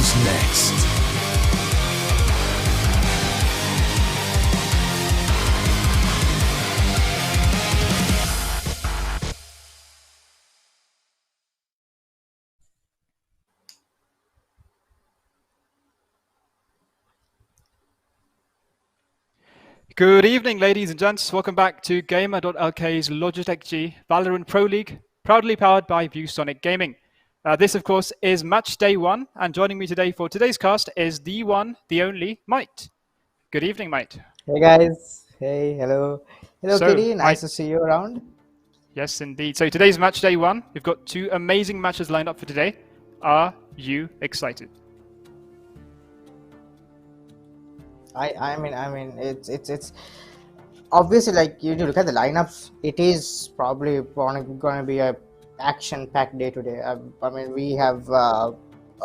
Who's next? Good evening, ladies and gents. Welcome back to Gamer.LK's Logitech G Valorant Pro League, proudly powered by ViewsonicGaming. This, of course, is match day 1, and joining me today for today's cast is the one, the only, Mite. Good evening, Mite. Hey guys. Hey, hello. Hello, So, Kitty. Nice to see you around. Yes, indeed. So today's match day 1. We've got 2 amazing matches lined up for today. Are you excited? I mean, it's obviously, like, you look at the lineups. It is probably gonna be a action-packed day today. I mean, we have a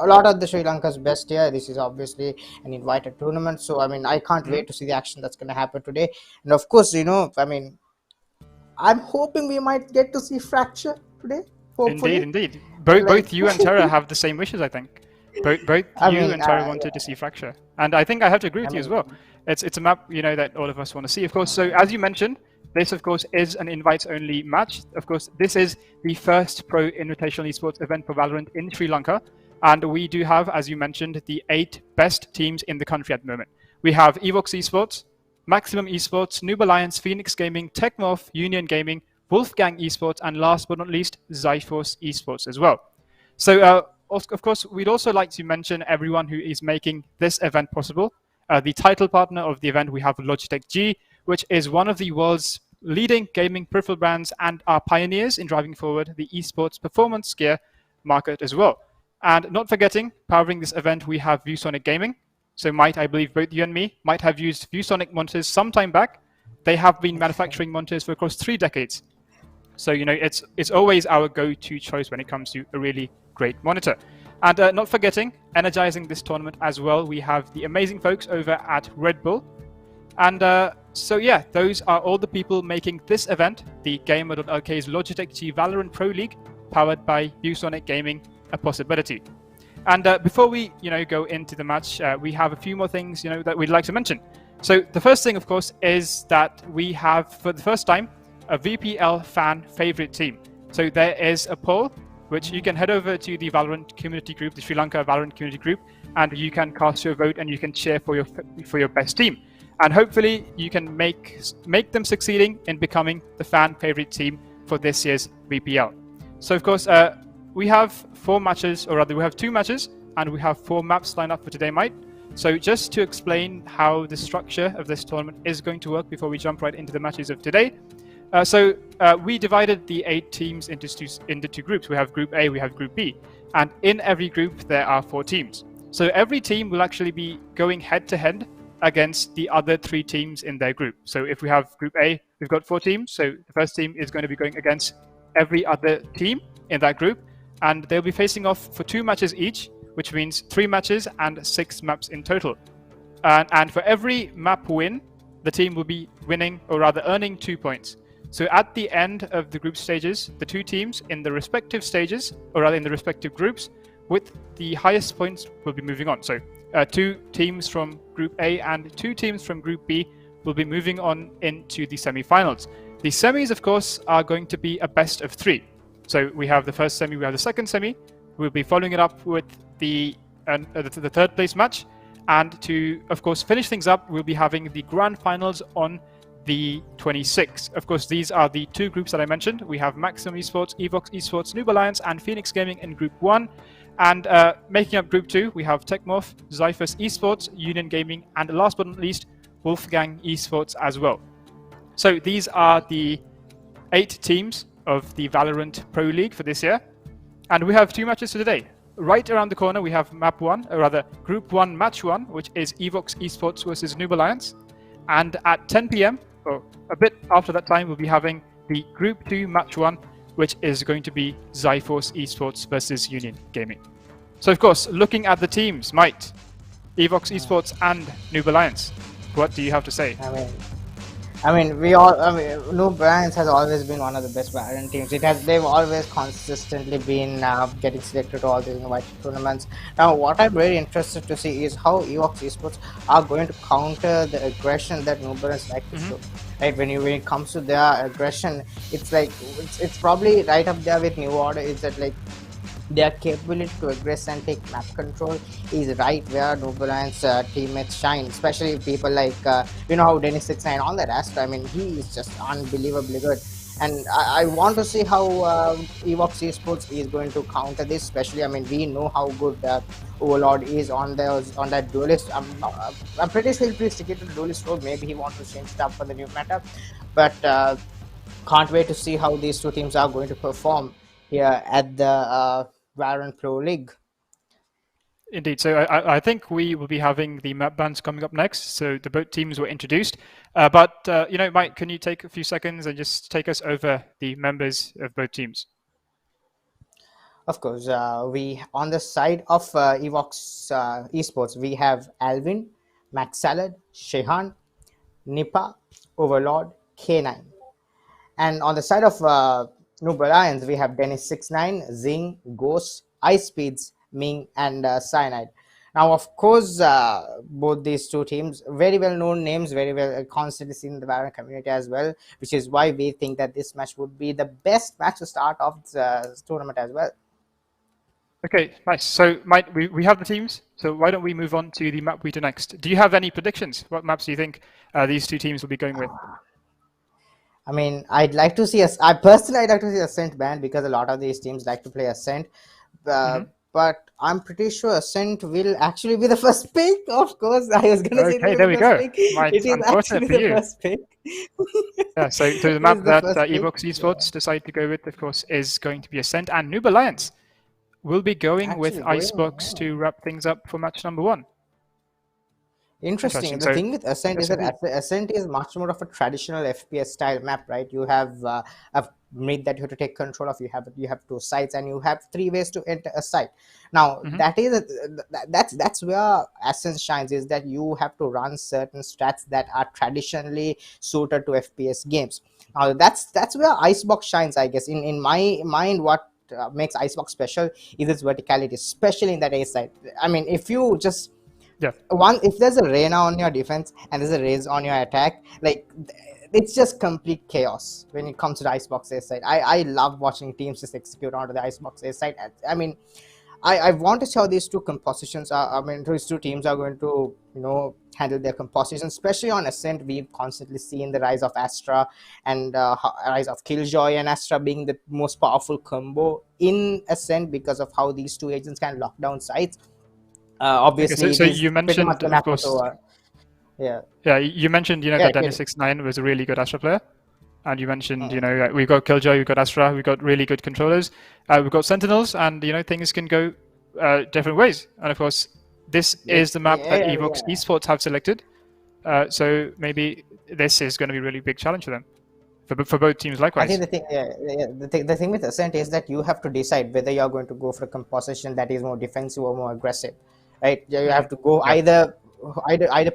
lot of the Sri Lanka's best here. This is obviously an invited tournament, so I mean, I can't wait to see the action that's gonna happen today. And of course, you know, I mean, I'm hoping we might get to see Fracture today. Hopefully. Indeed. Both you and Terra have the same wishes, I think. Both you and Terra wanted to see Fracture, and I think I have to agree with you as well. It's a map, you know, that all of us want to see, of course. So as you mentioned, this of course is an invites-only match. Of course, this is the first pro invitational esports event for Valorant in Sri Lanka, and we do have, as you mentioned, the 8 best teams in the country at the moment. We have EvoX Esports, Maximum Esports, Noob Alliance, Phoenix Gaming, Techmorph, Union Gaming, Wolfgang Esports, and last but not least, Zyphos Esports as well. So of course, we'd also like to mention everyone who is making this event possible. The title partner of the event, we have Logitech G, which is one of the world's leading gaming peripheral brands and are pioneers in driving forward the esports performance gear market as well. And not forgetting, powering this event, we have ViewsonicGaming. So I believe both you and me might have used ViewSonic monitors some time back. They have been manufacturing monitors for across 3 decades. So, you know, it's always our go-to choice when it comes to a really great monitor. And not forgetting, energizing this tournament as well, we have the amazing folks over at Red Bull. And so yeah, those are all the people making this event, the Gamer.LK's Logitech G Valorant Pro League, powered by ViewsonicGaming, a possibility. And before we, you know, go into the match, we have a few more things, you know, that we'd like to mention. So the first thing, of course, is that we have, for the first time, a VPL fan favorite team. So there is a poll, which you can head over to the Valorant community group, the Sri Lanka Valorant community group, and you can cast your vote and you can cheer for your best team. And hopefully you can make them succeeding in becoming the fan favorite team for this year's VPL. So of course, we have 4 matches, or rather we have 2 matches, and we have 4 maps lined up for today, Mike. So just to explain how the structure of this tournament is going to work before we jump right into the matches of today. We divided the 8 teams into 2 groups. We have Group A, we have Group B. And in every group, there are 4 teams. So every team will actually be going head-to-head against the other 3 teams in their group. So if we have Group A, we've got 4 teams. So the first team is going to be going against every other team in that group. And they'll be facing off for 2 matches each, which means 3 matches and 6 maps in total. And for every map win, the team will be winning, or rather earning 2 points. So at the end of the group stages, the 2 teams in the respective stages, or rather in the respective groups, with the highest points will be moving on. So 2 teams from Group A and 2 teams from Group B will be moving on into the semi-finals. The semis, of course, are going to be a best of 3. So we have the first semi, we have the second semi. We'll be following it up with the 3rd place match. And to, of course, finish things up, we'll be having the grand finals on the 26th. Of course, these are the 2 groups that I mentioned. We have Maximum Esports, EvoX Esports, Noob Alliance, and Phoenix Gaming in Group 1. And making up Group 2, we have Techmorph, Zyphos Esports, Union Gaming, and last but not least, Wolfgang Esports as well. So these are the 8 teams of the Valorant Pro League for this year. And we have 2 matches for today. Right around the corner, we have Map 1, or rather Group 1 Match 1, which is EvoX Esports versus Noob Alliance. And at 10 p.m., or a bit after that time, we'll be having the Group 2 Match 1, which is going to be Zyphos Esports versus Union Gaming. So, of course, looking at the teams, EvoX Esports and Noob Alliance, what do you have to say? I mean, I mean, we all. I mean, Noob Brands has always been one of the best Valorant teams. It has. They've always consistently been getting selected to all these invited tournaments. Now, what I'm very interested to see is how EvoX Esports are going to counter the aggression that Noob Brands like to show. Right, when it comes to their aggression, it's like it's probably right up there with New Order. Is that like their capability to aggress and take map control is right where Nobulan's teammates shine, especially people like how Dennis 69 all that rest. I mean, he is just unbelievably good. And I want to see how Evox Esports is going to counter this. Especially, I mean, we know how good Overlord is on that duelist. I'm pretty sure he'll be sticking to the duelist role. Maybe he wants to change stuff for the new meta, but can't wait to see how these two teams are going to perform here at the Valorant Pro League. Indeed. So I think we will be having the map bans coming up next. So the both teams were introduced. But Mike, can you take a few seconds and just take us over the members of both teams? Of course, we on the side of Evox Esports, we have Alvin, Max Salad, Shehan, Nipa, Overlord, K9. And on the side of Noob Alliance, we have Dennis 69, Zing, Ghost, Ice Speeds, Ming, and Cyanide. Now, of course, both these two teams, very well known names, very well constantly seen in the Valorant community as well, which is why we think that this match would be the best match to start off the tournament as well. Okay, nice. So, Mike, we have the teams. So why don't we move on to the map we do next? Do you have any predictions? What maps do you think these two teams will be going with? I mean, I'd like to see I personally, I'd like to see Ascent banned because a lot of these teams like to play Ascent. But I'm pretty sure Ascent will actually be the first pick. Of course, I was gonna say Okay, there we go. Pick. It is actually the first pick. Yeah, so the map that EvoX Esports decide to go with, of course, is going to be Ascent, and Noob Alliance will be going with Icebox to wrap things up for match number 1. Interesting. The thing with Ascent is that Ascent is much more of a traditional FPS style map, right? You have a mid that you have to take control of. You have 2 sites, and you have 3 ways to enter a site. Now that's where Ascent shines, is that you have to run certain strats that are traditionally suited to FPS games. Now that's where Icebox shines, I guess. In my mind, what makes Icebox special is its verticality, especially in that A side. I mean, if you just if there's a Reyna on your defense and there's a Raze on your attack, like it's just complete chaos when it comes to the Icebox A side. I love watching teams just execute onto the Icebox A side. I mean, I want to see how these two compositions are. I mean, these two teams are going to handle their compositions, especially on Ascent. We've constantly seen the rise of Astra and rise of Killjoy and Astra being the most powerful combo in Ascent because of how these two agents can lock down sites. Obviously, okay, so you mentioned, of course, you mentioned that Dennis 69 was a really good Astra player, and you mentioned we've got Killjoy, we've got Astra, we've got really good controllers, we've got Sentinels, and things can go different ways. And of course, this is the map that EvoX Esports have selected, so maybe this is going to be a really big challenge for them. For both teams, likewise. I think the thing with Ascent is that you have to decide whether you're going to go for a composition that is more defensive or more aggressive, right? You have to go either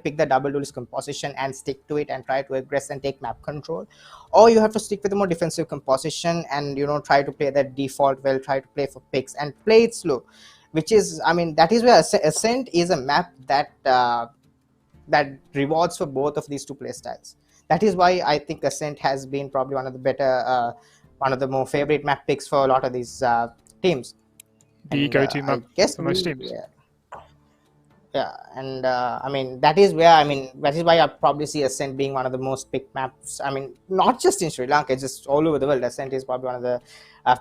pick the double duelist composition and stick to it and try to aggress and take map control, or you have to stick with a more defensive composition and try to play that default well, try to play for picks and play it slow, which is, I mean, that is where Ascent is a map that that rewards for both of these two play styles. That is why I think Ascent has been probably one of the better, one of the more favorite map picks for a lot of these teams. The go-to map for most teams. And I mean, that is why I probably see Ascent being one of the most picked maps. I mean, not just in Sri Lanka, it's just all over the world. Ascent is probably one of the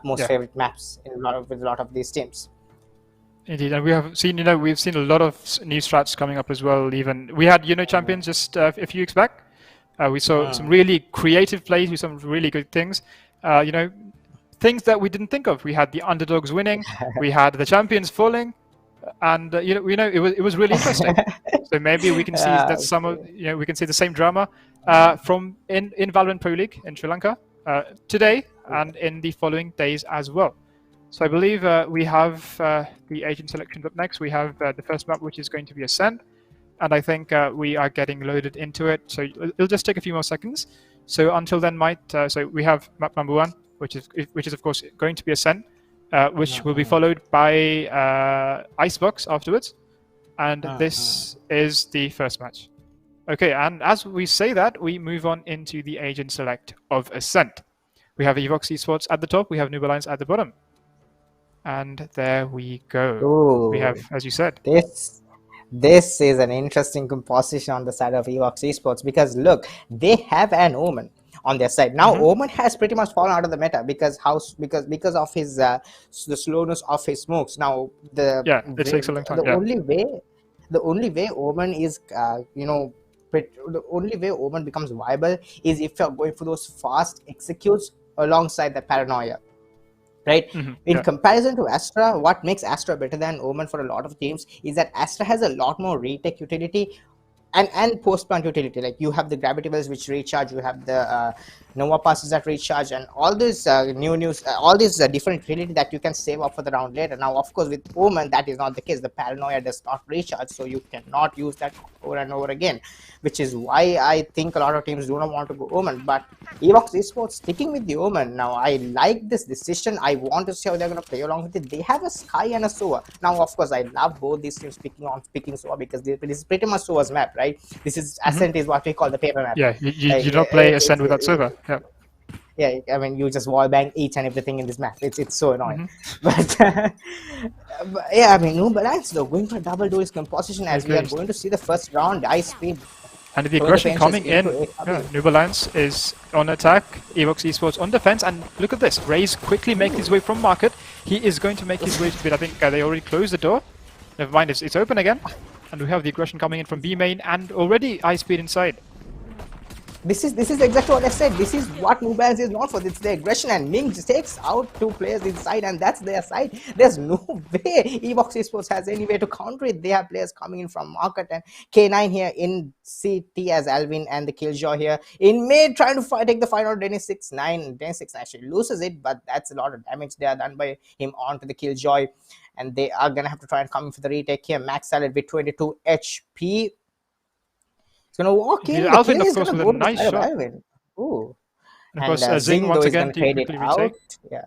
most favorite maps with a lot of these teams. Indeed, and we have seen, we've seen a lot of new strats coming up as well. Even we had champions just a few weeks back. We saw some really creative plays with some really good things. Things that we didn't think of. We had the underdogs winning. We had the champions falling, and it was really interesting. So maybe we can see that we can see the same drama from in Valorant Pro League in Sri Lanka today and in the following days as well. So I believe we have the agent selections up next. We have the first map, which is going to be Ascent. and I think we are getting loaded into it. So it'll just take a few more seconds. So until then, so we have map number 1, which is of course going to be Ascent, which will be followed by Icebox afterwards, and this is the first match. Okay, and as we say that, we move on into the agent select of Ascent. We have EvoX Esports at the top, we have Noob Alliance at the bottom. And there we go. Ooh, we have, as you said, this is an interesting composition on the side of EvoX Esports, because look, they have an Omen on their side. Now Omen has pretty much fallen out of the meta because of his the slowness of his smokes. Now it takes a long time. The only way Omen is the only way Omen becomes viable is if you're going for those fast executes alongside the paranoia. Right? In comparison to Astra, what makes Astra better than Omen for a lot of teams is that Astra has a lot more retake utility and post-plant utility. Like you have the gravity wells which recharge, you have the Nova passes that recharge, and all this all these different utility that you can save up for the round later. Now, of course, with Omen, that is not the case. The paranoia does not recharge, so you cannot use that over and over again, which is why I think a lot of teams do not want to go Omen. But EvoX Esports sticking with the Omen. Now, I like this decision. I want to see how they're going to play along with it. They have a Sky and a Sova. Now, of course, I love both these teams picking Sova because this is pretty much Sova's map, right? This is Ascent is what we call the paper map. Yeah, you don't play Ascent without Sova. Yeah, I mean, you just wall bang each and everything in this map. It's so annoying. But yeah, I mean, Noob Alliance though going for double duelist composition as we are going to see the first round. Ice speed. And the aggression coming in. Noob Alliance is on attack. EvoX Esports on defense. And look at this. Raze quickly makes his way from market. He is going to make his way to bid. I think they already closed the door. Never mind, it's open again. And we have the aggression coming in from B main and already ice speed inside. This is exactly what I said. This is what Noob Alliance is known for. It's the aggression, and Ming just takes out 2 players inside, and that's their side. There's no way EvoX Esports has any way to counter it. They have players coming in from market, and K9 here in CT as Alvin, and the Killjoy here in mid trying to take the fight out. Dennis 6-9. Dennis 6 actually loses it, but that's a lot of damage there done by him onto the Killjoy, and they are gonna have to try and come in for the retake here. Max Salad with 22 HP. Gonna walk in. Alvin, of course, with a nice shot. Ooh. And of course, Zing once again to quickly retake. Yeah.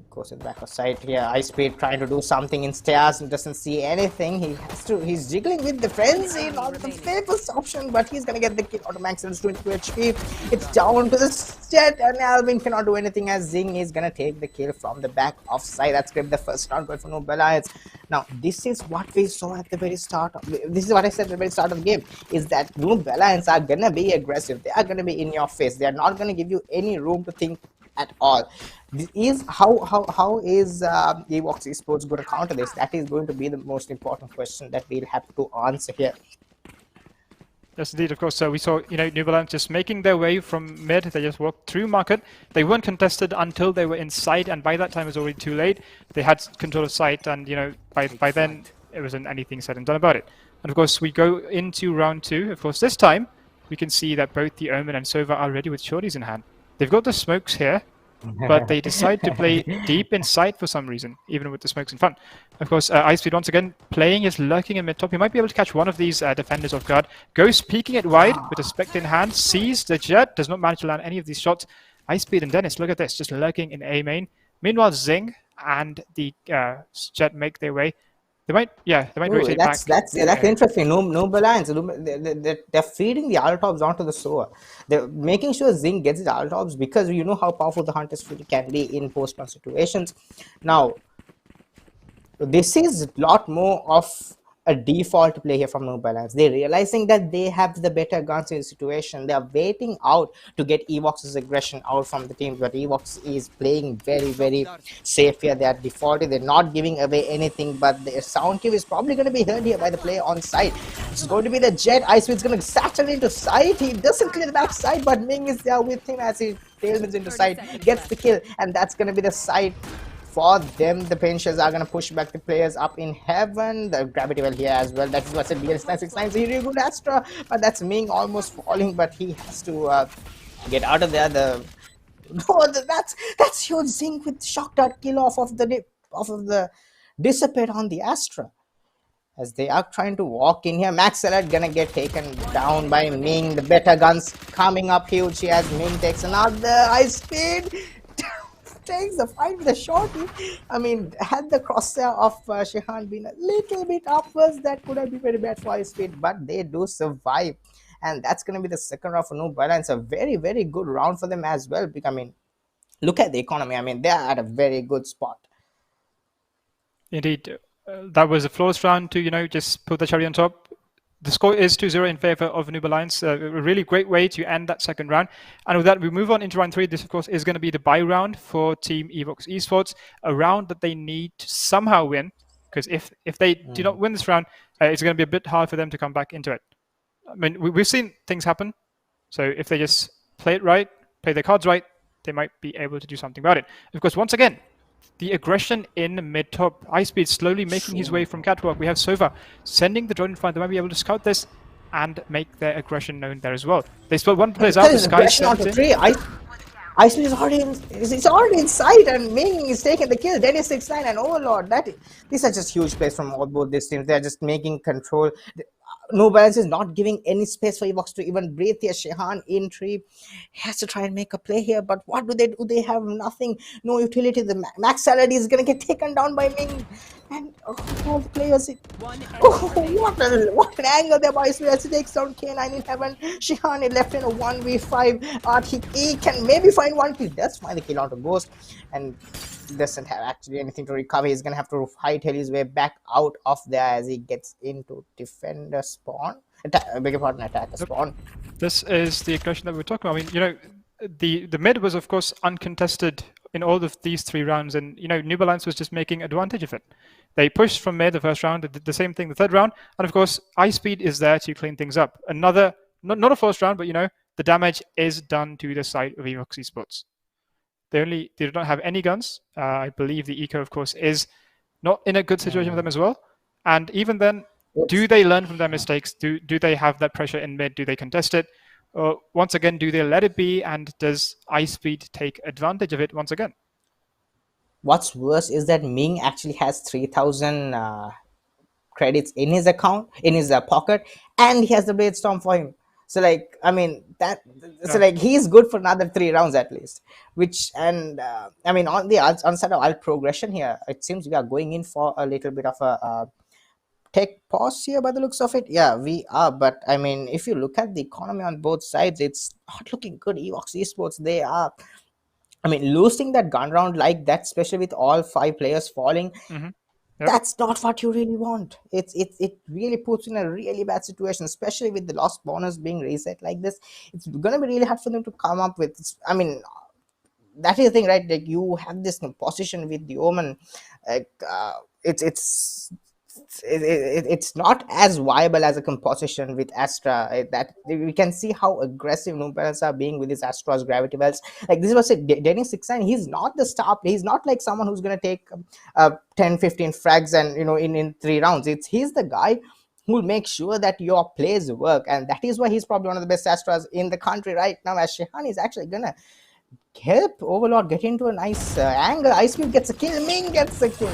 Goes in the back of sight here. Ice Speed trying to do something in stairs and doesn't see anything. He's jiggling with the frenzy, not the safest option, but he's gonna get the kill out of Max. It's 22 HP. It's down to the Jet, and Alvin cannot do anything as Zing is gonna take the kill from the back of sight. That's great. The first round going for Noob Alliance. Now, this is what we saw at the very start. This is what I said at the very start of the game, is that Noob Alliance are gonna be aggressive. They are gonna be in your face. They are not gonna give you any room to think at all. This is how is EvoX Esports going to counter this? That is going to be the most important question that we'll have to answer here. Yes, indeed, of course. So we saw, Noob Alliance just making their way from mid. They just walked through market. They weren't contested until they were inside, and by that time it was already too late. They had control of sight, and by then it wasn't anything said and done about it. And of course, we go into round 2. Of course, this time we can see that both the Omen and Sova are ready with shorties in hand. They've got the smokes here, but they decide to play deep inside for some reason, even with the smokes in front. Of course, Ice Speed once again playing his lurking in mid-top. He might be able to catch one of these defenders off guard. Goes peeking it wide with a Spectre in hand, sees the Jet, does not manage to land any of these shots. Ice Speed and Dennis, look at this, just lurking in A main. Meanwhile, Zing and the Jet make their way. They might rotate back. That's interesting. No balance. They're feeding the Altops onto the Sova. They're making sure Zing gets the Altops because you know how powerful the Hunter's Fury can be in post-run situations. Now, this is a lot more of a default play here from Noob Alliance. They're realizing that they have the better guns in the situation. They're waiting out to get EvoX's aggression out from the team, but EvoX is playing very, very safe here. They are defaulting. They're not giving away anything, but their sound cue is probably going to be heard here by the player on site. It's going to be the Jet. Ice Speed's going to satchel into sight. He doesn't clear the back side, but Ming is there with him as he tailwinds into sight, gets the kill, and that's going to be the side. For them, the Pinchers are going to push back the players up in heaven. The gravity well here as well. That is what's a BS969. So really good Astra, but that's Ming almost falling, but he has to get out of there. That's huge. Zing with shock dart kill off of the dissipate on the Astra. as they are trying to walk in here. Max Alert gonna get taken down by Ming. The better guns coming up huge. She has Ming takes another high speed. Takes the fight with a shorty. I mean, had the crosshair of Shehan been a little bit upwards, that could have been very bad for his speed, but they do survive. And that's going to be the second round for Noob. And it's a very, very good round for them as well. I mean, look at the economy. I mean, they're at a very good spot. Indeed. That was a flawless round to, just put the cherry on top. The score is 2-0 in favor of Noob Alliance. A really great way to end that second round. And with that, we move on into round 3. This, of course, is going to be the bye round for Team EvoX Esports, a round that they need to somehow win, because if they do not win this round, it's going to be a bit hard for them to come back into it. I mean, we've seen things happen. So if they just play it right, play their cards right, they might be able to do something about it. Of course, once again, the aggression in mid-top. Ice-Speed slowly making his way from catwalk. We have Sova sending the drone in front. They might be able to scout this and make their aggression known there as well. They split one players out. The Sky on to 3. Ice-Speed is already already in sight, and Ming is taking the kill. Dennis 6-9 and Overlord. These are just huge plays from both these teams. They're just making control. No balance is not giving any space for EvoX to even breathe here. Shehan in tree has to try and make a play here, but what do? They have nothing, no utility. The Max Salad is gonna get taken down by Ming, and all the players. What an angle there by Israel. He takes down K9 in heaven. Shehan is left in a 1v5. He can maybe find one kill. That's why the kill onto Ghost, and doesn't have actually anything to recover. He's gonna have to hightail his way back out of there as he gets into defender spawn. Attacker spawn. This is the aggression that we were talking about. I mean, the mid was of course uncontested in all of these 3 rounds, and Noob Alliance was just making advantage of it. They pushed from mid the first round, they did the same thing the third round, and of course Ice-Speed is there to clean things up. Another, not a first round, but the damage is done to the side of EvoX Esports. They do not have any guns. I believe the eco, of course, is not in a good situation for them as well. And even then, do they learn from their mistakes? Do they have that pressure in mid? Do they contest it? Or once again, do they let it be? And does Ice-Speed take advantage of it once again? What's worse is that Ming actually has 3,000 credits in his account, in his pocket, and he has the Blade Storm for him. So I mean he's good for another 3 rounds at least. Which I mean on the side of alt progression here, it seems we are going in for a little bit of a tech pause here by the looks of it. Yeah, we are. But I mean, if you look at the economy on both sides, it's not looking good. EvoX Esports, they are. I mean, losing that gun round like that, especially with all 5 players falling. Yep. That's not what you really want. It really puts you in a really bad situation, especially with the lost bonus being reset like this. It's gonna be really hard for them to come up with. I mean, that is the thing, right? Like you have this position with the Omen. It's not as viable as a composition with Astra. That we can see how aggressive Noob Alliance are being with his Astra's gravity wells. Like this was it. Dennis 6-9, he's not the star. He's not like someone who's gonna take 10-15 frags and in 3 rounds. He's the guy who will make sure that your plays work, and that is why he's probably one of the best Astras in the country right now. As Shehan is actually gonna help Overlord get into a nice angle. Ice-Speed gets a kill. Ming gets a kill.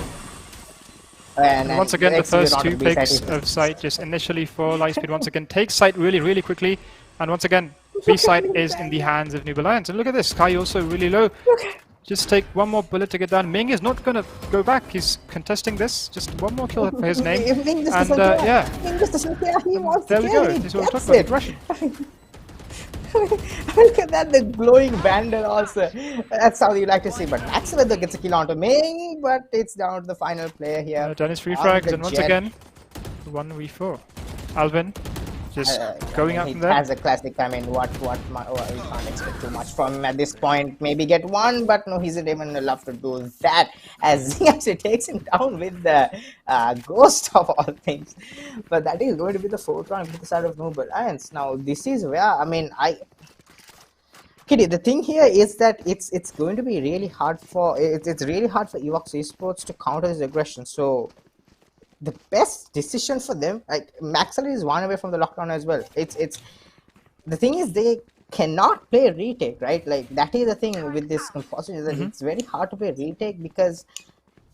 And once again, the first 2 picks of site just initially for Ice-Speed once again takes site really, really quickly. And once again, B site is in the hands of Noob Alliance. And look at this, Sky also really low. Just take one more bullet to get down. Ming is not going to go back. He's contesting this. Just one more kill for his name. And yeah. Ming just doesn't care. He wants there to we kill. go. This is what we're talking about, aggression. Look at that, the glowing vandal also. That's how you like to see. But Maxwell gets a kill onto Ming, but it's down to the final player here. Dennis 3 frags, and once again, 1v4. Alvin just going up from there. As a classic, I mean, what we can't expect too much from him at this point. Maybe get 1, but no, he's not even allowed to do that, as he actually takes him down with the ghost of all things. But that is going to be the 4th round with the side of Noob Alliance. Now, this is where, I mean, Kitty, the thing here is that it's going to be really hard for EvoX Esports to counter this aggression. So the best decision for them, like Maxwell is 1 away from the lockdown as well. It's the thing is they cannot play retake, right? Like that is the thing with this composition, is that it's very hard to play retake because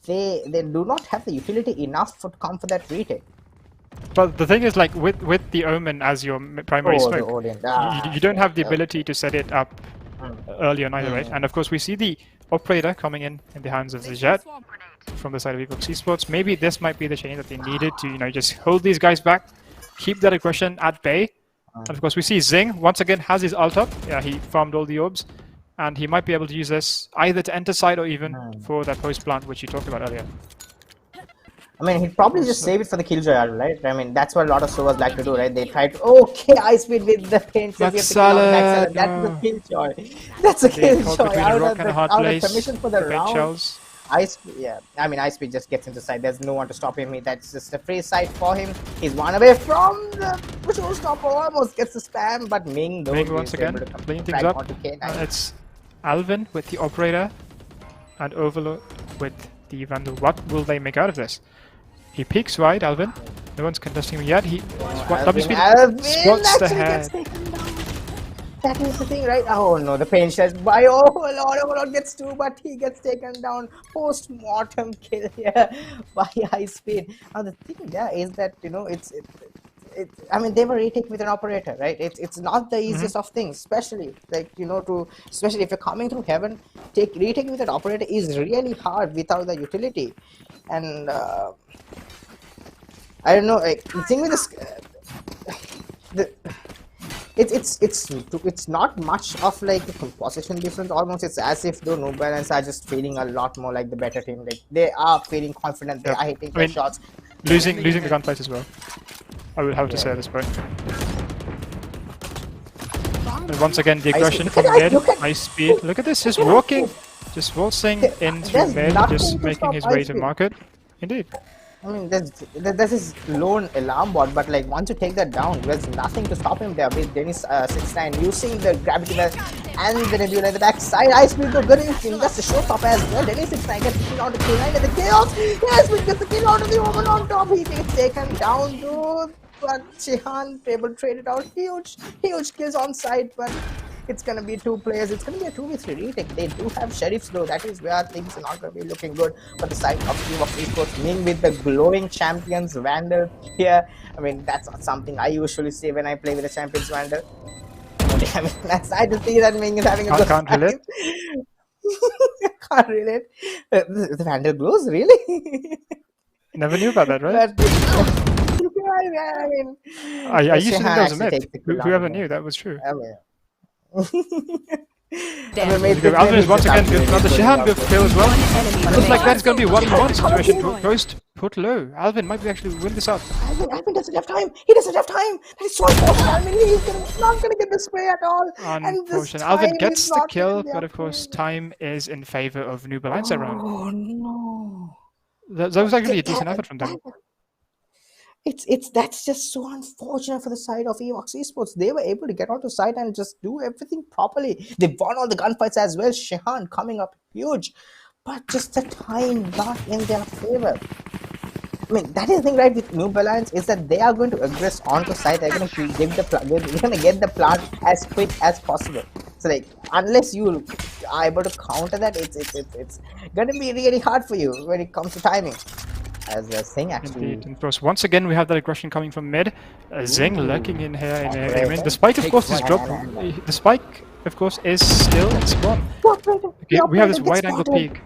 they do not have the utility enough to come for that retake. But the thing is, like with the Omen as your primary Oh, the smoke, Odin. you don't have the Okay. ability to set it up early on either, right? And of course, we see the operator coming in the hands of the Jet from the side of EvoX Esports. Maybe this might be the change that they needed to, just hold these guys back, keep that aggression at bay. And of course, we see Zing once again has his ult up. Yeah, he farmed all the orbs, and he might be able to use this either to enter side or even for that post plant, which you talked about earlier. I mean, he'd probably just save it for the Killjoy art, right? I mean, that's what a lot of servers like to do, right? They try to, okay, Ice Speed with the paint says we have to kill out the back salad. That's a Killjoy. That's a Killjoy. Out of permission for the round. Shells. Yeah. I mean, Ice Speed just gets into side. There's no one to stop him. That's just a free side for him. He's one away from the showstopper. Almost gets the spam, but Ming once again cleaning things up. It's Alvin with the operator and Overlord with the Vandal. What will they make out of this? He peeks right, Alvin. No one's contesting him yet. He Alvin spots the head. That is the thing, right? Oh no, the pain says by Overlord gets two, but he gets taken down. Post-mortem kill here by Ice Speed. Now the thing there is that I mean, they were retaking with an operator, right? It's not the easiest of things, especially like especially if you're coming through heaven, retaking with an operator is really hard without the utility. And I don't know, like, the thing with this, it's not much of like a position difference. Almost it's as if the Noob Balance are just feeling a lot more like the better team. Like they are feeling confident. They are hitting their shots. Losing the gunfight as well. I would have to say at this point. And once again, the aggression from mid, Ice Speed. Look at this, just walking, just waltzing into mid, just making his way to market. Indeed. I mean, there's his lone alarm bot, but like once you take that down, there's nothing to stop him there. With Dennis 69 using the gravity belt and the Nebula in the back side. Ice Speed go good in that's the showstopper as well. Dennis 69 gets the kill out of K9 and the chaos. Ice Speed gets the kill out of the Omen on top. He gets taken down, dude. But Shihan able to trade it out. Huge kills on site, but it's gonna be two players. It's gonna be a 2v3 retake. They do have sheriffs though. That is where things are not gonna be looking good for the side of EvoX Esports. Ming with the glowing champions Vandal here. I mean, that's not something I usually say when I play with the champions Vandal. I mean, that's nice to see that Ming is having a good time. Can't relate. The Vandal glows, really? Never knew about that, right? I used to think that was a myth. Whoever knew that was true. Alvin is once again good. Now the Shihan good kill as well. Looks like that's going to be 1v1 situation. Ghost put low. Alvin might actually win this up. Alvin doesn't have time. He doesn't have time. That is so unfortunate. I mean, he's not going to get the spray at all. Unfortunate. Alvin gets the kill, but of course time is in favor of Noob Alliance that round. Oh no. That was actually a decent effort from them. That's just so unfortunate for the side of EvoX Esports. They were able to get onto site and just do everything properly. They won all the gunfights as well. Shihan coming up huge, but just the time not in their favor. I mean, that is the thing, right, with Noob Alliance is that they are going to aggress onto site. They're going to get the plant as quick as possible. So like, unless you are able to counter that, it's going to be really hard for you when it comes to timing. As a Zing actually. Indeed. And of course, once again, we have that aggression coming from mid. Zing lurking in here in A-Main. The spike, of course, is dropped. The spike, of course, is still in spawn. Okay, we have this wide angle peek.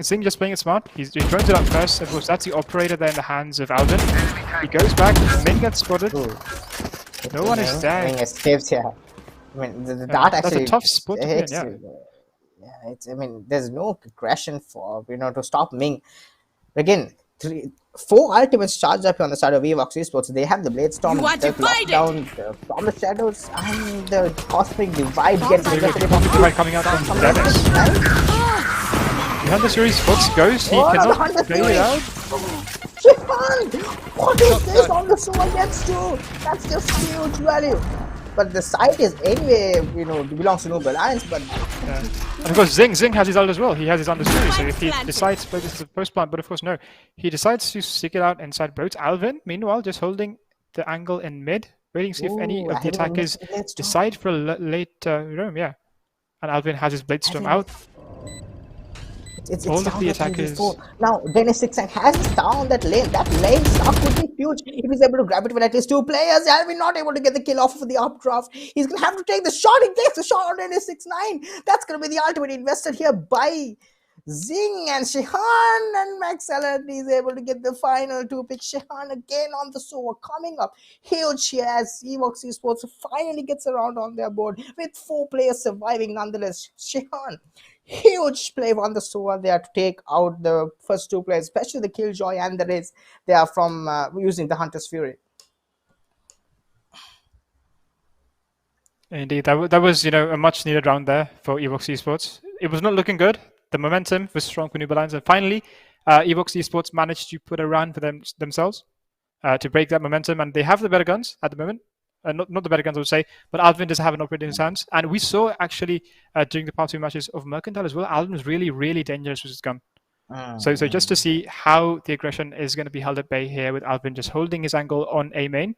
Zing just playing it smart. He throws it up first. Of course, that's the operator there in the hands of Alvin. He goes back. Ming gets spotted. No one is there. Ming escapes here. I mean, the dart actually. That's a tough spot to win, yeah. Yeah, I mean, there's no aggression for to stop Ming. Again, 4 ultimates charged up on the side of EvoX Esports. They have the Blade Storm, the lockdown from the shadows, and the Cosmic Divide gets Divide coming out from Dennis. Behind the series, Fox goes. He cannot play it out. What is this on the show against you? That's just huge value. But the site is anyway, belongs to Noob Alliance, but... And of course, Zing has his ult as well. He has his under series, so if he decides to play this as a post plant, but of course, no. He decides to stick it out inside boats. Alvin, meanwhile, just holding the angle in mid, waiting to see if any of the attackers decide for a late roam, yeah. And Alvin has his Blade Storm out. It's All of down the to 3v4. attackers. Now, Dennis Six and has down that lane. That lane suck would be huge if he's able to grab it with at least 2 players. Alvin not able to get the kill off of the updraft. He's gonna have to take the shot. He takes the shot on Dennis 6-9. That's gonna be the ultimate invested here by Zing and Shehan, and Max Alert is able to get the final 2 picks. Shehan again on the soar coming up huge here as EvoX Esports finally gets around on their board with 4 players surviving nonetheless. Shehan, huge play on the soar there to take out the first 2 players, especially the Killjoy and the Riz. They are from using the Hunter's Fury. Indeed, that was a much needed round there for EvoX Esports. It was not looking good. The momentum was strong for Noob Alliance, and finally, EvoX Esports managed to put a round for themselves to break that momentum, and they have the better guns at the moment. Not the better guns, I would say, but Alvin does have an operator in his hands, and we saw actually during the past 2 matches of Mercantile as well, Alvin was really, really dangerous with his gun. So just to see how the aggression is going to be held at bay here with Alvin just holding his angle on A main.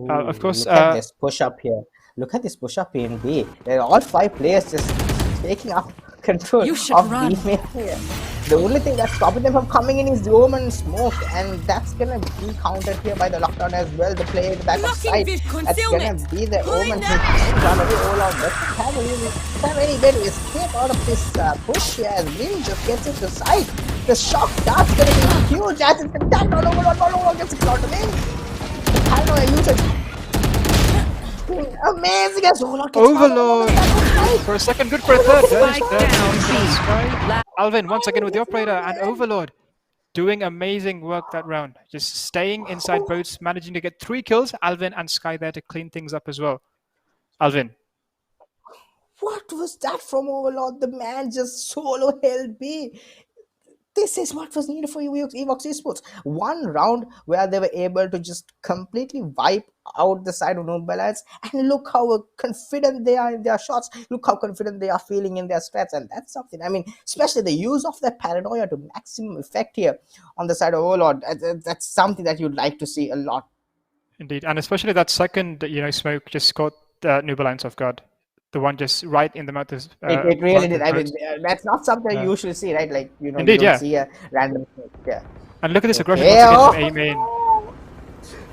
Of course, look at this push up here. Look at this push up in B. There are all 5 players just taking up control of B main here. The only thing that's stopping them from coming in is the Omen smoke, and that's gonna be countered here by the lockdown as well. The player in the back of side, that's gonna be the Omen who can run away all out. Doesn't have any way to escape out of this push here as Lin just gets into sight. The shock dart's gonna be huge as it's attacked all over, gets it out of Lin. Paranoia usage. Amazing as Overlord! For a second, good for a third. Alvin once again with the operator, and Overlord doing amazing work that round. Just staying inside boats, managing to get 3 kills. Alvin and Sky there to clean things up as well. Alvin. What was that from Overlord? The man just solo held B. This is what was needed for EvoX Esports. 1 round where they were able to just completely wipe out the side of Noob Alliance, and look how confident they are in their shots. Look how confident they are feeling in their strats, and that's something. I mean, especially the use of that paranoia to maximum effect here on the side of Overlord. That's something that you'd like to see a lot. Indeed, and especially that second, smoke just caught Noob Alliance off guard. The one just right in the mouth of it really did. I mean, that's not something you usually see, right? Like, Indeed, you don't see a random smoke. Yeah. And look at this aggression once again from A main.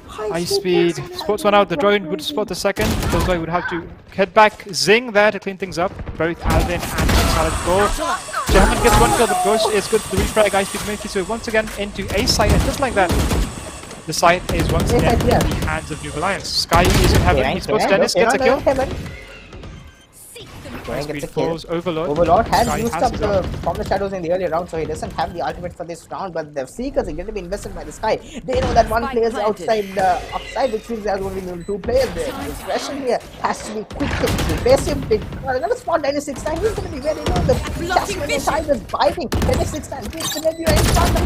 High speed. Spots one out. The drone would spot the second. Killjoy would have to head back. Zing there to clean things up. Both Alvin and Salad go. Jahan gets 1 kill, but Ghost is good for the refrag. High speed community. So once again into A site, and just like that, the site is once again in the hands of Noob Alliance. Sky is in heaven. He spots Dennis, gets a kill. Gets a kill. Overlord has used up from the shadows in the earlier round, so he doesn't have the ultimate for this round, but the Seekers are going to be invested by the Sky. They know that 1 player is outside, which means there's only 2 players there. The pressure here has to be quick and evasive. They're going to spot Dennis 6-9. He's going to be very low. The Jasmine side is biting. Dennis 6-9 gets the Nebula in front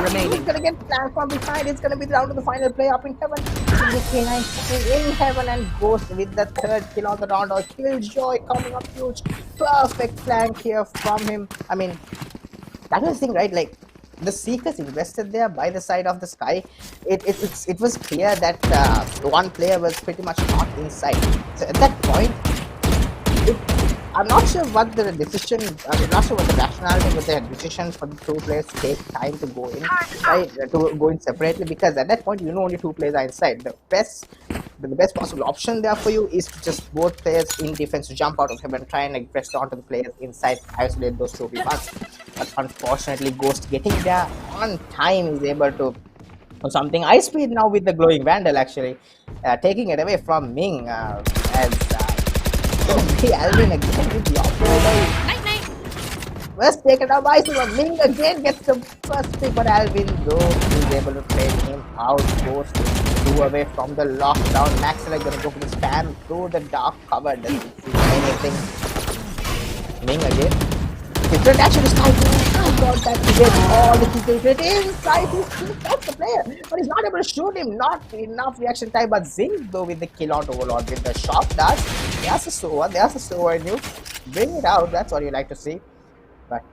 of the He's going to get flanked from behind. It's going to be down to the final play up in heaven. K9 in heaven, and Ghost with the 3rd kill on the round. Or Killjoy coming up huge. Perfect flank here from him. I mean, that was the thing, right? Like, the Seekers invested there by the side of the Sky. It was clear that 1 player was pretty much not inside. So at that point, I'm not sure what the decision, I'm not sure what the rationality with the decision for the 2 players to take time to go in, right? To go in separately, because at that point, only 2 players are inside. The best possible option there for you is to just both players in defense to jump out of him and try and press onto the players inside, isolate those 2v1s. But unfortunately, Ghost getting there on time is able to do something. High speed now with the glowing vandal, actually taking it away from Ming Alvin again with the operator. First taken out by Simon. Ming again gets the first pick, but Alvin though is able to trade him out. Goes 2 away from the lockdown. Maxilla gonna go for the spam through the dark cover. Doesn't see anything. Ming again. Different actually Sky. Got that to get all the people get inside. That's the player, but he's not able to shoot him. Not enough reaction time. But Zing though with the kill out Overlord with the shot dash. There's a slower in you. Bring it out. That's what you like to see. But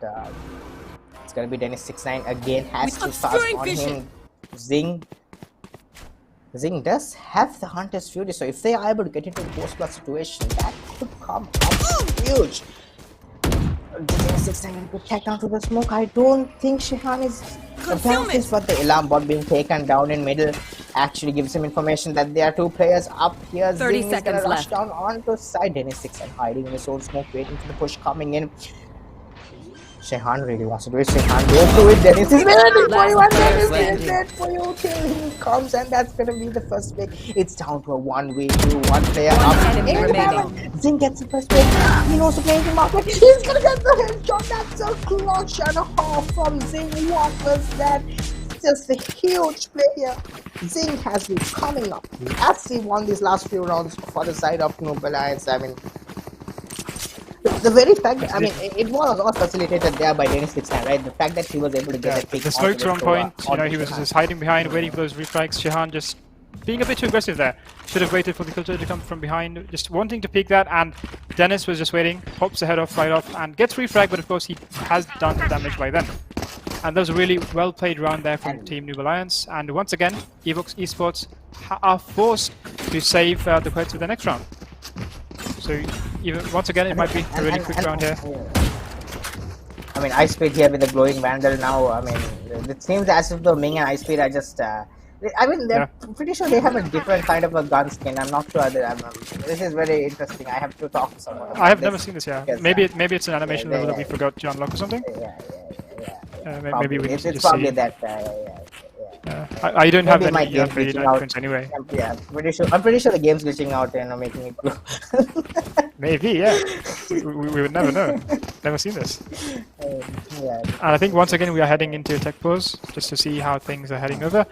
it's gonna be Dennis 6-9 again. Has to pass on him. Zing does have the Hunter's Fury, so if they are able to get into a post-blood situation, that could come up huge. 6 put tech down to the smoke. I don't think Shihan is advantage, but the alarm bot being taken down in middle actually gives him information that there are 2 players up here. 30 Zing is gonna seconds rush left. down onto side. Dennis 6 hiding in his own smoke, waiting for the push coming in. Shehan really wants to do it. Shehan goes to it. Dennis is waiting for you, and Dennis is dead for you till he comes, and that's gonna be the first pick. It's down to a 1v2, 1 player up. enemy remaining. Zing gets the first pick. He knows the playing the market. He's gonna get the headshot. That's a clutch and a half from Zing. What was that? Just a huge player. Zing has been coming up as he won these last few rounds for the side of Noob Alliance. I mean, the very fact that, I mean, it was all facilitated there by Dennis this time, right? The fact that he was able to get that pick. The smoke's on point, you know, he was just hiding behind, waiting for those refrags. Shehan just being a bit too aggressive there. Should have waited for the filter to come from behind, just wanting to peek that, and Dennis was just waiting, hops ahead off, right off, and gets refrag, but of course he has done the damage by then. And that was a really well played round there from Team Noob Alliance, and once again, EvoX Esports are forced to save the quotes for the next round. So even once again, it might be a really quick round here. I mean, Ice Speed here with the glowing vandal now. I mean, it seems as if the Ming and Ice Speed are just. I mean, they're pretty sure they have a different kind of a gun skin. I'm not sure. This is very interesting. I have to talk to someone. I have never seen this. Yeah, maybe it's an animation level that we forgot to unlock or something. Maybe we it's just probably see. that. I don't have any glitching out anyway. Yeah, I'm pretty sure the game's glitching out and making it glow. Maybe, yeah. we would never know. Never seen this. Yeah. And I think once again we are heading into a tech pause just to see how things are heading over.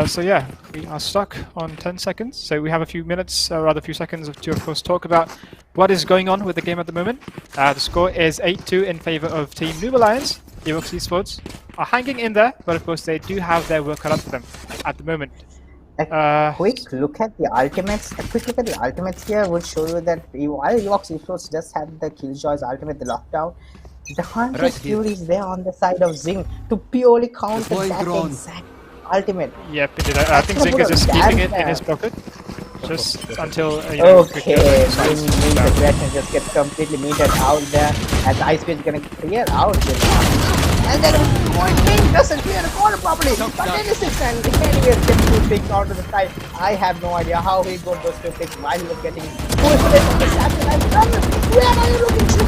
So yeah, we are stuck on 10 seconds. So we have a few minutes, or rather a few seconds to of course talk about what is going on with the game at the moment. The score is 8-2 in favor of Team Noob Alliance. EvoX Esports are hanging in there, but of course they do have their work cut out for them at the moment. A quick look at the ultimates. A quick look at the ultimates here will show you that while EvoX Esports just had the Killjoy's ultimate, the lockdown, the Hunter's Fury is there on the side of Zing to purely counter that exact ultimate. Yep, it did. I think Zing is just keeping it in his pocket. Just until, you know, okay, Ming's aggression just gets completely metered out there as the Ice Speed is gonna clear out the and then Ming doesn't clear the corner properly. But Dennis is and anyways gets 2 picks out to the side. I have no idea how he got those 2 picks while he was getting pushed away from the satellite. Where are you looking to?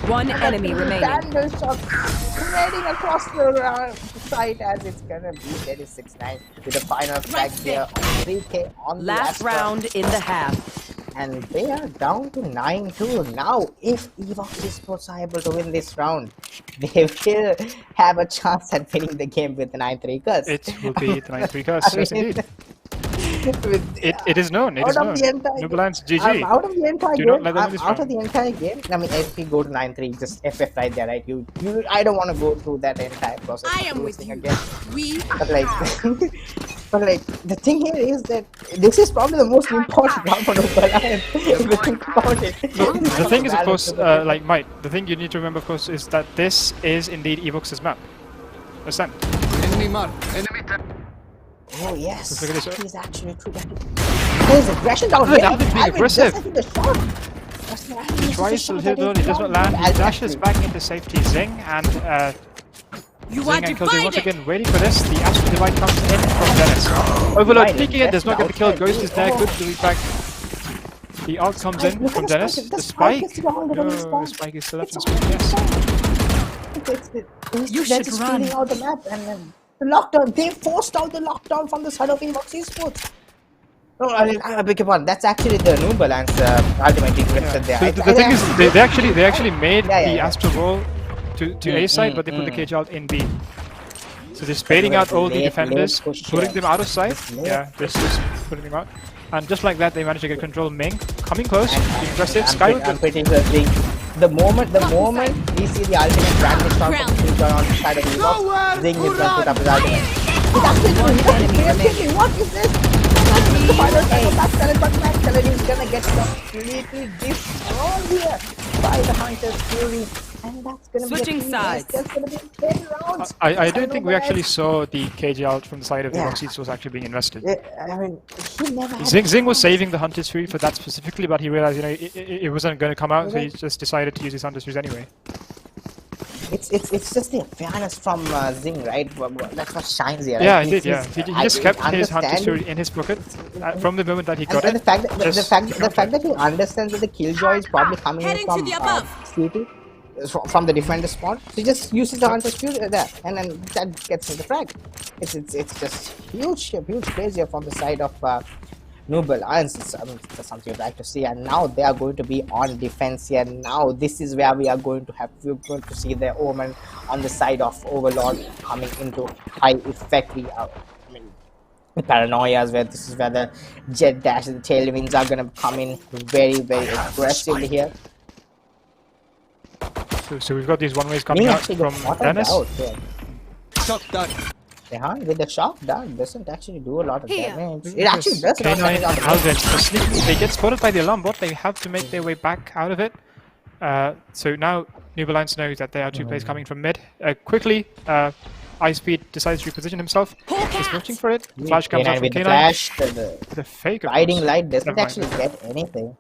One enemy remaining. Vandal shot spreading across the site as it's gonna be Dennis 6-9 with the final frag here on 3K on last the round in the half. And they are down to 9-2. Now, if EvoX Esports are able to win this round, they will have a chance at winning the game with the 9-3 curse. It will be the 9-3 curse, yes indeed. It is known. It is known. Noob Alliance, GG. Out of the entire Do game. not let them win this Out of the entire game. I mean, if we go to 9-3, just FF right there, right? I don't want to go through that entire process. I am with you. Again. We But like, but like, the thing here is that this is probably the most important round for Noob Alliance. If you think about it. The thing is, of course, like Mike, the thing you need to remember, of course, is that this is indeed EvoX's map. Understand? Enemy mark. Enemy tap. Oh yes, Let's look at this. he's actually true. There's aggression down there. Alvin being aggressive. The shot. He tries to hit it, he does not land. He dashes back into safety. Zing and you Zing and Killjoy once again waiting for this. The Astral Divide comes in from Dennis. Overload peeking it, does not get the kill. Ghost is there, good to the back. The ult comes in from Dennis. The spike. No, spike is still left in space. Yes. You should run. Out the map and then the lockdown. They forced out the lockdown from the side of EvoX Esports. No, I beg your pardon. That's actually the Noob Alliance ultimate requested there. So the thing is, they actually made the Astral Wall to A side, but they put the cage out in B. So they're spading out all the defenders, putting them out of sight. Yeah, they're just putting them out. And just like that, they managed to get control. Ming coming close, being aggressive. Skyward. I'm pretty sure the moment we see the ultimate brandish from Killjoy on the side of EvoX, Zing is going to put up his ultimate. What is this? The final time Max Talent, but Max Talent is gonna get completely destroyed here by the Hunter's Fury. And that's gonna Switching be a sides. That's gonna be 10 rounds. I don't think we know, actually guys. saw the KJ out from the side of the Yeah. EvoX was actually being invested. I mean, he never had Zing was a saving the Hunter's Fury for that specifically, but he realized, you know, it wasn't going to come out, so he just decided to use his Hunter's Fury anyway. It's just the fairness from Zing, right? That's what shines here. Right? Yeah, he did. Yeah, he just kept his Hunter's understand- Fury in his pocket from the moment that he And, got and it. the fact that the just fact countered. that he understands that the killjoy is probably coming in Heading from to the above. CT, from the defender spawn, so he just uses the hunter's fury there, and then that gets in the frag. It's just huge plays here from the side of Noob. Alliance. I mean, that's something you'd like to see, and now they are going to be on defense here. Now this is where we're going to see the Omen on the side of Overlord coming into high effect. Paranoias, where this is where the jet dash and the tailwinds are gonna come in very aggressively here. So we've got these one-ways coming out actually from got spotted Dennis. out here. Shot done. Rehan with the shock dart doesn't actually do a lot of Here. damage. It actually does a lot of K9 damage on and the Alvin, they get spotted by the alarm bot, they have to make their way back out of it. So now Noob Alliance knows that there are two players coming from mid. Quickly, Ice-Speed decides to reposition himself. He's watching for it. Flash comes out K9 from with the K9. flash, The fake, of guiding course. light doesn't Never mind. actually get anything.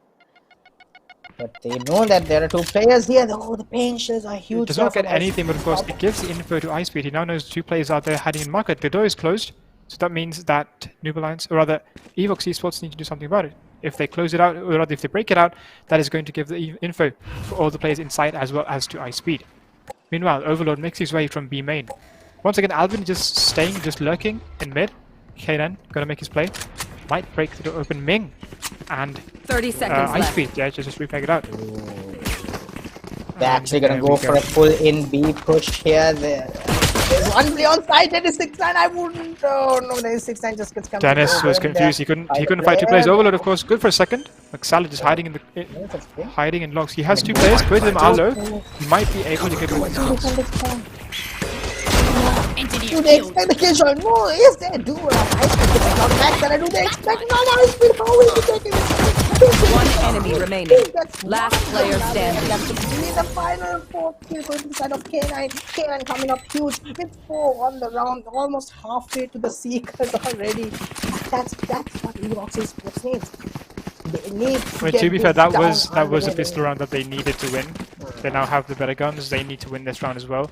But they know that there are two players here. Oh, the pain shells are huge. It does not here get from anything, but of course Ice-Speed. it gives the info to Ice-Speed. He now knows two players out there hiding in market. The door is closed, so that means that Noob Alliance, or rather EvoX Esports, need to do something about it. If they close it out, or rather if they break it out, that is going to give the info for all the players inside as well as to Ice-Speed. Meanwhile, Overlord makes his way from B main. Once again, Alvin just lurking in mid. K9 gonna make his play. Might break the door open. Ming and 30 seconds left. Ice-Speed, yeah, just repeg it out. They're actually gonna there go we for a full in B push here. There's one play on side. That is 6-9. I wouldn't. Oh no, there is 6-9 just gets confused. Dennis was confused. He couldn't fight two players. Overload, of course, good for a second. McSalad is hiding in logs. He has two players. Both of them are low. He might be able to get away. Do they expect the killjoy? No, yes they do. Ice-Speed not back there. Do they expect no Ice-Speed? How is he taking this? One enemy remaining. That's Last player standing. That's the final 4 kill going to the side of K9. K9 coming up huge with 4 on the round, almost halfway to the Seekers already. That's what EvoX Esports needs. They need To be fair, that was a underway. pistol round that they needed to win. They now have the better guns. They need to win this round as well.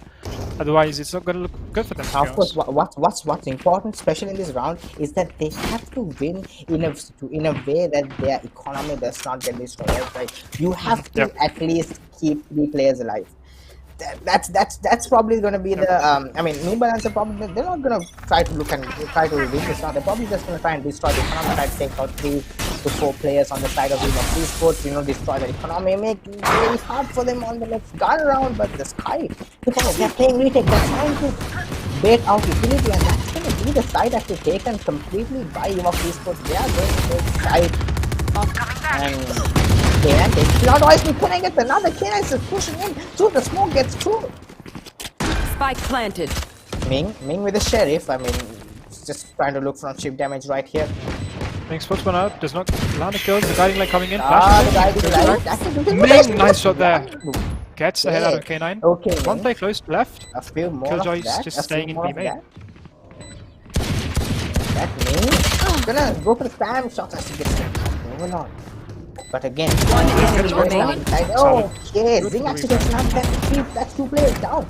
Otherwise, it's not going to look good for them. to be Of course, honest. what's important, especially in this round, is that they have to win in a way that their economy does not get destroyed. Right? You have to at least keep 3 players alive. That's probably going to be the I mean, Noob Alliance are probably they're not going to try to win this round. They're probably just going to try and destroy the economy, try to take out 3 to 4 players on the side of EvoX Esports, destroy the economy, make it really hard for them on the next gun round. But the Sky, they're playing retake, they're trying to bait out utility, and that's going to be the side actually taken completely by EvoX Esports. They are going to take side, and K9 takes it out. Ice-Speed K9 gets another. K9 is just pushing in through the smoke, gets through. Spike planted. Ming with the sheriff. I mean, just trying to look for chip damage right here. Ming spots one out, does not land a kill. The guiding light coming in. The Flash guy with the light. That's Ming, nice shot there. Gets the head out of K9. Okay, One Ming. play close left. A few more Killjoy's of that. just a few staying in more B of main. That Ming gonna go for the spam shots as he gets moving on. But again, One enemy remaining. okay, Zing actually gets knocked. That's 2 players down.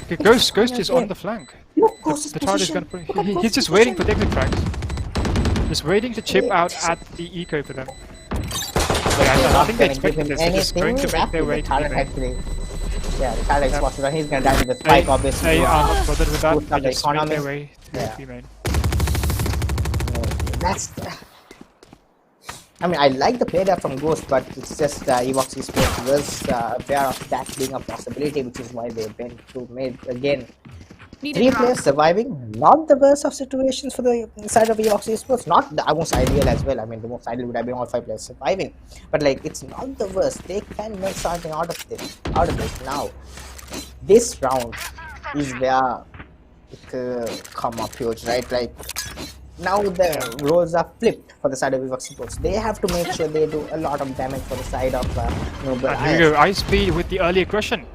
Okay, Ghost is on the flank. Look, Ghost's The turret is position. going to Look at he's Ghost's just waiting for position. Diglett tracks. Just waiting to chip out at the eco for them. I think they expected this. They're just going to make their way to the main. actually. Yeah, the Talent spots it, and he's gonna die with the spike, obviously. They are not bothered with that. Boost They up the just make economy. their way to Yeah. the main. That's. I mean, I like the play there from Ghost, but it's just EvoX Esports was aware of that being a possibility, which is why they went to mid again. 3 players surviving, not the worst of situations for the side of EvoX Esports, not the most ideal as well. I mean, the most ideal would have been all 5 players surviving, but like it's not the worst. They can make something out of this. Now, this round is where it could come up huge, right? Like now the roles are flipped for the side of EvoX Esports. They have to make sure they do a lot of damage for the side of Noob And here we Alliance. go, Ice-Speed with the early aggression.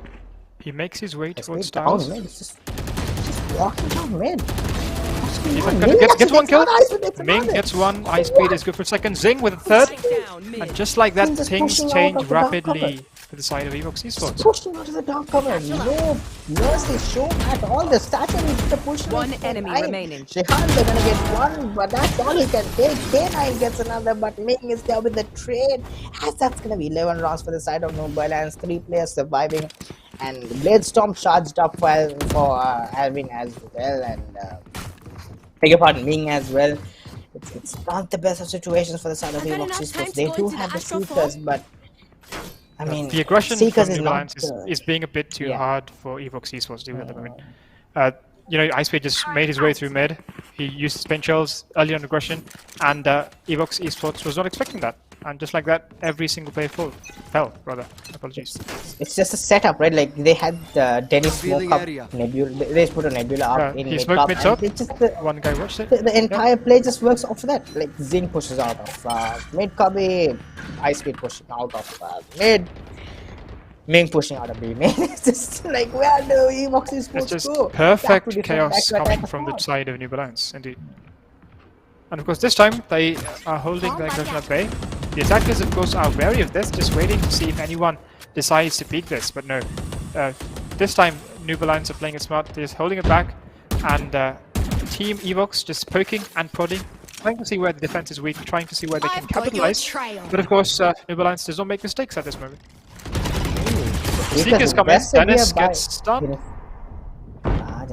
He makes his way It's towards mid down Styles. mid. It's just walking down mid. He's Ming gonna actually gets one kill. Ice Speed gets Ming another. gets one. Ice Speed is good for a second. Zing with a third. Down mid. And just like that, Ming just things pushing out change of the dark rapidly cover. to the side of EvoX Just Esports. pushing out of the dark cover. No mercy shown at all. The stature is the push. One enemy remaining. Shehan, they're gonna get one, but that's all he can take. K9 gets another, but Ming is there with the trade. As that's gonna be 11 rounds for the side of Noob, and 3 players surviving. And Blade Storm charged up well for Alvin as well, and beg your pardon, Ming as well. It's not the best of situations for the side of EvoX Esports. They do have the Seekers, but I mean, The aggression Seekers from is New not Balance is being a bit too yeah. hard for EvoX Esports to do at the moment. You know, Ice Speed just made his way through mid. He used spin shells early on aggression, and EvoX Esports was not expecting that. And just like that, every single player fell. Apologies. It's just a setup, right? Like they had Dennis smoke Revealing up area. Nebula. They just put a Nebula up in he mid smoked top, mid and top. it's just the, One guy watched it. the entire play just works off of that. Like Zing pushes out of mid cubby, Ice Speed pushing out of mid. Ming pushing out of B. Man, it's just like where do EvoX It's Esports just go? perfect Back to chaos defend, back to coming attack from the forward. side of New Balance, indeed. And of course, this time they are holding the aggression at bay. The attackers, of course, are wary of this, just waiting to see if anyone decides to peek this. But no, this time New Balance are playing it smart. They're just holding it back, and Team EvoX just poking and prodding, trying to see where the defense is weak, trying to see where they can capitalize. But of course, New Balance does not make mistakes at this moment. Seekers come in, Invested Dennis here by- gets stunned. But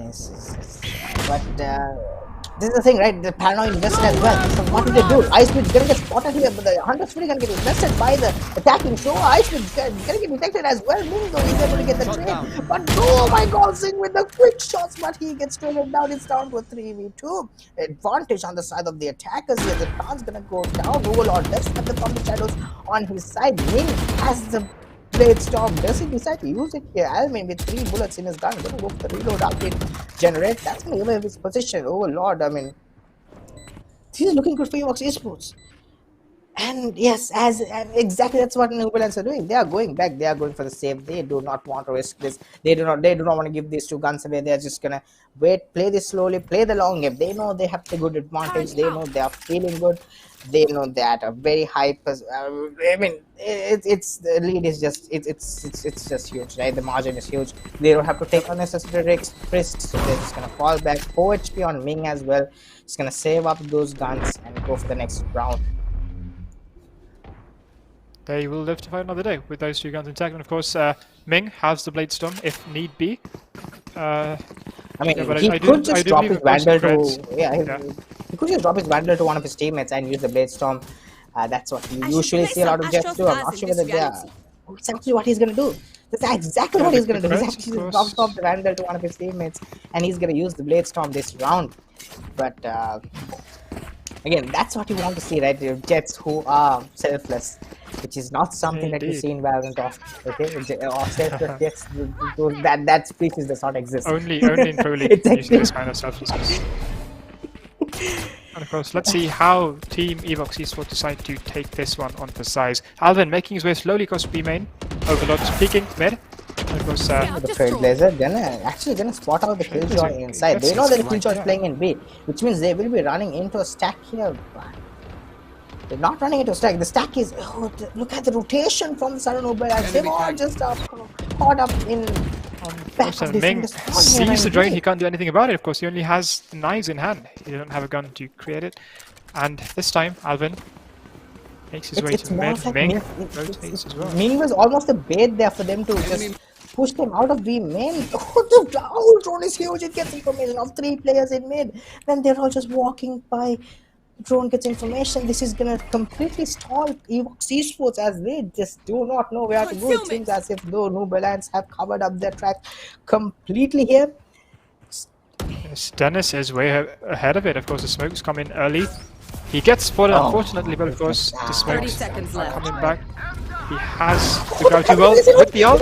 this is the thing, right? The paranoid invested as well. So what do they do? Ice Speed's gonna get spotted here, but the Hunter's really gonna get invested by the attacking show. Ice Speed's gonna get detected as well. Ming though he's able to get the trade. But oh my god, Zing with the quick shots, but he gets traded down. It's down to a 3v2. Advantage on the side of the attackers here. The town's gonna go down. Overlord does have the Thunder Shadows on his side. Ming has the Blade Storm. Does he decide to use it here? Alvin with 3 bullets in his gun. Gonna go for the reload up in generate. That's gonna give him his position. Overlord, I mean, he's looking good for EvoX Esports. And yes, exactly that's what New Balance are doing. They are going back. They are going for the save. They do not want to risk this. They do not want to give these 2 guns away. They are just gonna wait, play this slowly, play the long game. They know they have the good advantage. They know they are feeling good. They know that a very high. I mean, it's the lead is just it's just huge, right? The margin is huge. They don't have to take unnecessary risks, so they're just gonna fall back. 4 HP on Ming as well. Just gonna save up those guns and go for the next round. They will live to fight another day with those 2 guns intact. And of course, Ming has the Blade Storm if need be. I mean, Yeah, but he I do- could I just do drop believe, his of course, Vandal Threads- to he could just drop his Vandal to one of his teammates and use the Blade Storm. That's what you usually see a lot of Jets do. I'm not sure whether they are. That's actually what he's gonna do. That's exactly what he's gonna do. He's Threads, actually of just course. dropped off the Vandal to one of his teammates, and he's gonna use the Blade Storm this round. But again, that's what you want to see, right? Your Jets who are selfless, which is not something that you Indeed. see in Valorant often. Okay, or selfless Jets. That species does not exist. Only in Pro League It's you see actually- this kind of selflessness. And of course, let's see how Team EvoX Esports decide to take this one on for size. Alvin making his way slowly across B main. Overlord peeking mid. And of course, The Trailblazer gonna spot out the Killjoy inside. They know that the Killjoy is playing in B, which means they will be running into a stack here. They're not running into a stack. The stack is look at the rotation from the Southern Noble. They've all just caught up in back of this Ming industry. sees the drain, he can't do anything about it. Of course, he only has the knives in hand. He doesn't have a gun to create it. And this time, Alvin makes his way It's to more mid. like Ming rotates as well. Ming was almost a bait there for them to just push them out of B main. Oh, the whole drone is huge. It gets information of 3 players in mid. Then they're all just walking by. Drone gets information. This is gonna completely stall EvoX Esports as they just do not know where to go. It seems as if though New Balance have covered up their tracks completely here. Yes, Dennis is way ahead of it. Of course, the smokes come in early. He gets spotted, unfortunately, but of course, the 30 smokes seconds are left. coming back. He has the go too well with the ult.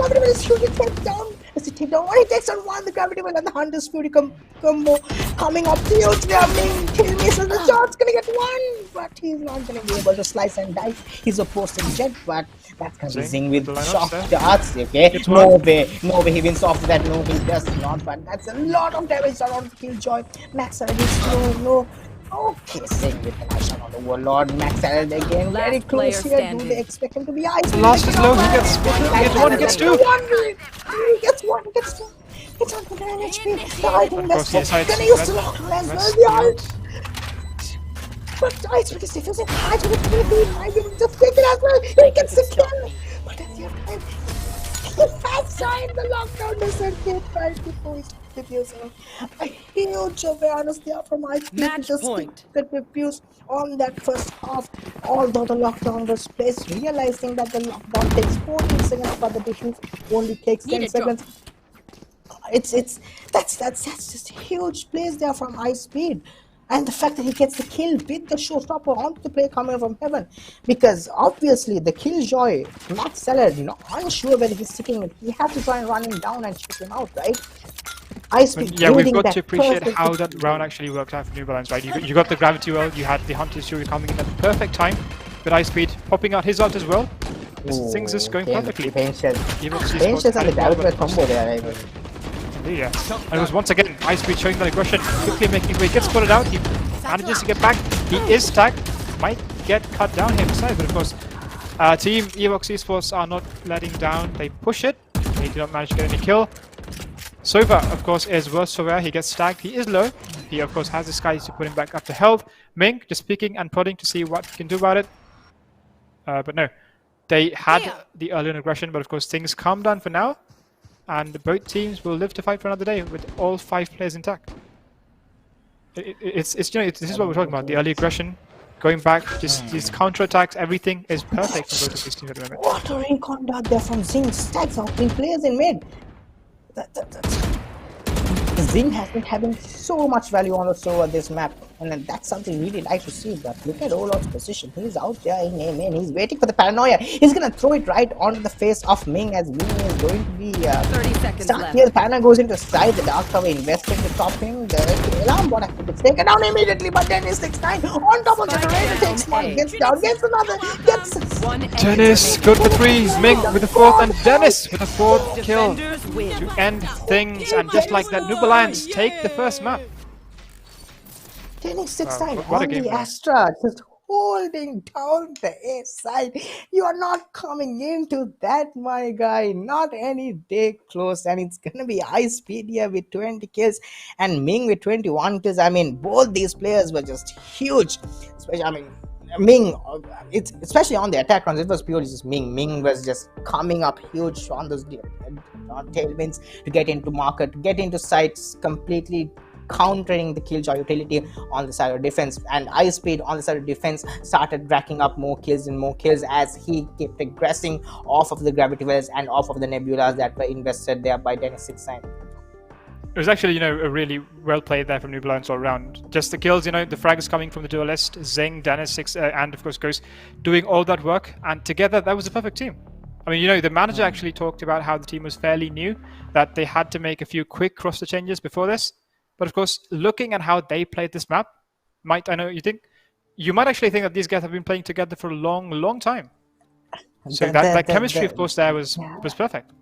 Does he take down one? He takes on one. The gravity well and the Hunter's Fury combo coming up huge. Ming kill misses. The shot's gonna get one, but he's not gonna be able to slice and dice his opposing Jet. But that's gonna be Zing with shock darts. Okay, no way, he wins off that. No, he does not. But that's a lot of damage around Killjoy. Max already slow, no. Okay, Zing with the nice shot on the Warlord. Max Allen again, very close here. Do they expect him to be ice? The last is low. He gets one. He gets two. He gets one. He gets two. It's on the 9 HP. The item best. Gonna use the lock as well. The ult. But Ice Pick is defusing. Ice Pick is going to be might be able to just take it as well. He gets the kill. But at the same time, he has signed the lockdown. Doesn't hit right before he's diffusing. A huge awareness there from Ice Pick to just get diffused on that first half. Although the lockdown was placed, realizing that the lockdown takes 14 seconds, but the diffuse only takes 10 seconds. That's just a huge plays there from Ice Speed. And the fact that he gets the kill with the showstopper onto the play coming from heaven. Because obviously the Killjoy, Max Seller, unsure whether he's sticking it. He has to try and run him down and check him out, right? Yeah, we've got to appreciate how that round actually worked out for New Balance, right? You got the gravity well, you had the Hunter's Fury coming in at the perfect time, with Ice Speed popping out his ult as well. Things is going perfectly. Patience and the gravity combo there, right? Yeah, and it was once again Ice Speed showing that aggression, quickly making his way, gets spotted out, he manages to get back, he is tagged, might get cut down here beside, but of course, Team EvoX Esports are not letting down, they push it, they do not manage to get any kill. Sova, of course, is worse for wear, he gets tagged, he is low, he of course has the skies to put him back up to health. Ming just peeking and prodding to see what he can do about it, but no, they had the early aggression, but of course things calm down for now. And both teams will live to fight for another day with all 5 players intact. This is what we're talking about. The early aggression, going back, just these counter attacks, everything is perfect for both of these teams at the moment. Watering conduct there from Zing, stacks out 3 players in mid. Zing has been having so much value on the server this map, and that's something really like to see. But look at Olot's position. He's out there in main. He's waiting for the paranoia. He's gonna throw it right onto the face of Ming, as Ming is going to be 30 seconds left. Here the paranoia goes into side. The Dark Tower investing to top him. The alarm bot actually gets taken down immediately, but Dennis 6-9 on top of the terrain, takes one, gets down, gets another, gets Dennis, good for 3. Ming with the 4th, and Dennis with the 4th kill to end things. And just like that, Noob Alliance take the first map. Dennis 6-9 on the Astra, just holding down the A side. You are not coming into that, my guy. Not any day close. And it's gonna be Ice Speed here with 20 kills and Ming with 21 kills. I mean, both these players were just huge. Ming, it's especially on the attack runs, it was purely just Ming. Ming was just coming up huge on those tailwinds to get into market, to get into sites, completely countering the Killjoy utility on the side of defense. And Ice Speed on the side of defense started racking up more kills and more kills as he kept aggressing off of the gravity wells and off of the nebulas that were invested there by Dennis 6-9. It was actually, a really well played there from Noob Alliance all around. Just the kills, the frags coming from the duelist, Zing, Dennis, and of course Ghost doing all that work. And together, that was a perfect team. I mean, the manager actually talked about how the team was fairly new, that they had to make a few quick roster changes before this. But of course, looking at how they played this map, you might actually think that these guys have been playing together for a long, long time. So that chemistry, of course, there was perfect.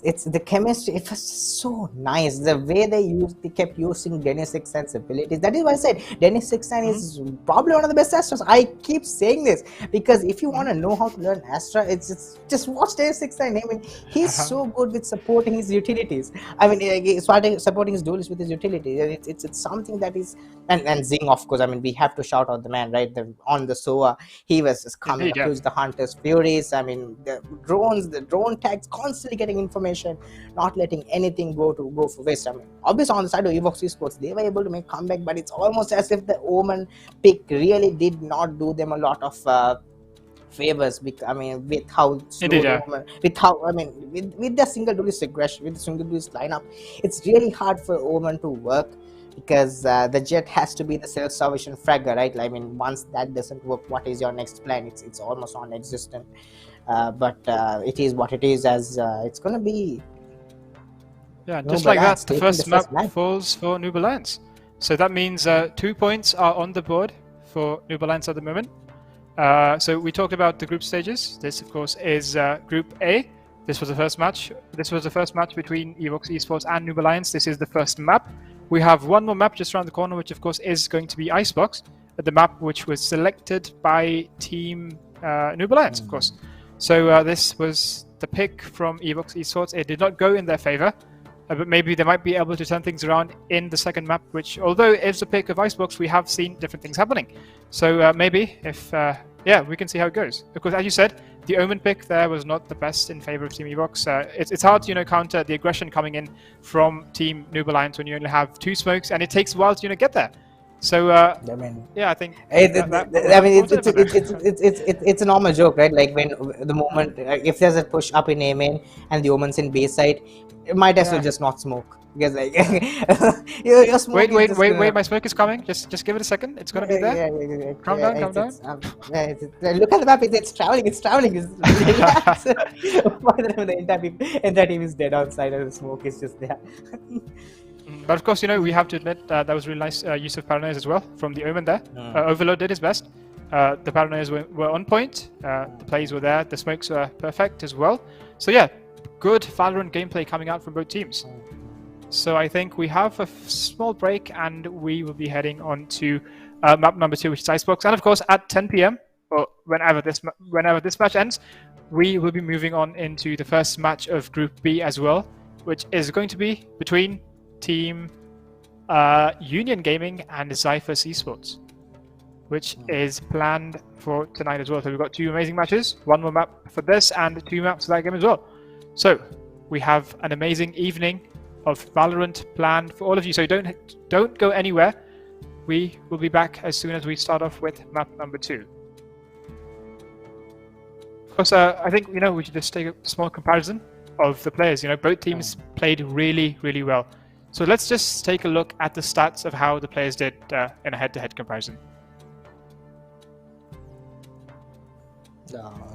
It's the chemistry. It was so nice the way they kept using Dennis 6-9's abilities. That is why I said Dennis 6-9 is probably one of the best Astras. I keep saying this because if you want to know how to learn Astra, it's just watch Dennis 6-9. I mean, he's so good with supporting his utilities. I mean, he's supporting his duelists with his utilities. It's something that is and Zing, of course. I mean, we have to shout out the man, right? On the SOA, he was just coming up to use the Hunter's Furies. I mean, the drone tags constantly getting information, not letting anything go for waste. I mean, obviously on the side of EvoX Esports, they were able to make comeback, but it's almost as if the Omen pick really did not do them a lot of favors. I mean, with how slow with the single duelist aggression, with the single duelist lineup, it's really hard for Omen to work because the Jet has to be the self-salvation fragger, right? I mean, once that doesn't work, what is your next plan? It's almost non-existent. But it is what it is, as it's gonna be Yeah, Noob just like that, Alliance the taking first map match. falls for Noob Alliance. So that means 2 points are on the board for Noob Alliance at the moment. So we talked about the group stages. This, of course, is Group A. This was the first match. This was the first match between EvoX Esports and Noob Alliance. This is the first map. We have one more map just around the corner, which, of course, is going to be Icebox, the map which was selected by Team Noob Alliance, of course. So this was the pick from EvoX Esports. It did not go in their favor. But maybe they might be able to turn things around in the second map, which, although it's a pick of Icebox, we have seen different things happening. So maybe if, yeah, we can see how it goes. Because as you said, the Omen pick there was not the best in favor of Team EvoX. It's hard to, counter the aggression coming in from Team Noob Alliance when you only have 2 smokes, and it takes a while to, get there. So yeah, I think. It's a normal joke, right? Like when the moment if there's a push up in A main and the Omen's in B side, it might as well just not smoke because like your smoke. Wait! My smoke is coming. Just give it a second. It's gonna be there. Calm down. Look at the map. It's traveling. It's really relax. By the time the entire team is dead outside and the smoke is just there. But of course, we have to admit that was really nice use of paranoias as well from the Omen there. Overload did his best. The paranoias were on point. The plays were there. The smokes were perfect as well. So yeah, good Valorant gameplay coming out from both teams. So I think we have a small break and we will be heading on to map number 2, which is Icebox. And of course, at 10 p.m. or whenever this match ends, we will be moving on into the first match of Group B as well, which is going to be between Team Union Gaming and Zyphus Esports, which is planned for tonight as well. So we've got 2 amazing matches, 1 more map for this and 2 maps for that game as well. So we have an amazing evening of Valorant planned for all of you. So don't go anywhere. We will be back as soon as we start off with map number 2. Of course, I think we should just take a small comparison of the players. Both teams played really, really well. So let's just take a look at the stats of how the players did in a head-to-head comparison.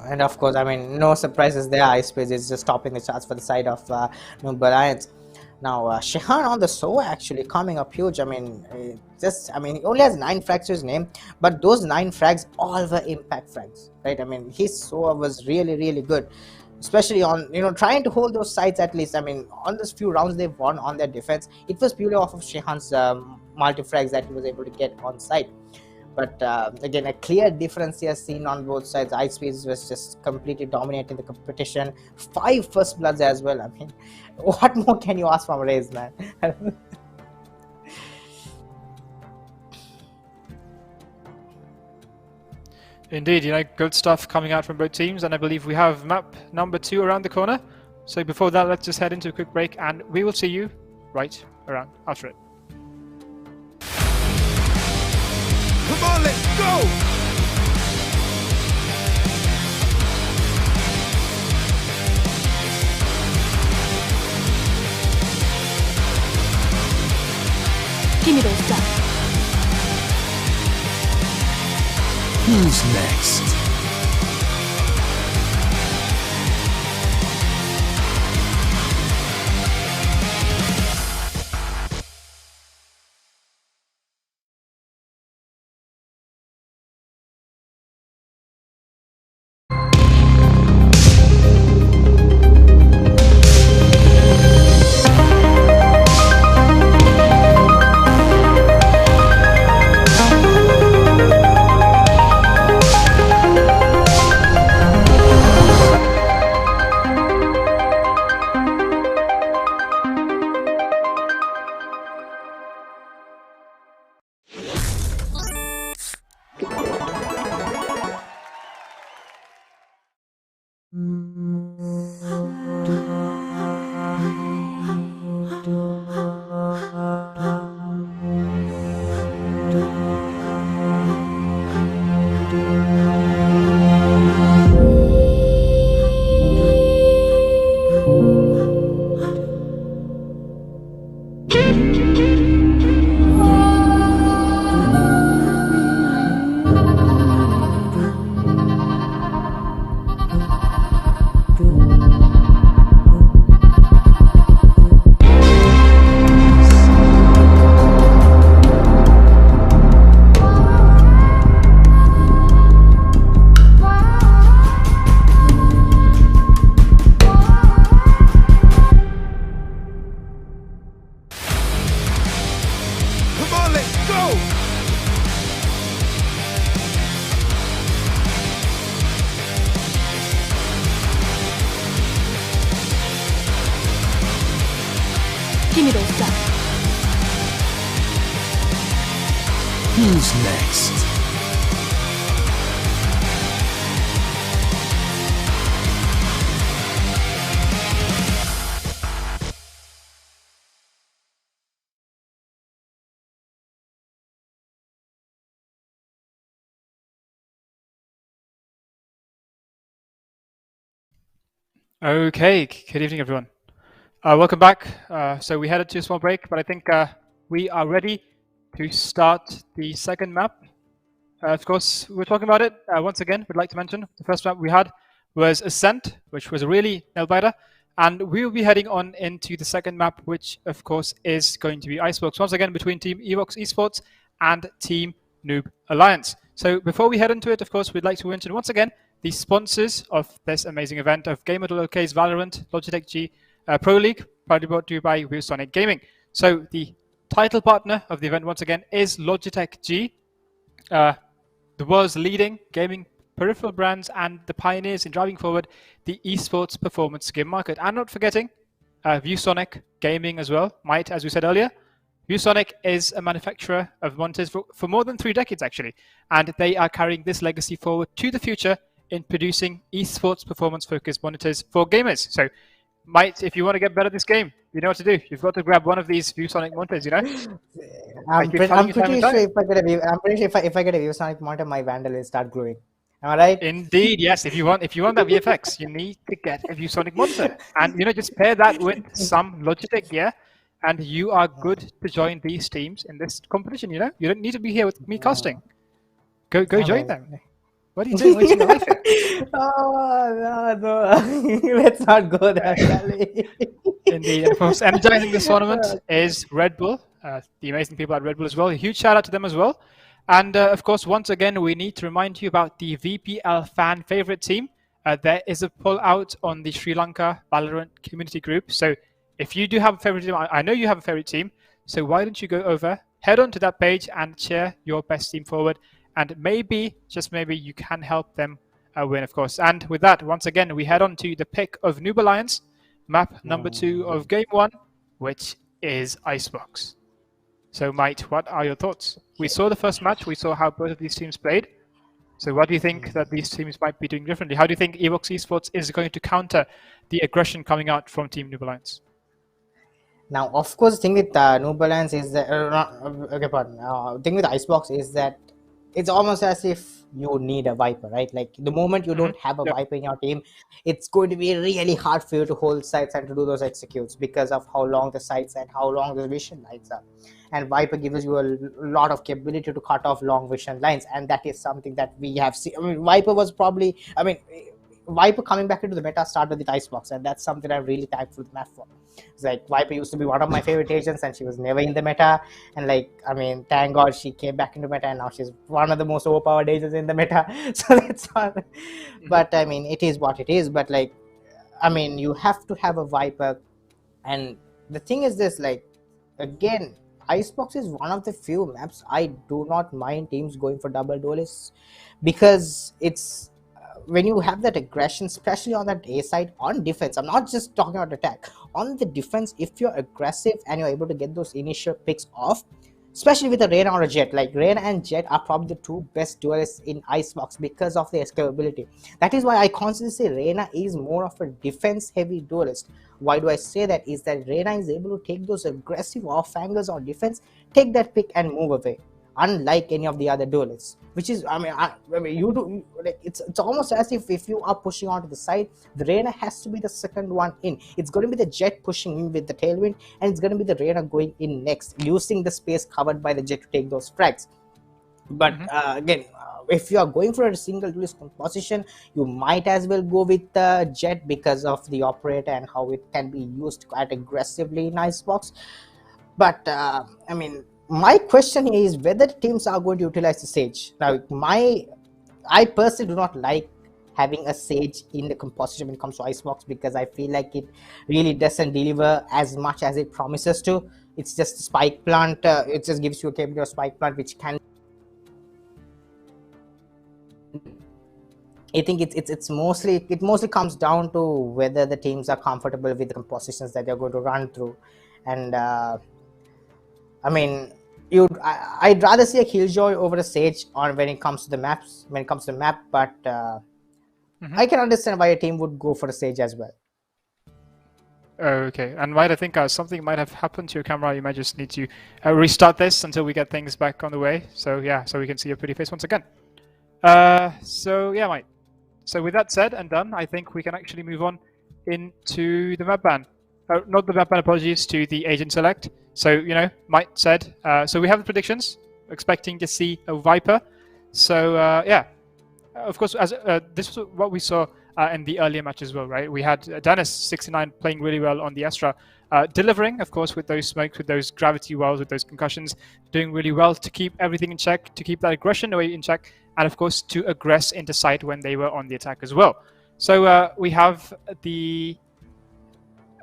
And of course, no surprises there. Icebase is just topping the charts for the side of Noob Alliance. Now, Shehan on the SOA actually coming up huge. He only has 9 frags to his name, but those 9 frags all were impact frags, right? His SOA was really, really good. Especially on, trying to hold those sides at least. On those few rounds they've won on their defense, it was purely off of Shehan's multi-frags that he was able to get on site. But again, a clear difference here seen on both sides. Icebase was just completely dominating the competition. 5 first bloods as well. What more can you ask from Raze, man? Indeed, good stuff coming out from both teams, and I believe we have map number 2 around the corner. So before that, let's just head into a quick break, and we will see you right around after it. Come on, let's go! Give me those guns. Who's next? Who's next? Okay, good evening, everyone. Welcome back. So we headed to a small break, but I think we are ready to start the second map. Of course, we're talking about it once again. We'd like to mention the first map we had was Ascent, which was a really nail-biter, and we will be heading on into the second map, which of course is going to be Icebox once again between Team EvoX Esports and Team Noob Alliance. So before we head into it, of course, we'd like to mention once again the sponsors of this amazing event of Gamer.LK's Valorant Logitech G Pro League, proudly brought to you by ViewsoniGaming. So the title partner of the event once again is Logitech G, the world's leading gaming peripheral brands and the pioneers in driving forward the esports performance game market. And not forgetting ViewsoniC Gaming as well. Might, as we said earlier, ViewsoniC is a manufacturer of monitors for more than 3 decades actually, and they are carrying this legacy forward to the future in producing esports performance-focused monitors for gamers. So, Might, if you want to get better at this game, you know what to do. You've got to grab one of these ViewsoniC monitors, you know? I'm pretty sure if I get a ViewSonic monitor, my Vandal will start growing. Am I right? Indeed, yes. If you want that VFX, you need to get a ViewSonic monitor, and just pair that with some Logitech gear, and you are good to join these teams in this competition. You don't need to be here with me casting. Go join them. What are you doing? Wasting your life here? Oh no! Let's not go there, Charlie. Indeed, of course. Energizing this tournament is Red Bull, the amazing people at Red Bull as well. A huge shout out to them as well. And of course, once again, we need to remind you about the VPL fan favorite team. There is a pull out on the Sri Lanka Valorant community group. So if you do have a favorite team, I know you have a favorite team. So why don't you go over, head on to that page and cheer your best team forward. And maybe, just maybe, you can help them win, of course. And with that, once again, we head on to the pick of Noob Alliance, map number 2 of Game 1, which is Icebox. So, Might, what are your thoughts? We saw the first match. We saw how both of these teams played. So what do you think that these teams might be doing differently? How do you think EvoX Esports is going to counter the aggression coming out from Team Noob Alliance? Now, of course, the thing with Noob Alliance is that... the thing with Icebox is that it's almost as if you need a Viper, right? Like, the moment you don't have a Viper in your team, it's going to be really hard for you to hold sites and to do those executes because of how long the sites and how long the vision lines are. And Viper gives you a lot of capability to cut off long vision lines, and that is something that we have seen. I mean, Viper was probably... Viper coming back into the meta started with Icebox, and that's something I'm really thankful to Matt for. It's like Viper used to be one of my favorite agents, and she was never in the meta. And thank God she came back into meta, and now she's one of the most overpowered agents in the meta. So that's not. But it is what it is. But you have to have a Viper, and the thing is this: again, Icebox is one of the few maps I do not mind teams going for double duelists, because it's. When you have that aggression, especially on that A side, on defense, I'm not just talking about attack, on the defense, if you're aggressive and you're able to get those initial picks off, especially with a Reyna or a Jet, Reyna and Jet are probably the 2 best duelists in Icebox because of their escapability. That is why I constantly say Reyna is more of a defense heavy duelist. Why do I say that? Is that Reyna is able to take those aggressive off angles on defense, take that pick and move away, unlike any of the other duelists, which is you do it's almost as if you are pushing onto the side, the Reyna has to be the second one in. It's going to be the Jet pushing in with the tailwind, and it's going to be the Reyna going in next, using the space covered by the Jet to take those frags. But again, if you are going for a single duelist composition, you might as well go with the Jet because of the operator and how it can be used quite aggressively in Icebox. But my question here is whether teams are going to utilize the Sage. Now, I personally do not like having a Sage in the composition when it comes to Icebox, because I feel like it really doesn't deliver as much as it promises to. It's just a spike plant. It just gives you a capability of spike plant, which can... I think it mostly comes down to whether the teams are comfortable with the compositions that they're going to run through. And I'd rather see a Killjoy over a Sage on when it comes to the maps, but I can understand why a team would go for a Sage as well. Okay, and I think something might have happened to your camera. You might just need to restart this until we get things back on the way. So yeah, so we can see your pretty face once again. So yeah, Mike. So with that said and done, I think we can actually move on into the map ban. Not the map ban, apologies, to the agent select. So, you know, Mike said, so we have the predictions, expecting to see a Viper. So yeah, of course, as this was what we saw in the earlier match as well, right? We had Dennis 69 playing really well on the Astra, delivering, of course, with those smokes, with those gravity wells, with those concussions, doing really well to keep everything in check, to keep that aggression away in check, and of course to aggress into site when they were on the attack as well. So we have the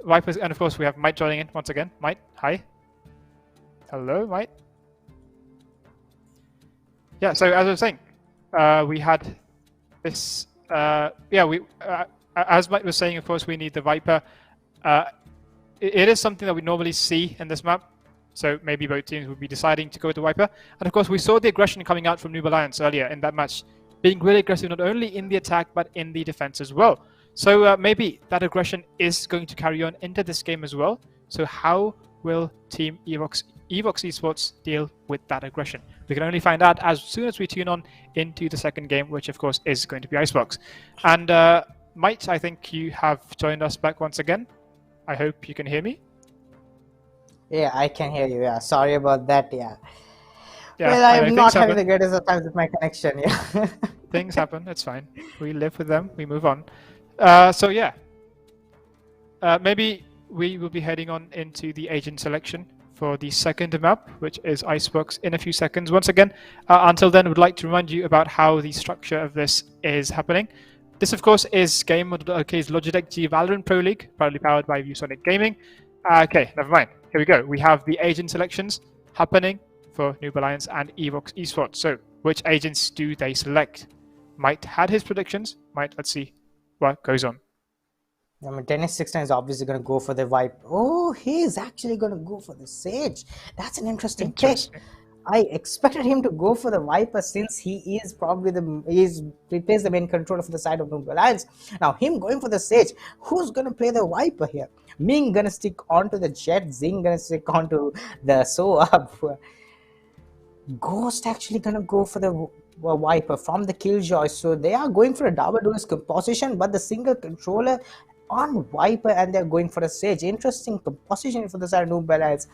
Vipers, and of course we have Mike joining in once again. Mike, hi. Hello, Mike. Yeah, so as I was saying, we had this. As Mike was saying, of course, we need the Viper. It is something that we normally see in this map, so maybe both teams would be deciding to go with the Viper. And of course, we saw the aggression coming out from Noob Alliance earlier in that match, being really aggressive not only in the attack but in the defense as well. So maybe that aggression is going to carry on into this game as well. So how will Team EvoX Esports deal with that aggression? We can only find out as soon as we tune on into the second game, which of course is going to be Icebox. And Mike, I think you have joined us back once again. I hope you can hear me. Yeah, I can hear you. Yeah, sorry about that. Yeah. Yeah, well, I'm not having the greatest of times with my connection. Yeah. Things happen. It's fine. We live with them. We move on. So yeah, maybe we will be heading on into the agent selection for the second map, which is Icebox, in a few seconds. Once again, until then, would like to remind you about how the structure of this is happening. This, of course, is Gamer.LK's Logitech G Valorant Pro League, proudly powered by ViewsonicGaming. Okay, never mind. Here we go. We have the agent selections happening for Noob Alliance and EvoX Esports. So, which agents do they select? Mike had his predictions. Mike, let's see what goes on. I mean, Dennis 69 is obviously going to go for the Viper. Oh, he's actually going to go for the Sage. That's an interesting pick. I expected him to go for the Viper since he is probably he plays the main controller for the side of Noob Alliance. Now, him going for the Sage, who's going to play the Viper here? Ming going to stick onto the Jet, Zing going to stick onto the Soap. Ghost actually going to go for the Viper from the Killjoy. So they are going for a double duelist composition, but the single controller on Viper, and they're going for a Sage. Interesting composition for the side of Noob Alliance.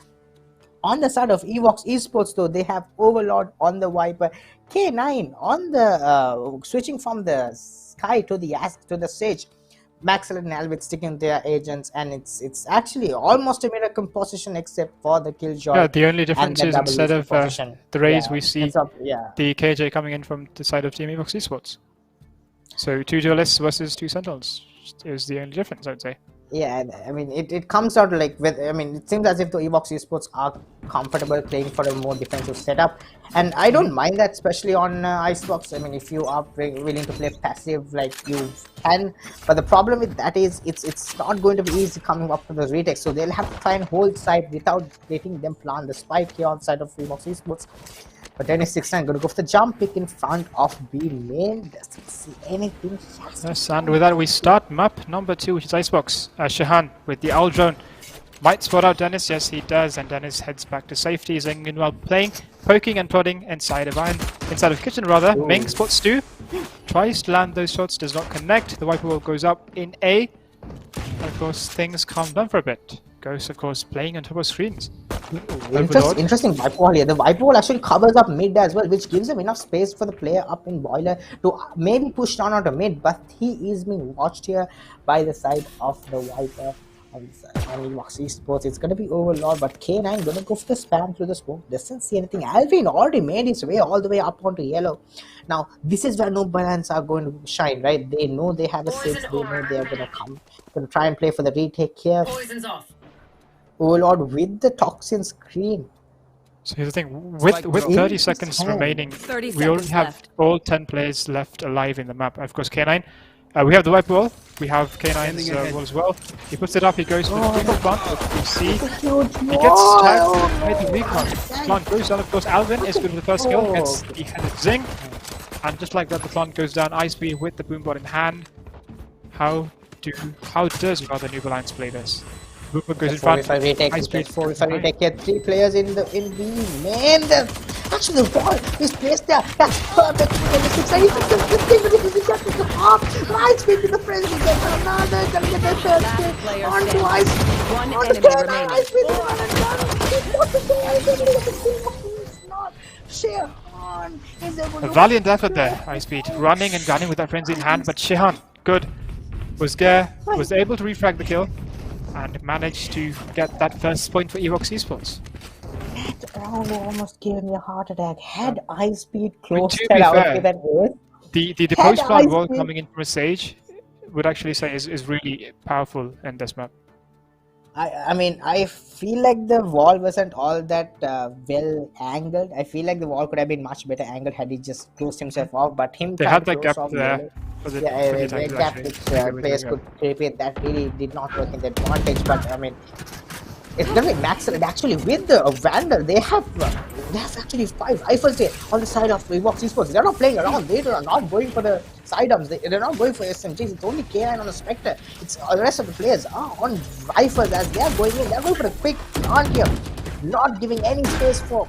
On the side of EvoX Esports, though, they have Overlord on the Viper, K9 on the switching from the Sky to the Sage, Maxwell and Alvid sticking their agents, and it's actually almost a mirror composition except for the Killjoy. Yeah, the only difference is instead of the Rays, we see the KJ coming in from the side of Team EvoX Esports. So 2 duelists versus 2 sentinels is the only difference, I would say. Yeah, I mean, it comes out like it seems as if the EvoX Esports are comfortable playing for a more defensive setup, and I don't mind that, especially on Icebox. I mean, if you are willing to play passive, like you can, but the problem with that is it's not going to be easy coming up to the retake, so they'll have to try and hold side without letting them plant the spike here on side of EvoX Esports. But Dennis 69 going to go for the jump pick in front of B main. Doesn't see anything. Yes, and with that we start map number 2, which is Icebox. Shahan with the owl drone might spot out Dennis. Yes, he does, and Dennis heads back to safety. Zeng meanwhile playing, poking and prodding inside of kitchen rather. Ooh. Ming spots Stu, tries to land those shots, does not connect. The Viper wall goes up in A. And of course, things calm down for a bit. Ghost, of course, playing on top of screens. Interesting Viper wall here. The Viper wall actually covers up mid as well, which gives him enough space for the player up in Boiler to maybe push down onto mid, but he is being watched here by the side of the Viper on EvoX Esports. It's going to be Overlord, but K9 going to go for the spam through the smoke. Doesn't see anything. Alvin already made his way all the way up onto yellow. Now, this is where Noob Alliance are going to shine, right? They know they have a six. They know they are going to come. Going to try and play for the retake here. Poison's off. Overlord with the toxin screen. So here's the thing, with 30 seconds remaining, we already have all 10 players left alive in the map. Of course, K9 We have the white wall. We have K9's wall as well. He puts it up. He goes for the triple plant. You see, he gets tagged by the recon. Plant goes down. Of course, Alvin is good with the first kill. Gets the headed zing, and just like that, the plant goes down. Icebeat with the boombot in hand. How does rather Noob Alliance play this? Boombot goes in front. If we take here 3 players in B main. Actually, the ball is placed there. That's perfect. He fixes this thing, but he just to the half. Ice Speed with the friends. He gets another. Gonna get the third kill. On to Ice. One On enemy to remaining. Ice Speed. One and done. What the hell? It's not. Shehan is able to. A valiant effort there, Icebeat. Running and gunning with that frenzy in hand, but Shehan, good. Was able to refrag the kill and managed to get that first point for EvoX Esports. That round almost gave me a heart attack. Had Ice Speed closed To that be out fair, with that ace. The post-plant wall coming in from a Sage would actually say is really powerful in this map. I mean, I feel like the wall wasn't all that well angled. I feel like the wall could have been much better angled had he just closed himself off. But him They trying had to that close gap off there. the gap which players could create, that really did not work in their advantage. But I mean, it's gonna be maxed actually with the Vandal. They have actually 5 rifles there on the side of EvoX Esports. They're not playing around. They are not going for the sidearms. They're not going for SMGs. It's only K9 on the Spectre. It's the rest of the players are on rifles as they are going in. They're going for a quick plant here, not giving any space for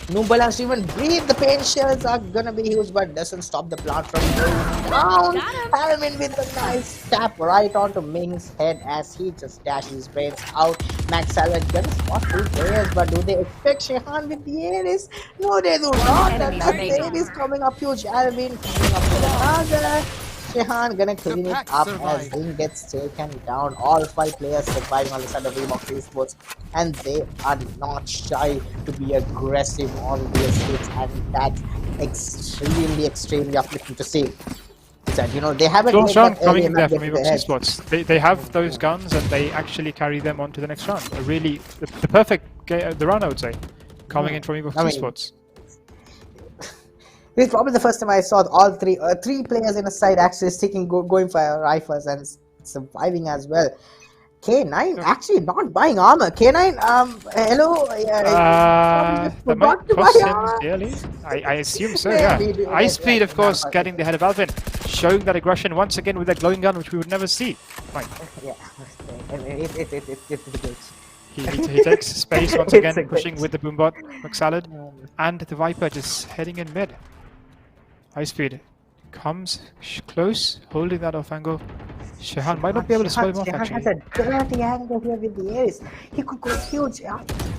Noob Alliance to even breathe. The pain shells are gonna be huge, but doesn't stop the plant from going down. Alvin with a nice tap right onto Ming's head as he just dashes his brains out. Max Salad gonna spot 2 players, but do they expect Shehan with the Ares? No, they do not. And that Ares coming up huge. Alvin coming up with another. Shehan gonna clean it up as Zing gets taken down. All 5 players surviving on the side of EvoX Esports, and they are not shy to be aggressive on their stage, and that's extremely uplifting to see. That, you know, they haven't made that coming early in there enough from get to the EvoX head. Esports. They have those guns and they actually carry them on to the next round. Really, the perfect the round, I would say, coming in from EvoX Esports. This is probably the first time I saw all 3 players in a side actually sticking going for rifles and surviving as well. K9 actually not buying armor. K9, hello. That might cost him dearly. I assume so. Yeah. Icebeat, of course, getting the head of Alvin, showing that aggression once again with that glowing gun, which we would never see. Fine. Yeah, it's the glitch. He takes space once again, pushing with the boombot, McSalad, and the Viper just heading in mid. Icebeat comes close, holding that off angle. Shehan might not be able to spell him off actually. Has a dirty angle here with the Ares. He could go huge,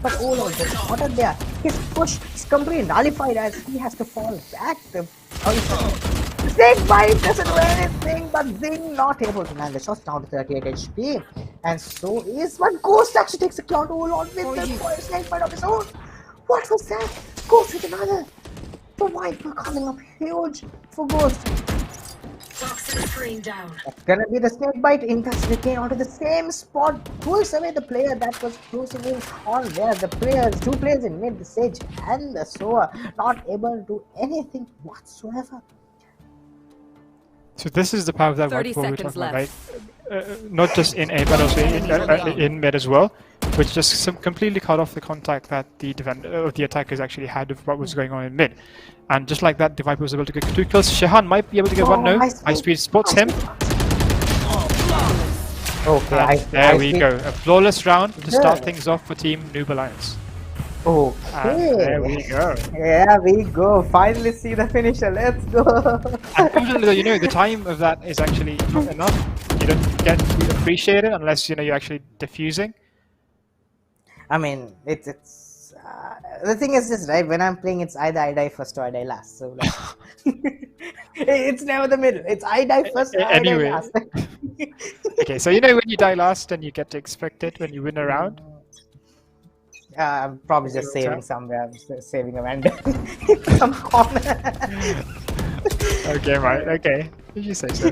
but oh no, the shot are there. His push is completely nullified as he has to fall back. The Snake Bite doesn't do anything, but Zing not able to land the shots down to 38 HP. And so is, but Ghost actually takes a count all on with the Snake Bite of his own. What was that? Ghost with another. The Viper coming up huge for Ghost. That's gonna be the Snake Bite. Intas regain onto the same spot. Pulls away the player that was closing in on there. The players, 2 players in mid, the Sage and the Soa, not able to do anything whatsoever. So this is the power of that white ball we're talking about, right? Not just in A, but also in mid as well, which just completely cut off the contact that the the attackers actually had of what was going on in mid. And just like that, the Viper was able to get 2 kills. Shehan might be able to get 1 no. Icebeat spots him. Okay, there we go. A flawless round to start things off for Team Noob Alliance. Okay. There we go. Yeah, we go. Finally see the finisher. Let's go. Unfortunately, you know, the time of that is actually not enough. You don't get to appreciate it unless, you know, you're actually defusing. I mean, it's the thing is this, right? When I'm playing, it's either I die first or I die last. So like, it's never the middle. It's I die first or I die last. Okay, so you know when you die last and you get to expect it when you win a round? I'm probably just saving somewhere, saving a random some corner. Okay, right, okay. Did you say so?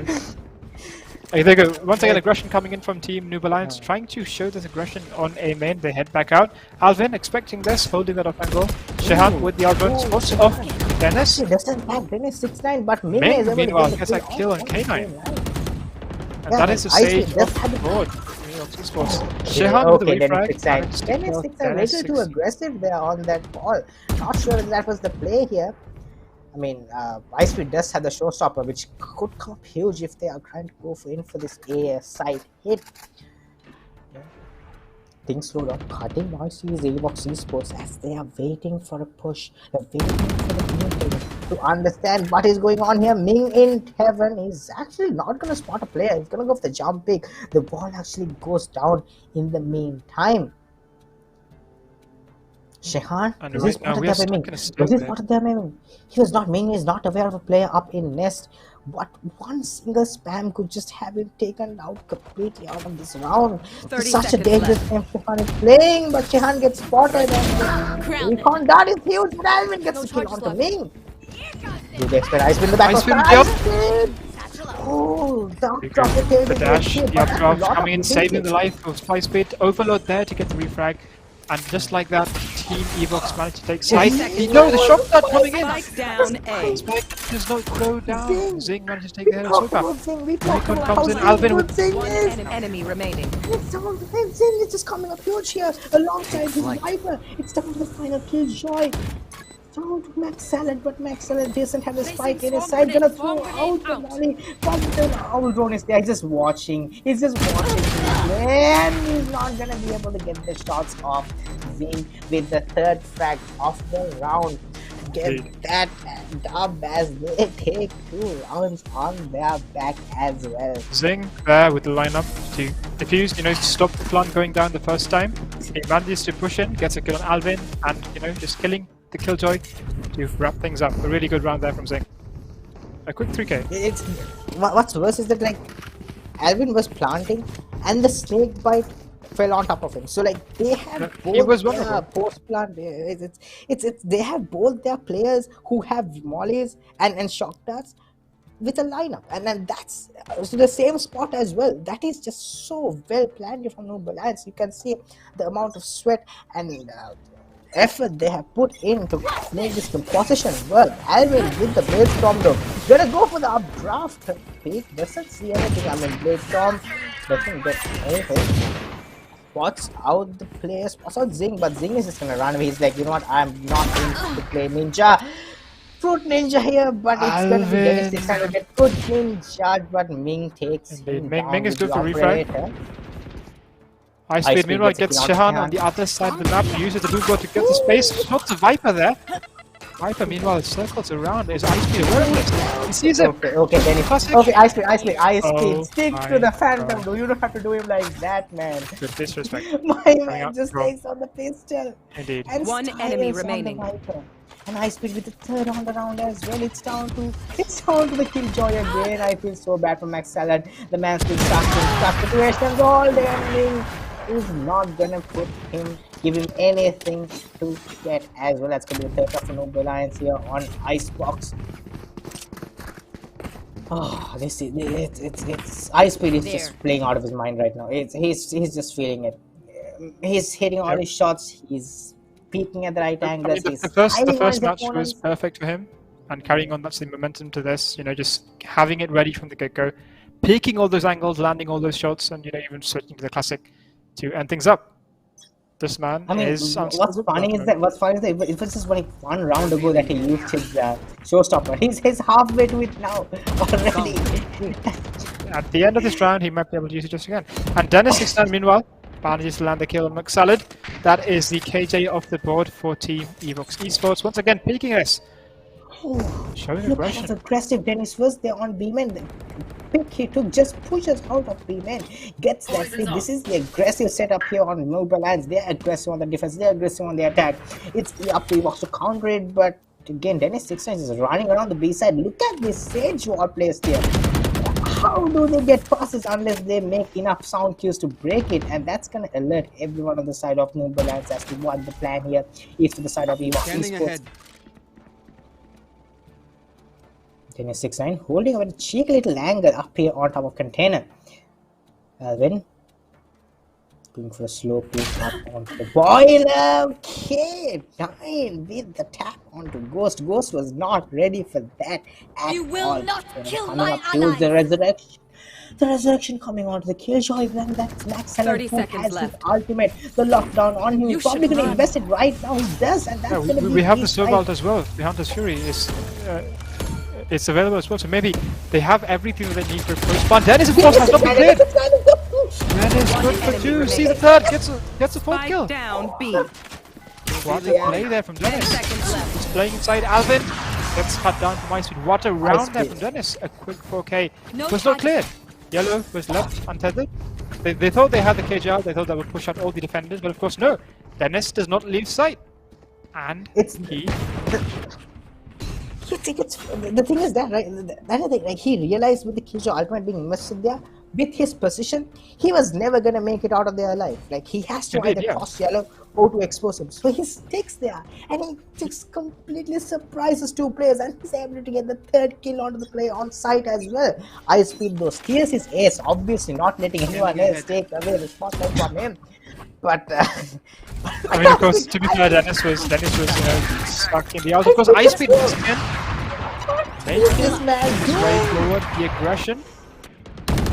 Okay, there you go. Once again, aggression coming in from Team Noob Alliance, trying to show this aggression on A main. They head back out. Alvin expecting this, holding that off angle. Shehan with the outburn, spots off Dennis. Doesn't have Dennis 6-9, but Ming is able meanwhile to gets that kill on K9. And that is the stage of the board. Esports. Shehan with the refrag. Dennis 6 are a little too aggressive there on that ball. Not sure if that was the play here. I mean, Ice Speed does have the showstopper, which could come up huge if they are trying to go in for this A side hit. Things slow down. Cutting noise is EvoX Esports as they are waiting for a push. They're waiting for the communicator to understand what is going on here. Ming in heaven is actually not going to spot a player. He's going to go for the jump pick. The ball actually goes down in the meantime. Shehan, is he spotted there by Ming? Was he spotted there by Ming? He was not. Ming is not aware of a player up in nest. But one single spam could just have him taken out completely out of this round. Such a dangerous game Shehan is playing, but Shehan gets spotted and recon dart is huge. But Alvin gets the kill onto Ming. Good expert Ice in the back of the Ice. Oh, the dash, the up coming in, saving the life of Ice Speed. Overload there to get the refrag. And just like that, Team EvoX managed to take side. No, the shot not coming in! Spike does not go down. Zing managed to take the head of Soka. Recon comes in, Alvin with one enemy remaining. It's down to him. Zing is just coming up huge here alongside his Viper. It's down to the final killjoy. Down to Max Salad, but Max Salad doesn't have a spike in his side. Gonna throw out the volley. Owl Drone is there. He's just watching. He's just watching. And he's not gonna be able to get the shots off Zing with the third frag of the round. Get that dub as they take 2 rounds on their back as well. Zing there with the lineup to defuse, to stop the plant going down the first time. He manages to push in, gets a kill on Alvin, and just killing the killjoy to wrap things up. A really good round there from Zing. A quick 3k. It's what's worse is that Alvin was planting and the snake bite fell on top of him. So they have both their post plant. They have both their players who have mollies and shock darts with a lineup, and then that's the same spot as well. That is just so well planned from Noob. You can see the amount of sweat and effort they have put in to make this composition work. Alvin with the Blade Storm though. Gonna go for the updraft. Peak doesn't see anything. I mean, Blade Storm doesn't get anything. Spots out the player, spots out Zing, but Zing is just gonna run away. He's like, you know what, I'm not going to play Ninja. Fruit Ninja here, but it's gonna be Dennis 6 trying to get good Ninja, but Ming takes him down. Ming is good for refrag. Ice Speed meanwhile gets Shehan on the other side of the map, uses the Noob to get the space, not the Viper there. Viper meanwhile circles around, is Ice Speed aware of this? He sees it! Okay, Dennis. Okay, Ice Speed, stick to the Phantom, though. You don't have to do him like that, man. Good disrespect. My man just takes on the pistol. Indeed. And one enemy remaining. And Ice Speed with the third on the round as well. It's down to the killjoy again. I feel so bad for Max Salad. The man's been stuck in situations all day, and is not gonna give him anything to get as well. That's gonna be the third of the Noob Alliance here on Icebox. Oh, this is it's Ice Speed is just playing out of his mind right now. He's just feeling it. He's hitting all his shots. He's peeking at the right angles. The first match was perfect for him, and carrying on that's the momentum to this. Just having it ready from the get-go, peeking all those angles, landing all those shots, and even switching to the classic to end things up. This man is. What's funny is that it was just one round ago that he used his showstopper. He's halfway to it now already. At the end of this round, he might be able to use it just again. And Dennis 6 meanwhile manages to land the kill on McSalad. That is the KJ off the board for Team EvoX Esports. Once again, peeking this. Showing aggression. Look how aggressive Dennis was there on B-Man. The pick he took just pushes out of B-Man. Gets that pick. This is the aggressive setup here on Noob Alliance. They're aggressive on the defense. They're aggressive on the attack. It's up to EvoX to counter it, but again, Dennis 6 is running around the B side. Look at this Sage wall placed here. How do they get passes unless they make enough sound cues to break it? And that's gonna alert everyone on the side of Noob Alliance as to what the plan here is for the side of EvoX Esports. Dennis 6-9 holding a cheeky little angle up here on top of container. Alvin going for a slow push up onto the boiler. Okay, dying with the tap onto Ghost. Ghost was not ready for that at all. You will not kill my ally. The resurrection. The resurrection coming onto the Killjoy when that Max 30 who seconds has left. his ultimate, the lockdown on him. You He's probably should going to run. invest it right now. He does, and that's Yeah, going to be we have the his Serve fight. Ult as well. The Hunter's Fury is it's available as well. So maybe they have everything that they need for first spawn. Dennis, of course, has not been cleared. Dennis, good for enemy 2. Sees the remaining. third. Gets a fourth Spike kill. down B. What a play there from 10 Dennis. seconds left. He's playing inside Alvin. Gets cut down from Ice Speed. What a round there Speed. from Dennis. A quick 4K. No Was not touch. cleared. Yellow was left untethered. They thought they had the cage out. They thought that would push out all the defenders. But of course, no. Dennis does not leave sight. And he... The thing is that, right? That is like he realized with the Killjoy ultimate being invested there, with his position, he was never gonna make it out of there alive. Like he has to Indeed, either yeah. cross yellow or to expose him. So he sticks there and he just completely surprises 2 players and he's able to get the 3rd kill onto the play on site as well. Ice Speed though steals his ace, obviously not letting anyone else take away the spotlight from him. But I mean, of course, to be fair, Dennis was stuck in the out. Of course, Ice Speed once again. this man His way forward, the aggression.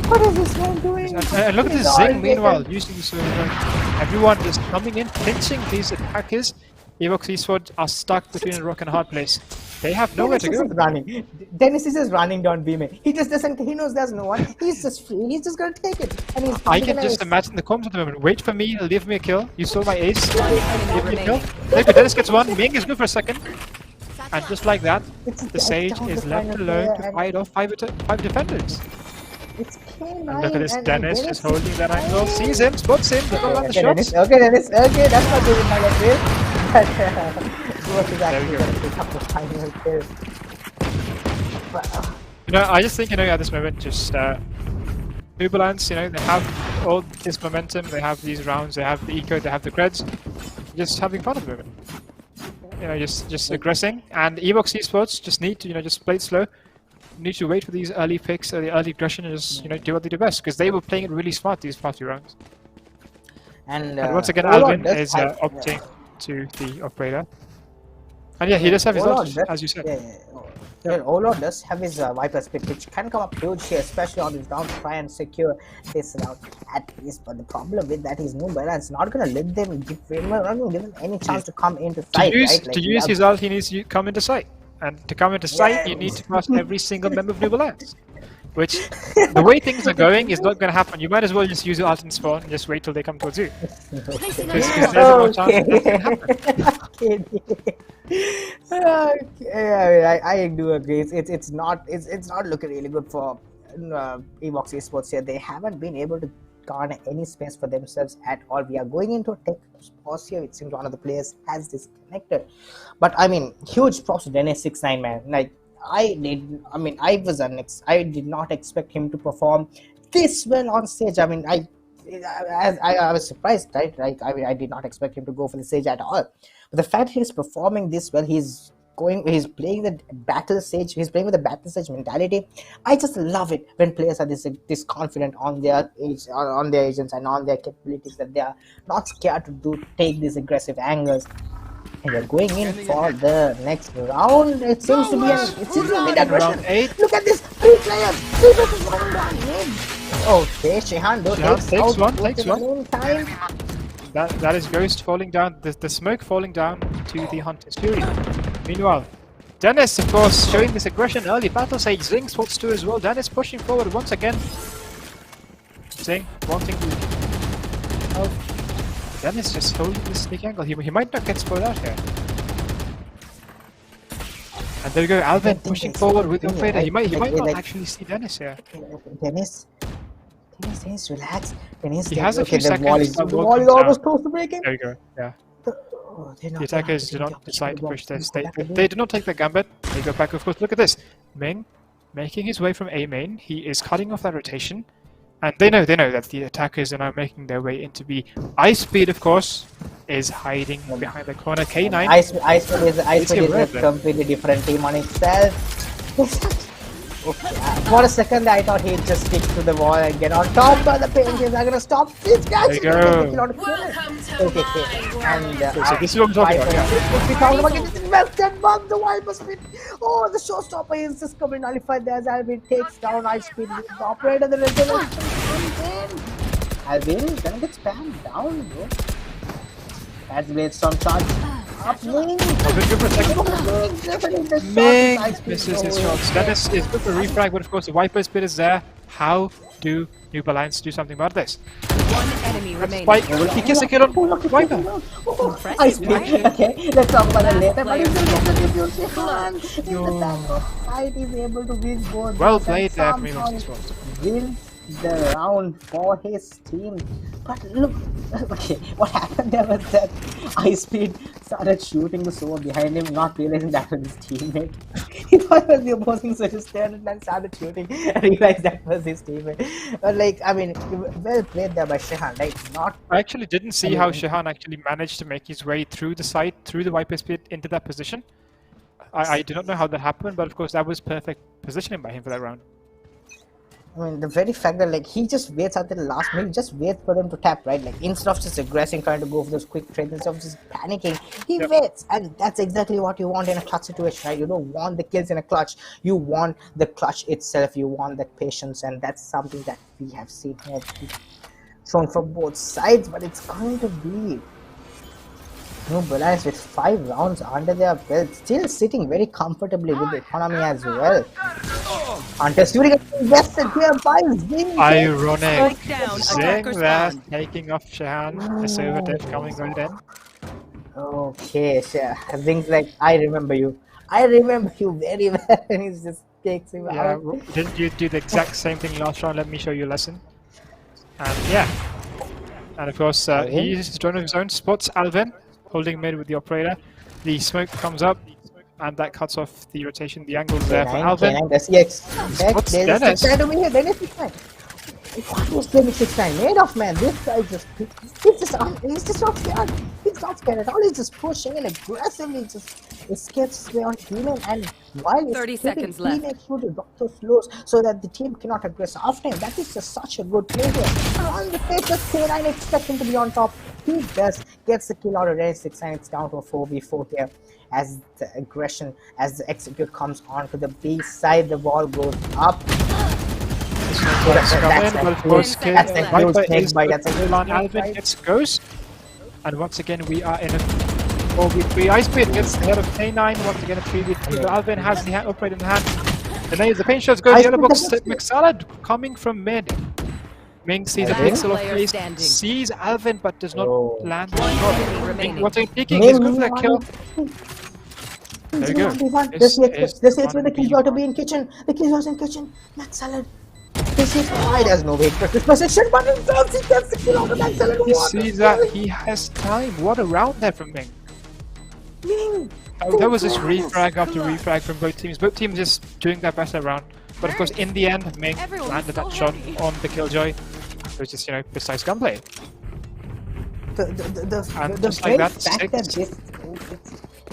what is this man doing? And look at this He's Zing, all meanwhile, taken. using the server. Everyone just coming in, pinching these attackers. EvoX Esports are stuck between a rock and a hard place. They have nowhere to Dennis go. is running. Dennis is just running down B main. He just doesn't. He knows there's no one. He's just free. He's just gonna take it. And he's I probably can gonna- just imagine the comms at the moment. Wait for me, leave me a kill. You saw my ace. Give me a kill. remaining. Maybe Dennis gets one. Ming is good for a second. And just like that, It's the Sage down is the left final alone player to and fight off 5 defenders. It's K9 And look at this and Dennis just holding that angle. Sees him, spots him, doesn't land the Okay, shots. Dennis. Okay, Dennis. Okay, that's not doing my kill. But what is There we actually go. going to pick up the final kill? But, You know, I just think, at this moment, just Uberlands, they have all this momentum, they have these rounds, they have the eco, they have the creds, just having fun at the moment. Just aggressing, and EvoX Esports just need to, just play it slow. Need to wait for these early picks, the early aggression, and just, do what they do best, because they were playing it really smart these past few rounds. and And once again, Olod Alvin does is have- opting to the operator. And yeah, he does have his Olod ult, does- as you said. Yeah, Olod does have his Viper Spit, which can come up huge here, especially on this round to try and secure this round at least. But the problem with that is Noob is not going to let them give them any chance to come into fight, To use, right? Like, to use his ult, he needs to come into sight. And to come into sight, you need to pass every single member of Noob Alliance. Which, the way things are going, is not going to happen. You might as well just use your ult and spawn and just wait till they come towards you. Placing Because alarm. there's a more chance that can happen. Okay, I do agree. It's not looking really good for EvoX Esports here. They haven't been able to garner any space for themselves at all. We are going into a tech pause here. It seems one of the players has disconnected. But I mean, huge props to Dennis 6'9", man. Like I did not expect him to perform this well on stage. I mean, I was surprised, right? Like I did not expect him to go for the stage at all. But the fact he's performing this well, he's playing the battle stage. He's playing with the battle stage mentality. I just love it when players are this confident on their agents and on their capabilities, that they are not scared to take these aggressive angles. And we're going in for the next round. It seems to be mid-aggression. Round 8. Look at this, 3 players, 3 versus 1 round. Okay, Shehan though Shehan takes one, out takes in the one. meantime. That is Ghost falling down, the smoke falling down to the Hunter's Fury. Meanwhile, Dennis, of course, showing this aggression early. Battle Sage, Zing spots 2 as well. Dennis pushing forward once again. Zing wanting to... Oh, Dennis just holding this sneak angle. He might not get spotted out here. And there we go, Alvin pushing forward with the operator. He might not actually see Dennis here. Dennis, relax. Dennis, He has a few the seconds. the wall is almost close to breaking. There we go, yeah. They're not The attackers do not decide to push this. They do not take the gambit. They go back, of course. Look at this. Ming making his way from A main. He is cutting off that rotation. And they know that the attackers are now making their way into B. Ice Speed, of course, is hiding behind the corner. K9. Ice is a rare, completely different team on itself. For a second, I thought he'd just stick to the wall and get on top, but the painters are gonna stop this guy. There you go. Okay. And So this is what I'm talking about, yeah. we talked about it. Western bomb, the Viper spin. Oh, the showstopper is just coming nullified there as Alvin takes down Ice Speed. The operator, the resurrection. Alvin gonna get spammed down, bro. As Blade Storm charge. Up Ming! Ming misses his shots. Dennis is good for refrag, but of course the Viper Spit is there. How do Noob Alliance do something about this? One enemy remaining. Spike, he gets a kill on Viper. Ice Speed. Okay, let's talk about that later. But he's able to win both. Well played there from EvoX Esports. Wins the round for his team. But look, okay, what happened there was that Ice Speed started shooting the sword behind him, not realizing that was his teammate. He thought it was the opposing, so just turned and started shooting and realized that was his teammate. But like, I mean, well played there by Shehan. Like, not. I actually didn't see how Shehan actually managed to make his way through the site, through the Viper Spit into that position. I do not know how that happened, but of course that was perfect positioning by him for that round. I mean, the very fact that like he just waits until the last minute, just waits for them to tap, right? Like instead of just aggressing, trying to go for those quick trades, instead of just panicking, he waits, and that's exactly what you want in a clutch situation, right? You don't want the kills in a clutch. You want the clutch itself. You want that patience, and that's something that we have seen here shown from both sides. But it's going to be Noob Alliance with 5 rounds under their belt, still sitting very comfortably with the economy as well. Hunter shooting invested here by Zing. Ironic. down, Zing attacker there, spawn. taking off Shehan. The silver dish coming right in. Okay, sure. Zing's like, I remember you. I remember you very well. And he just takes him Yeah, out. didn't you do the exact same thing last round? Let me show you a lesson. And yeah. And of course, he's joined his own, spots Alvin, holding mid with the operator. The smoke comes up, and that cuts off the rotation. The angle's there for Alvin. Dennis. Dennis Dennis? over here. Dennis is fine. What was Dennis 6-9 made of, man? This guy just, he's just not scared. He's not scared at all. He's just pushing in aggressively, just escapes his way on teammate, and while 30 seconds he left. makes sure to drop those slows so that the team cannot aggress after him. That is just such a good play here. On the face of K9 expecting to be on top, he does, gets the kill out of Dennis 6-9. It's down to a 4v4 here. As the aggression, as the execute comes on to the B side, the wall goes up. That's That's a huge take by that Alvin gets goes. And once again, we are in a 4v3. Ice Speed gets ahead of K9. Once again, a 3v3. Alvin has the operator in the hand. The paint shots go. The yellow box. McSalad coming from mid. Ming sees a pixel of face, sees Alvin, but does not land the shot. Ming, what's he peeking? He's good for that kill. There you go. This is with the Killjoy to be in kitchen. The Killjoy's in kitchen. McSalad. This is why there's no wait for this position, but he does. He gets the kill out of McSalad. He sees that he has time. What a round there from Ming. There was this refrag after refrag from both teams. Both teams just doing their best that round. But of course, in the end, Ming landed that shot on the Killjoy. It was just, precise gunplay. The very fact that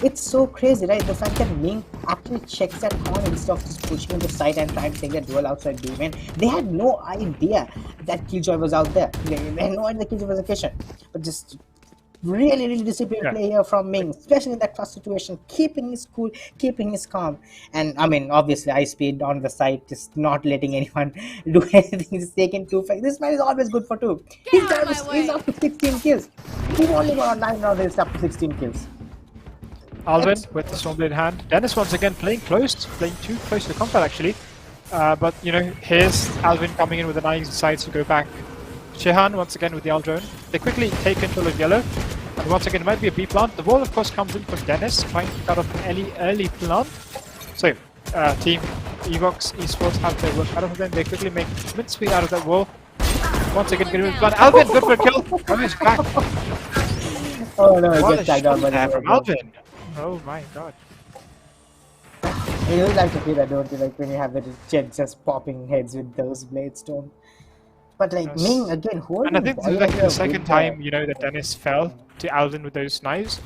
it's so crazy, right? The fact that Ming actually checks that corner instead of just pushing the side and trying to take that duel outside B main. They had no idea that Killjoy was out there. They had no idea Killjoy was a kitchen. But just really disciplined play here from Ming, especially in that clutch situation, keeping his cool, keeping his calm. And I mean, obviously, Ice Speed on the side, just not letting anyone do anything. He's taking 2 fights. This man is always good for 2. He's up to 16 kills. He's only got 9 rounds, he's up to 16 kills. Alvin with the Stormblade in hand. Dennis once again playing close, playing too close to combat actually. But here's Alvin coming in with a nice side to go back. Shehan once again with the Aldrone. They quickly take control of yellow. And once again, it might be a B plant. The wall, of course, comes in from Dennis, trying to cut off an early plant. So, team EvoX Esports have their work out of them. They quickly make mid-speed out of that wall. Once again, get rid of plant. Alvin, good for a kill. Coming back. Oh no, What it gets tagged out by the from Alvin. Oh my god. You like to feel that, don't you? Like when you have the jet just popping heads with those blade stone. But like Ming again, holding. And I think this is like the second time, that Dennis fell to Alvin with those knives.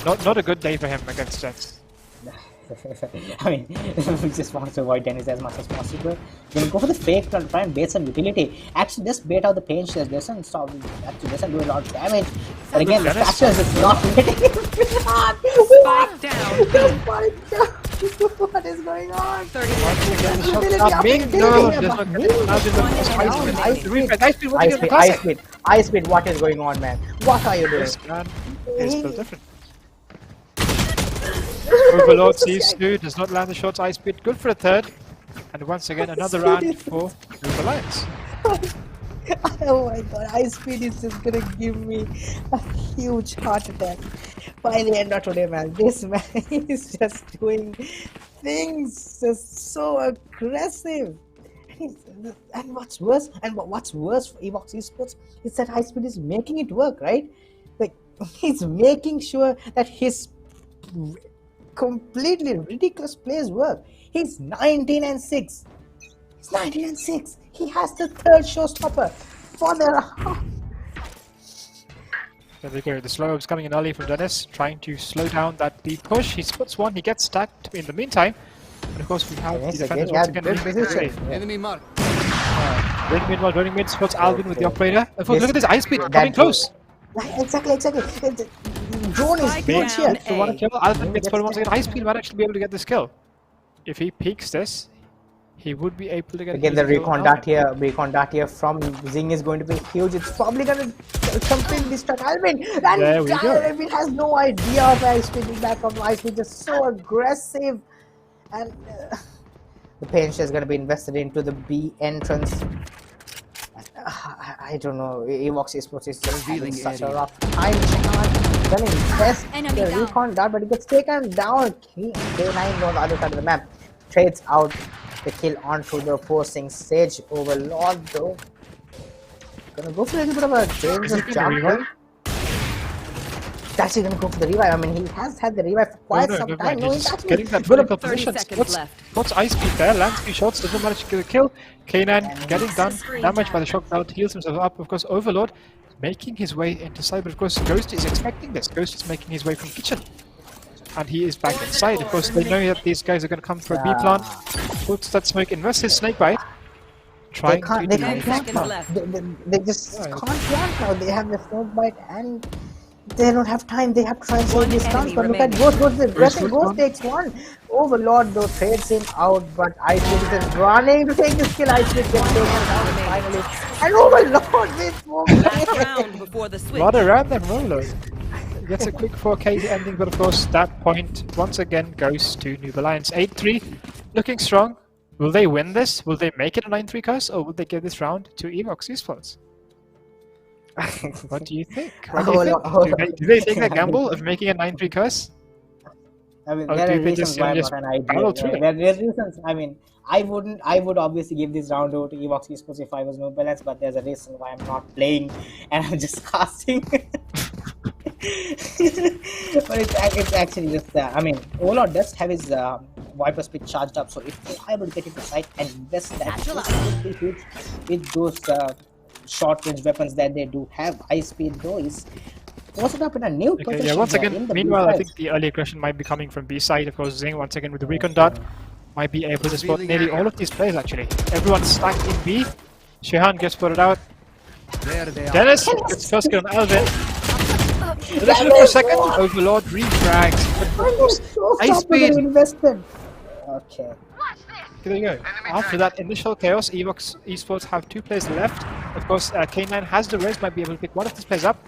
Not a good day for him against Jets. I mean, we just want to avoid Dennis as much as possible. Then go for the fake to try and bait some utility. Actually, just bait out the pain shield. Doesn't stop. Actually, doesn't do a lot of damage. But again, the Thatcher is just not letting him Spike down. What is going on? 30 Ice speed, what is going on, man? What are you doing? This man is still different. Overlord sees Noob, does not land the shots. Ice speed, good for a third. And once again, another round for Noob Alliance. Oh my god, Ice Speed is just gonna give me a huge heart attack by the end of today, man. This man is just doing things just so aggressive. And what's worse for EvoX Esports is that Ice Speed is making it work, right? Like, he's making sure that his completely ridiculous plays work. He's 19-6. He's 19-6. He has the third showstopper for the round. There we go. The slow is coming in early from Dennis, trying to slow down that deep push. He sputs one, he gets stacked in the meantime. And of course, we have the defenders once again. Enemy mark. Running mid, spots Alvin with the operator. And look at this Ice Speed coming close. Exactly. Drone is huge here. If you want to kill, Alvin gets put once again. Ice Speed might actually be able to get this kill. If he peeks this, he would be able to get again. The recon dart here from Zing is going to be huge. It's probably going to completely distract Alvin. And there we go. Alvin has no idea of Ice Speed back from Ice Speed, just so aggressive. And the pain share is going to be invested into the B entrance. I don't know. EvoX Esports is just having such a rough time. Gonna invest the recon dart, but it gets taken down. K9 on the other side of the map trades out the kill onto the opposing Sage. Overlord though, gonna go for a little bit of a dangerous jump. He's actually gonna go for the revive. I mean, he has had the revive for quite some time. No, he's actually getting that vertical position. What's Ice Speed there? Lands 3 shots, doesn't manage to get a kill. K9 getting done, damaged by the shock out, heals himself up. Of course, Overlord making his way into side, but of course, Ghost is expecting this. Ghost is making his way from kitchen. And he is back inside. Of course, they know that these guys are going to come for a B plant. Puts that smoke, invests his snake bite. They can't plant now. They just can't plant now. They have the smoke bite and they don't have time. They have to try and save these guns. But look at Ghost. Ghost takes one. Overlord though trades him out, but Ice Speed is running to take this kill. Ice Speed gets taken down finally. And Overlord with more. What a random roller. Gets a quick 4K ending, but of course that point once again goes to Noob Alliance. 8-3, looking strong. Will they win this? Will they make it a 9-3 curse, or will they give this round to EvoX Esports? What do you think? Do they take that gamble of making a 9-3 curse? I mean, there are reasons why I'm not an idea. There are reasons. I mean, I would obviously give this round over to EvoX Esports if I was Noob Alliance, but there's a reason why I'm not playing and I'm just casting. But it's actually just I mean, Overlord does have his Viper speed charged up, so if they are able to get into sight and invest that huge with those short range weapons that they do have, Ice Speed though is posted up in a new position. Yeah, once again, meanwhile, I think the early aggression might be coming from B side. Of course, Zing once again with the recon dart might be able to spot nearly all of these players actually. Everyone's stacked in B. Shehan gets put out. Dennis gets first kill on Alvin. Listen for a second. Overlord refrags. Ice Speed. Okay. There you go. After that initial chaos, EvoX Esports have 2 players left. Of course, K9 has the res, might be able to pick one of these players up.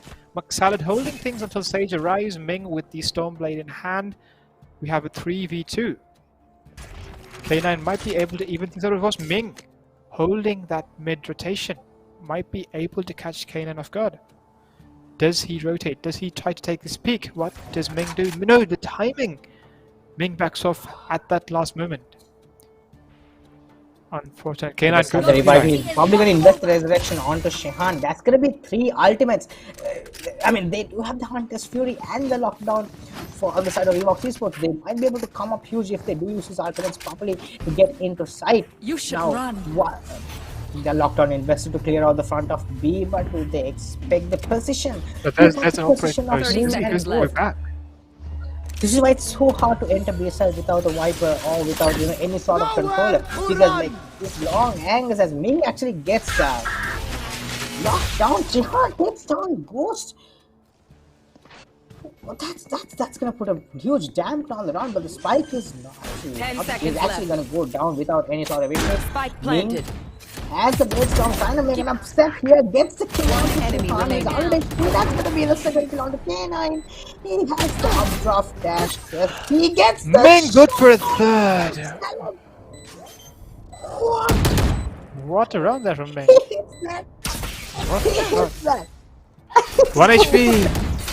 Salad holding things until Sage arrives. Ming with the Stormblade in hand. We have a 3v2. K9 might be able to even things out. Of course, Ming holding that mid rotation might be able to catch K9 off guard. Does he rotate? Does he try to take this peek? What does Ming do? No, the timing! Ming backs off at that last moment. Unfortunate. K9 goes the revive. He's probably going to invest the resurrection onto Shehan. That's going to be 3 ultimates. I mean, they do have the Hunter's Fury and the lockdown for on the side of EvoX Esports. They might be able to come up huge if they do use his ultimates properly to get into sight. You should run. What? The lockdown invested to clear out the front of B, but do they expect the position? But there's an operation. This is why it's so hard to enter BSL without a wiper or without any sort of controller. Because like this long angles as Ming actually gets knocked down. Jihad gets down Ghost. Well, that's gonna put a huge damper on the round, but the spike is not actually gonna go down without any sort of issue. Spike planted. As the blade storm trying to make an upset here, gets the kill on enemy remaining. That's gonna be the second kill on the K9. He has the updraft dash. He gets the Ming, good for a third. What? What a round there from Ming. He hits that. What He the fuck? hits that. 1 HP.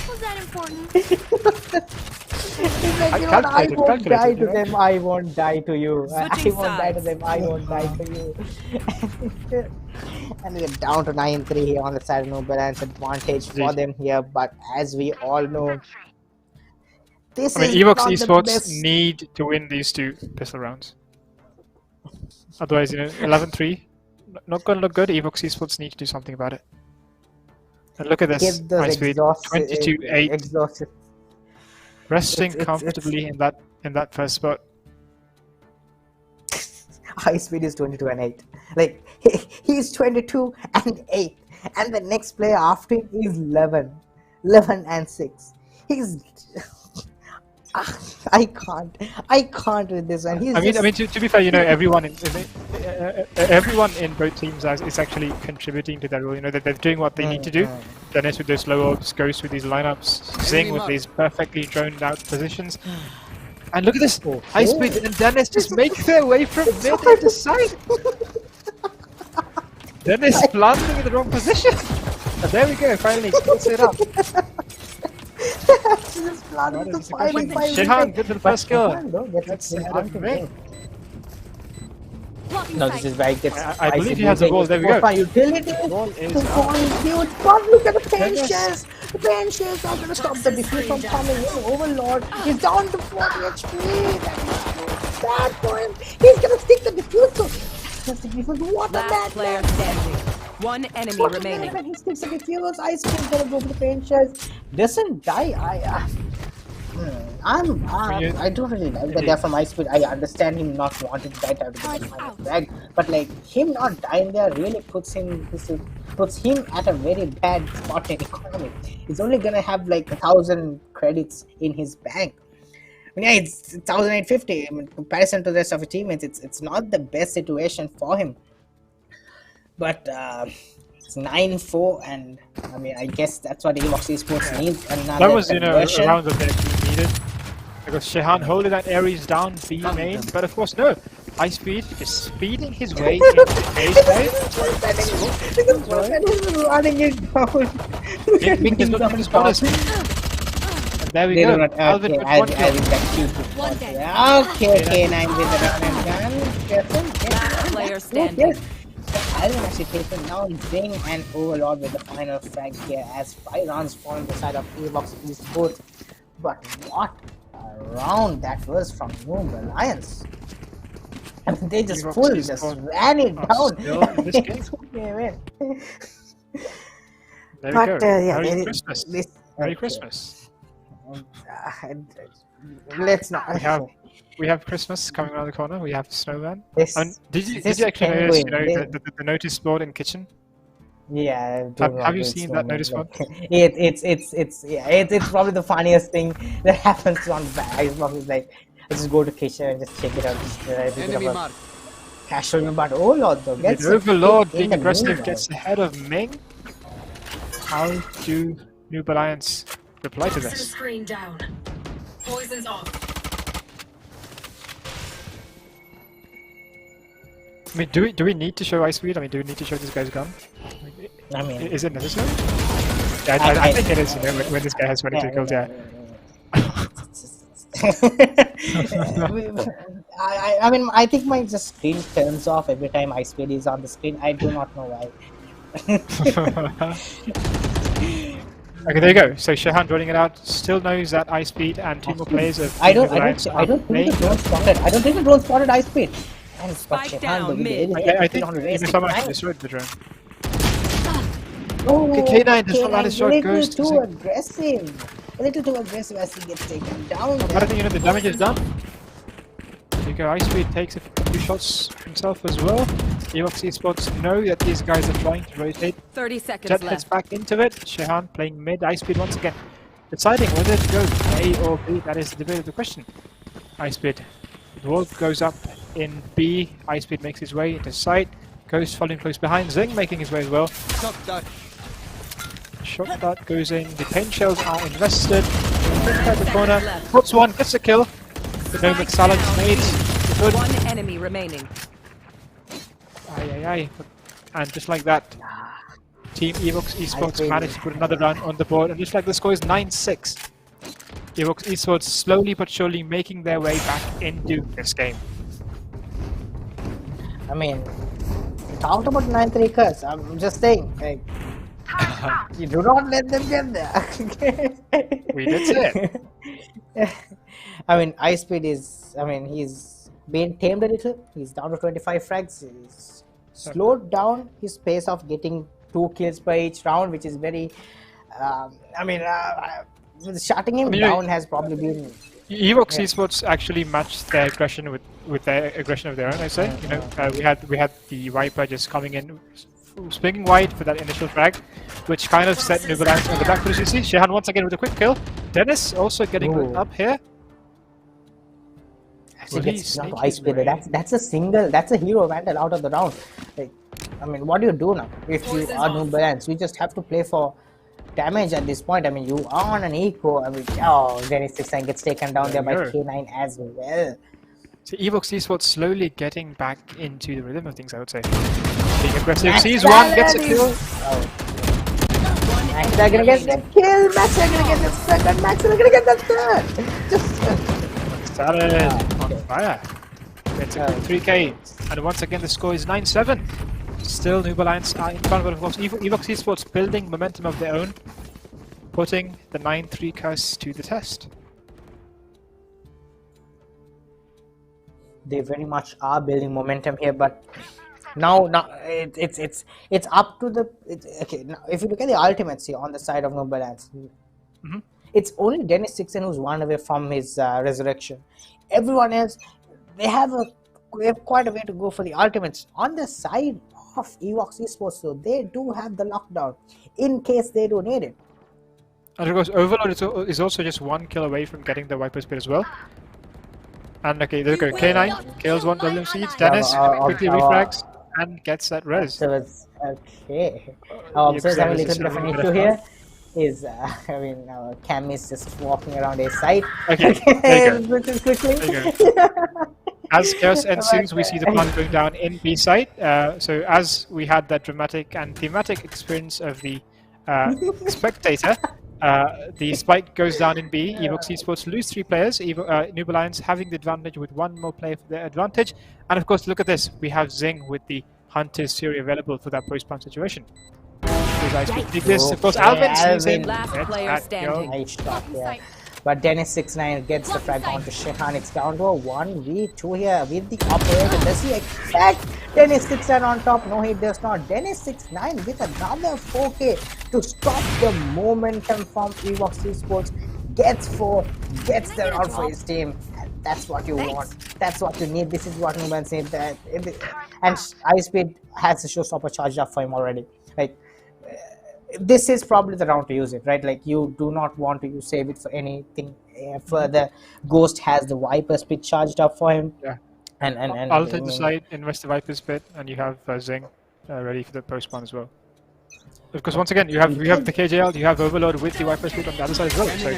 Was that important? He's like, I you know what, I calculated, won't die calculated, to you know? them, I won't die to you. I Switching won't die to sides. them, I won't die to you. And we're down to 9-3 here on the side of no balance advantage for them here, but as we all know, this I mean, is EvoX not the Esports best. need to win these 2 pistol rounds. Otherwise, 11-3, not gonna look good. EvoX Esports need to do something about it. And look at this, Get those high speed, exhausted, 22-8, exhausted. resting it's- comfortably in that first spot. High speed is 22-8. Like he's 22-8, and the next player after him is 11-6. He's I can't with this one. He's I mean, to be fair, everyone in both teams is actually contributing to that role. That they're doing what they need to do. Dennis with those low orbs, Ghost with these lineups, Zing with these perfectly droned out positions. And look at this, high speed and Dennis just make their way from mid into side. Dennis planting in the wrong position. And there we go, finally puts it up. Shehan, good for the first kill. That's ahead of Ming. No, this is where it gets. I believe he has the ball. There we go. Utility. Ball is The ball is huge. But look at the benches. The benches are going to stop the defeat from coming in. Overlord is down to 40 HP. That is bad for him. He's going to stick the diffuser. What a Last bad player man. standing. One enemy What a remaining. man. He sticks the diffusers. Ice Cream going to go for the benches. Doesn't die. I don't really like the death from Ice Speed. I understand him not wanting to die to get the final drag, but like him not dying there really puts him at a very bad spot in economy. He's only gonna have like 1,000 credits in his bank. I mean, yeah, it's 1,850. I mean, in comparison to the rest of his teammates, it's not the best situation for him. But it's 9-4, and I mean, I guess that's what EvoX Esports needs. Another That was, a conversion. round that they actually needed. Because Shehan holding that Ares down B main, but of course, no. High speed is speeding his way into A side. Running it down. Ming does not have his bonus. And there we go. Alvin with one kill. Okay, K9 with the run and gun. Last player standing. Yes. Alvin actually taken down Zing and Overlord with the final frag here as 5 rounds fall on the side of EvoX Esports. But what a round that was from Noob Alliance. I mean, they just ran it down. Still in this game. There we But go. yeah, Merry Christmas. Merry Christmas. Let's not. We have Christmas coming around the corner. We have Snowman. This, And did you this actually notice, penguin, the notice board in kitchen? Yeah. Have you seen that notice board? It's probably the funniest thing that happens on Xbox. Is like, I just go to kitchen and just check it out. Enemy mark. Casual, but Overlord though gets The Overlord in being the aggressive middle. gets ahead of Ming. How do Noob Alliance reply to this? Screen down. Poison's off. I mean, do we need to show ice speed? I mean, do we need to show this guy's gun? I mean, Is it necessary? Yeah, I think it is. When this guy has 22 kills, yeah. I mean, I think my just screen turns off every time Ice Speed is on the screen. I do not know why. Okay, there you go. So Shehan drawing it out. Still knows that ice speed and 2 more players of I don't playing. think the drone spotted. I don't think the drone spotted Ice Speed. And Spike down mid. I think even someone actually destroyed the drone. Oh, Okay, K9 does not let his shot K9 goes is to too Zing. aggressive. a little too aggressive as he gets taken down. But I think, you know, the damage is done. There you go, Ice Speed takes a few shots himself as well. EvoX Esports know that these guys are trying to rotate. 30 seconds Jet heads left. back into it. Shehan playing mid. Ice Speed once again deciding whether to go A or B. That is the debate of the question. Ice Speed. The wall goes up in B. Ice Speed makes his way into site. Goes following close behind. Zing making his way as well. Shot dart goes in. The paint shells are invested. At the corner. Puts one. Gets a kill. The no McSallen's made. Good. One enemy remaining. Aye. And just like that, Team EvoX Esports managed to put another run on the board, and just like the score is 9-6. EvoX Esports slowly but surely making their way back into this game. I mean, we talked about 9-3 curse. I'm just saying, like, you do not let them get there. We did say it. I mean, Ice Speed is, I mean, he's been tamed a little. He's down to 25 frags. He's slowed down his pace of getting 2 kills per each round, which is very, shutting him down has probably been... EvoX Esports actually matched their aggression with their aggression of their own, I say. You know, we had the Viper just coming in, swinging wide for that initial frag, which kind of set Noob on the back foot, as you see. Shehan once again with a quick kill. Dennis also getting lit up here. Ice Speed. That's a single, that's a hero vandal out of the round. Like, I mean, what do you do now if you are Noob balance? You just have to play for damage at this point. I mean, you are on an eco. I mean, Dennis 69 gets taken down there by K9 as well. So EvoX Esports slowly getting back into the rhythm of things, I would say. Being aggressive, sees one, gets a kill. Max are gonna get the kill, Max are gonna get the second, Max are gonna get the third. Salad on fire. Gets a 3k, and once again the score is 9-7. Still Noob Alliance are in front, but of course EvoX Esports building momentum of their own, putting the 9-3 curse to the test. They very much are building momentum here, but now it's up to the okay. Now, if you look at the ultimates here on the side of Noob Alliance, it's only Dennis 16 who's 1 away from his resurrection. Everyone else, they have quite a way to go for the ultimates. On the side of EvoX Esports, so they do have the lockdown in case they do need it. And of course, Overlord is also just 1 kill away from getting the Viper Speed as well. And okay, there we go. K9 kills 1 WC. Dennis quickly refrags and gets that res. Okay. Observe having a little bit of an issue here. Is I mean, Cam is just walking around a site. Okay, there you go. Quickly. There you go. As chaos ensues, we see the plant going down in B site. So as we had that dramatic and thematic experience of the spectator, the spike goes down in B. EvoX Esports lose 3 players. Noob Alliance having the advantage with 1 more player for their advantage. And of course, look at this. We have Zing with the Hunter's Fury available for that post-pump situation. This, of course, Alvin sees him. Last player standing. Nice shot here. But Dennis 69 gets the frag onto Shehan. It's down to a 1v2 here with the operator. Does he expect Dennis 69 on top? No, he does not. Dennis 69 with another 4k to stop the momentum from EvoX Esports. Gets 4, gets the round for his team. And that's what you want. That's what you need. This is what Noob said. And Ice Speed has the showstopper charged up for him already. Like, this is probably the round to use it, right? Like, you do not want to save it for anything further. Ghost has the Viper Speed charged up for him. Yeah. And I'll take the side, invest the Viper Speed, and you have Zing ready for the post spawn as well. Because once again, you have the KJL, you have Overlord with the Viper Speed on the other side as well. So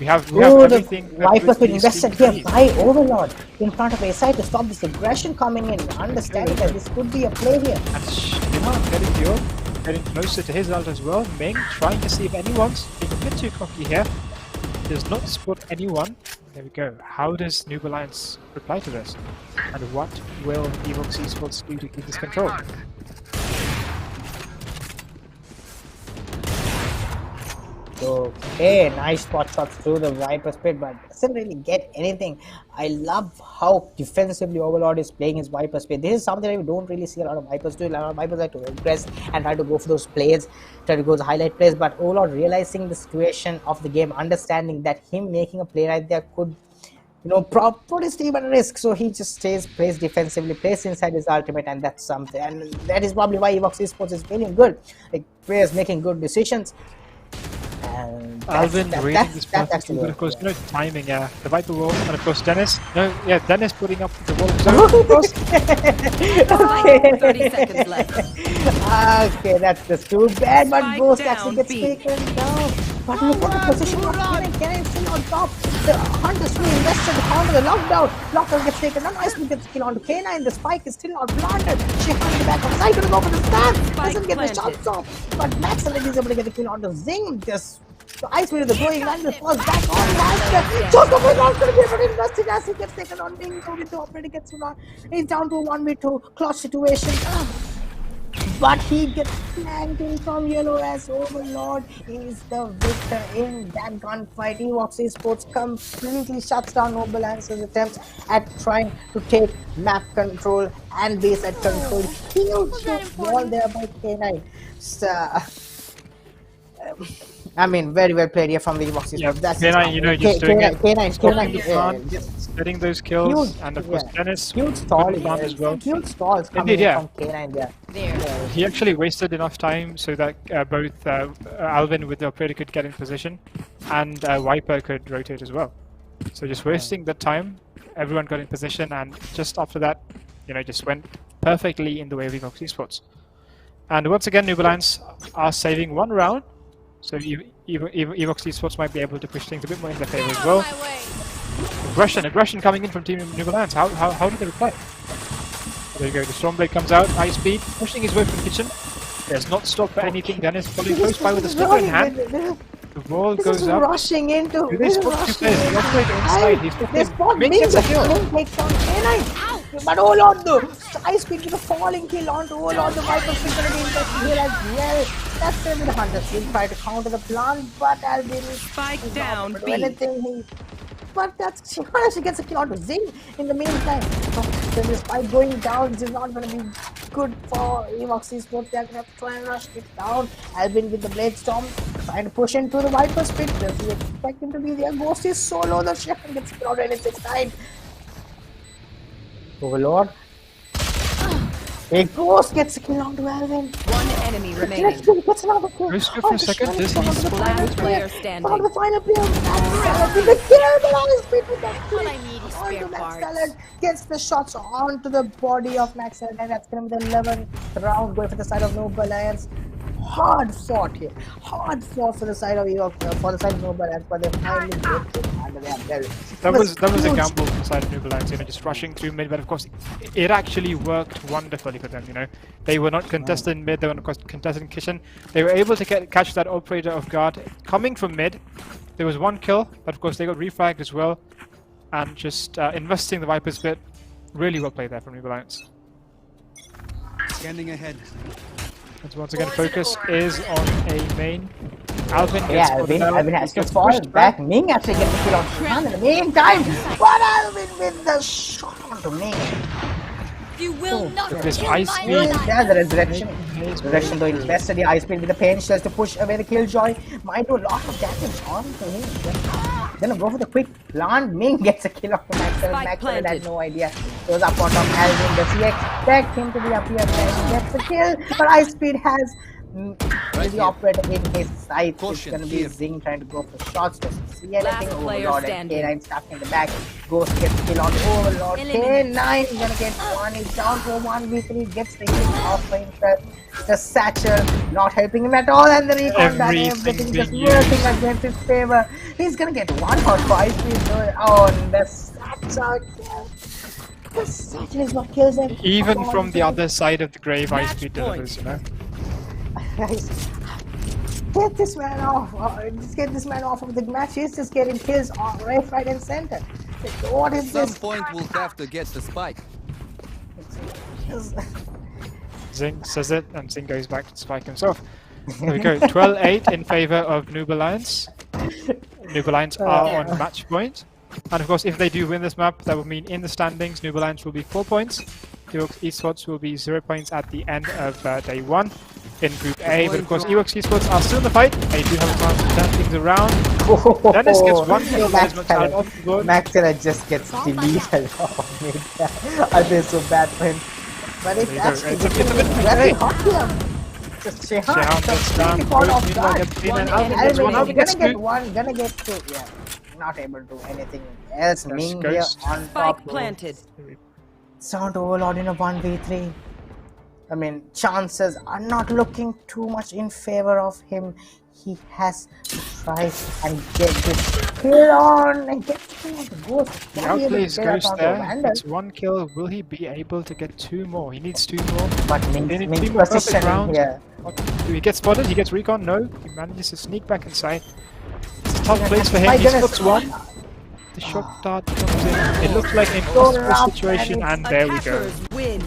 we have everything. The Viper Speed invested here by Overlord in front of a side to stop this aggression coming in. Understanding that this could be a play here. And getting closer to his ult as well. Ming trying to see if anyone's being a bit too cocky here. Does not spot anyone. There we go. How does Noob Alliance reply to this? And what will EvoX Esports do to keep this control? Okay, nice spot shots through the Viper's pit, but doesn't really get anything. I love how defensively Overlord is playing his Viper's pit. This is something that we don't really see a lot of Vipers do. A lot of Vipers like to impress and try to go for those plays, try to go to highlight plays, but Overlord realizing the situation of the game, understanding that him making a play right there could, you know, put his team at risk. So he just plays defensively, plays inside his ultimate, and that's something. And that is probably why EvoX Esports is feeling good. Like, players making good decisions. And Alvin reading this that's perfectly, actually but of course, yeah. no timing, yeah. The Viper wall, and of course, Dennis. No, yeah, Dennis putting up the wall himself, of course. Okay. 30 seconds left. Okay, that's just too bad, but Spike Ghost down, actually gets B. taken down. But look at the position of Kenan is still on top. The Hunter's still invested onto the lockdown. Lockdown gets taken down. Nicely gets kill onto K9. The spike is still not planted. She finds the back of the side, gonna go for the stab. Doesn't get the shots off. But Maxwell is able to get the kill onto Zing. Just the ice speed of the going and the falls back on Lanka. Joseph is not going to be able to invest it as he gets taken on. Ding, the operator gets him on. He's down to a 1v2 clutch situation. But he gets flanked in from yellow as Overlord is the victor in that gunfight. EvoX Esports completely shuts down Noble Answer's attempts at trying to take map control and base at control. Huge ball there by K9. So, I mean, very well played here from the EvoX Esports. Yeah, That's K9, you know, just doing it. K9, Just getting those kills, Huge, and of course, yeah. Dennis huge stall putting down as well. Huge stalls coming Indeed, yeah. from K9 there. There. He actually wasted enough time so that both Alvin with the operator could get in position, and Viper could rotate as well. So just wasting the time, everyone got in position, and just after that, you know, just went perfectly in the way of EvoX Esports. And once again, Noob Alliance are saving one round, so EvoX Esports might be able to push things a bit more in their favor as well. Aggression coming in from Team Noob Alliance. How did they reply? There you go, the Stormblade comes out, high speed, pushing his way from the kitchen. Does not stop for anything. Dennis following close by with a sticker in hand. The wall goes up. Rushing into. Do they spot two players? The operator inside. He's spot Ming gets a kill. Takes on K9. But hold on though. High speed with a falling kill onto hold on the Viper facility in here as well. That's where the Hunter still try to counter the plan, but Alvin Spike down, not B. anything. But that's she gets a kill onto Zing in the meantime. Then the spike going down, this is not going to be good for EvoX Esports. They're going to have to try and rush it down. Alvin with the Blade Storm trying to push into the Viper's pit. Does he expect him to be there? Ghost is so low, the ship gets killed and it's time. Overlord. A Ghost gets a kill onto Alvin. One enemy remaining. Gets another kill. Let's go for a second. This Last is player On standing. the final player, with the kill, but on his feet with that All I need is spare onto Max parts. Salad, gets the shots onto the body of Max Salad, and that's going to be the 11th round going for the side of Noble Alliance. Hard fought here, hard fought for the side of Noble Alliance, but they finally get it under their belt. That was a huge. gamble inside of Noob Alliance, you know, just rushing through mid, but of course it actually worked wonderfully for them, you know. They were not contested in mid, they were not contested in kitchen. They were able to catch that operator off guard coming from mid. There was one kill, but of course they got refragged as well, and just investing the Viper's bit. Really well played there from Noob Alliance. Scanning ahead. And once again, focus is on a main. Alvin gets Yeah, spotted out, Alvin has to gets fall pushed back. Ming actually gets the kill on Shan in the meantime. But Alvin with the shot onto Ming. You will not With this kill high my speed. life. There's the resurrection. Resurrection though invested the ice speed with the pain shells to push away the killjoy. Might do a lot of damage onto him. Gonna go for the quick plant. Ming gets a kill off the Maxwell. Spike Maxwell had planted. no idea. Goes up on top Alvin. Does he expect him to be up here? Gets the kill. But ice speed has the operator in his sights. It's Caution gonna be here. Zing trying to go for shots. Doesn't see Last anything. player Overlord and standing. K9 stuck in the back. Ghost gets kill on Overlord. Eliminate. K9 is gonna get one. He's down to a 1v3. Gets the hit off for himself. The satchel not helping him at all, and the recon done everything just being working against his favor. He's gonna get 1 or 5 kills. Oh, and the satchel. The satchel is what kills him. Even from the other side of the grave, high speed delivers, you know. Guys, get this man off. Just get this man off of the match. He's just getting kills on left, right, and center. What is Some this? point we'll have to get the spike. Zing says it, and Zing goes back to spike himself. There we go. 12-8 in favor of Noob Alliance. Noob Alliance are on match point. And of course, if they do win this map, that will mean in the standings, Noob Alliance will be 4 points. EvoX Esports will be 0 points at the end of day 1 in Group A. But of course, EvoX Esports are still in the fight. They do have a chance to turn things around. Dennis gets 1 kill. Maxilla just gets deleted. Oh, man. I feel so bad for him. But it's actually It's a bit very hot here. Just Shehan gets down. Meanwhile, gets clean and out. Gets one out. Gets Gonna get two. one, gonna get two. Yeah, not able to do anything else. Yes, Ming here Ghost. on Spike top. planted. Sound overload in a 1v3. I mean, chances are not looking too much in favor of him. He has to try and get this kill on and get the Ghost. He outplays Ghost there. It's 1 kill. Will he be able to get 2 more? He needs 2 more. But They need Ming's 3 more perfect position rounds. here. Do he get spotted? He gets recon? No. He manages to sneak back inside. It's a tough place for him. My He goodness. spooks one. The shock dart comes in. It looks like an So impossible rough, situation, and there we go. Attackers win.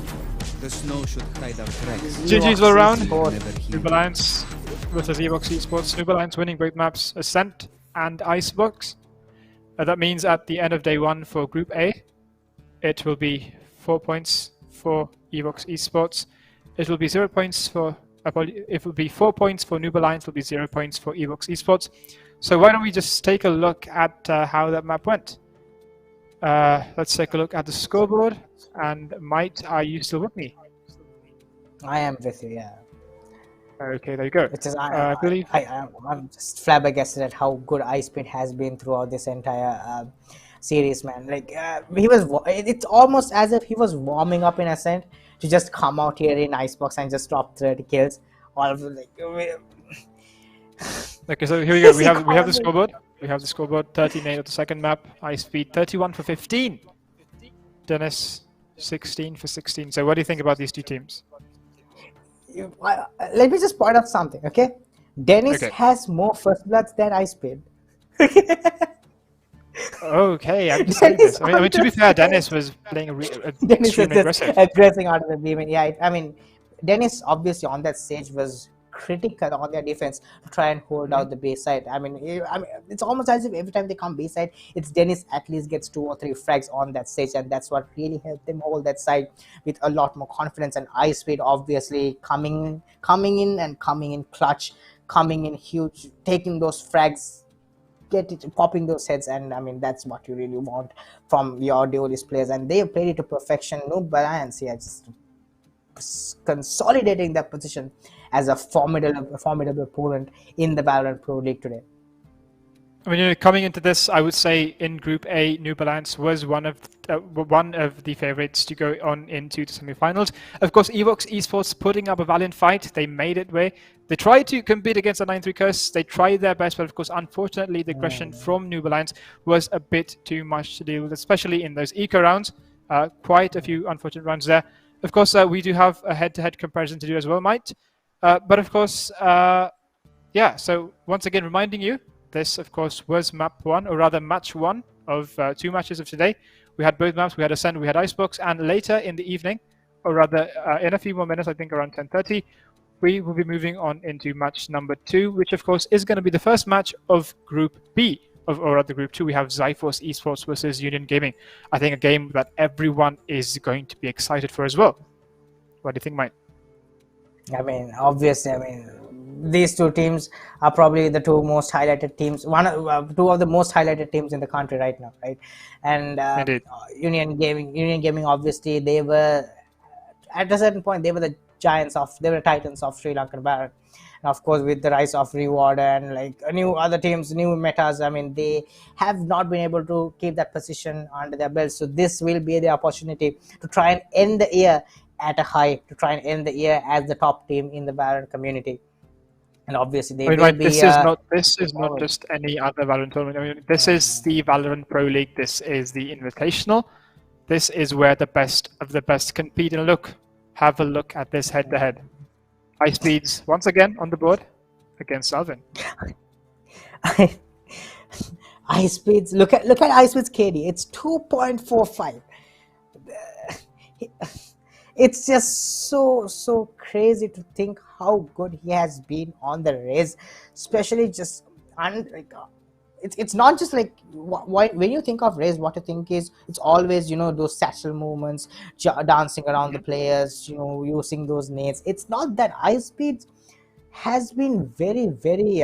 The snow should hide our tracks. GG's all round. Never heal. Noob Alliance versus EvoX Esports. Noob Alliance winning both maps, Ascent and Icebox. That means at the end of day 1 for Group A, it will be 4 points for EvoX Esports. It will be 0 points for. It will be 4 points for Noob Alliance. It will be 0 points for EvoX Esports. So why don't we just take a look at how that map went? Let's take a look at the scoreboard. And Might, are you still with me? I am with you, yeah. Okay, there you go. Which is, I believe. I'm just flabbergasted at how good Icepeed has been throughout this entire series, man. Like he was, it's almost as if he was warming up in Ascent to just come out here in Icebox and just drop 30 kills. All of like, Okay, so here we go. We have the scoreboard. We have the scoreboard. 13-8 of the second map. Icepeed 31 for 15. Dennis 16 for 16. So what do you think about these two teams? let me just point out something, okay? Dennis Okay. has more first bloods than Icepeed. Okay, I'm just saying this. I mean, to be fair, Dennis was playing Dennis extremely was just aggressive. aggressing out of the beam. Yeah, I mean, Dennis obviously on that stage was critical on their defense to try and hold out the base side. I mean, it's almost as if every time they come base side, it's Dennis at least gets 2 or 3 frags on that stage, and that's what really helped them hold that side with a lot more confidence. And Icepeed obviously coming in clutch, coming in huge, taking those frags, popping those heads, and I mean that's what you really want from your duelist players, and they played it to perfection. Noob Alliance here just consolidating that position as a formidable opponent in the Valorant Pro League today. I mean, coming into this, I would say in Group A, Noob Alliance was one of the favorites to go on into the semi-finals. Of course, EvoX Esports putting up a valiant fight. They made it way. They tried to compete against the 9-3 curse. They tried their best, but of course, unfortunately, the aggression from Noob Alliance was a bit too much to deal with, especially in those eco rounds. Quite a few unfortunate rounds there. Of course, we do have a head-to-head comparison to do as well, Might. But of course, yeah, so once again, reminding you, this, of course, was map 1, or rather match 1 of 2 matches of today. We had both maps. We had Ascent, we had Icebox, and later in the evening, or rather in a few more minutes, I think around 10:30, we will be moving on into match number 2, which, of course, is going to be the first match of Group B. Or rather, Group 2, we have Zyphos Esports versus Union Gaming. I think a game that everyone is going to be excited for as well. What do you think, Mike? I mean, obviously, I mean, these two teams are probably the two most highlighted teams, two of the most highlighted teams in the country right now, right? And Union Gaming, obviously, they were at a certain point they were the titans of Sri Lankan Valorant. And of course, with the rise of Reward and like new other teams, new metas, I mean, they have not been able to keep that position under their belt. So this will be the opportunity to try and end the year at a high, to try and end the year as the top team in the Valorant community. And obviously, they will be. This is not just any other Valorant tournament. I mean, this is the Valorant Pro League. This is the Invitational. This is where the best of the best compete. And have a look at this head-to-head. Icepeed's once again on the board against Alvin. Icepeed's look at Icepeed's KD. It's 2.45. it's just so crazy to think how good he has been on the race, especially just like it's not just like why when you think of race, what you think is it's always those satchel movements, dancing around the players, using those nades. It's not that. High speed has been very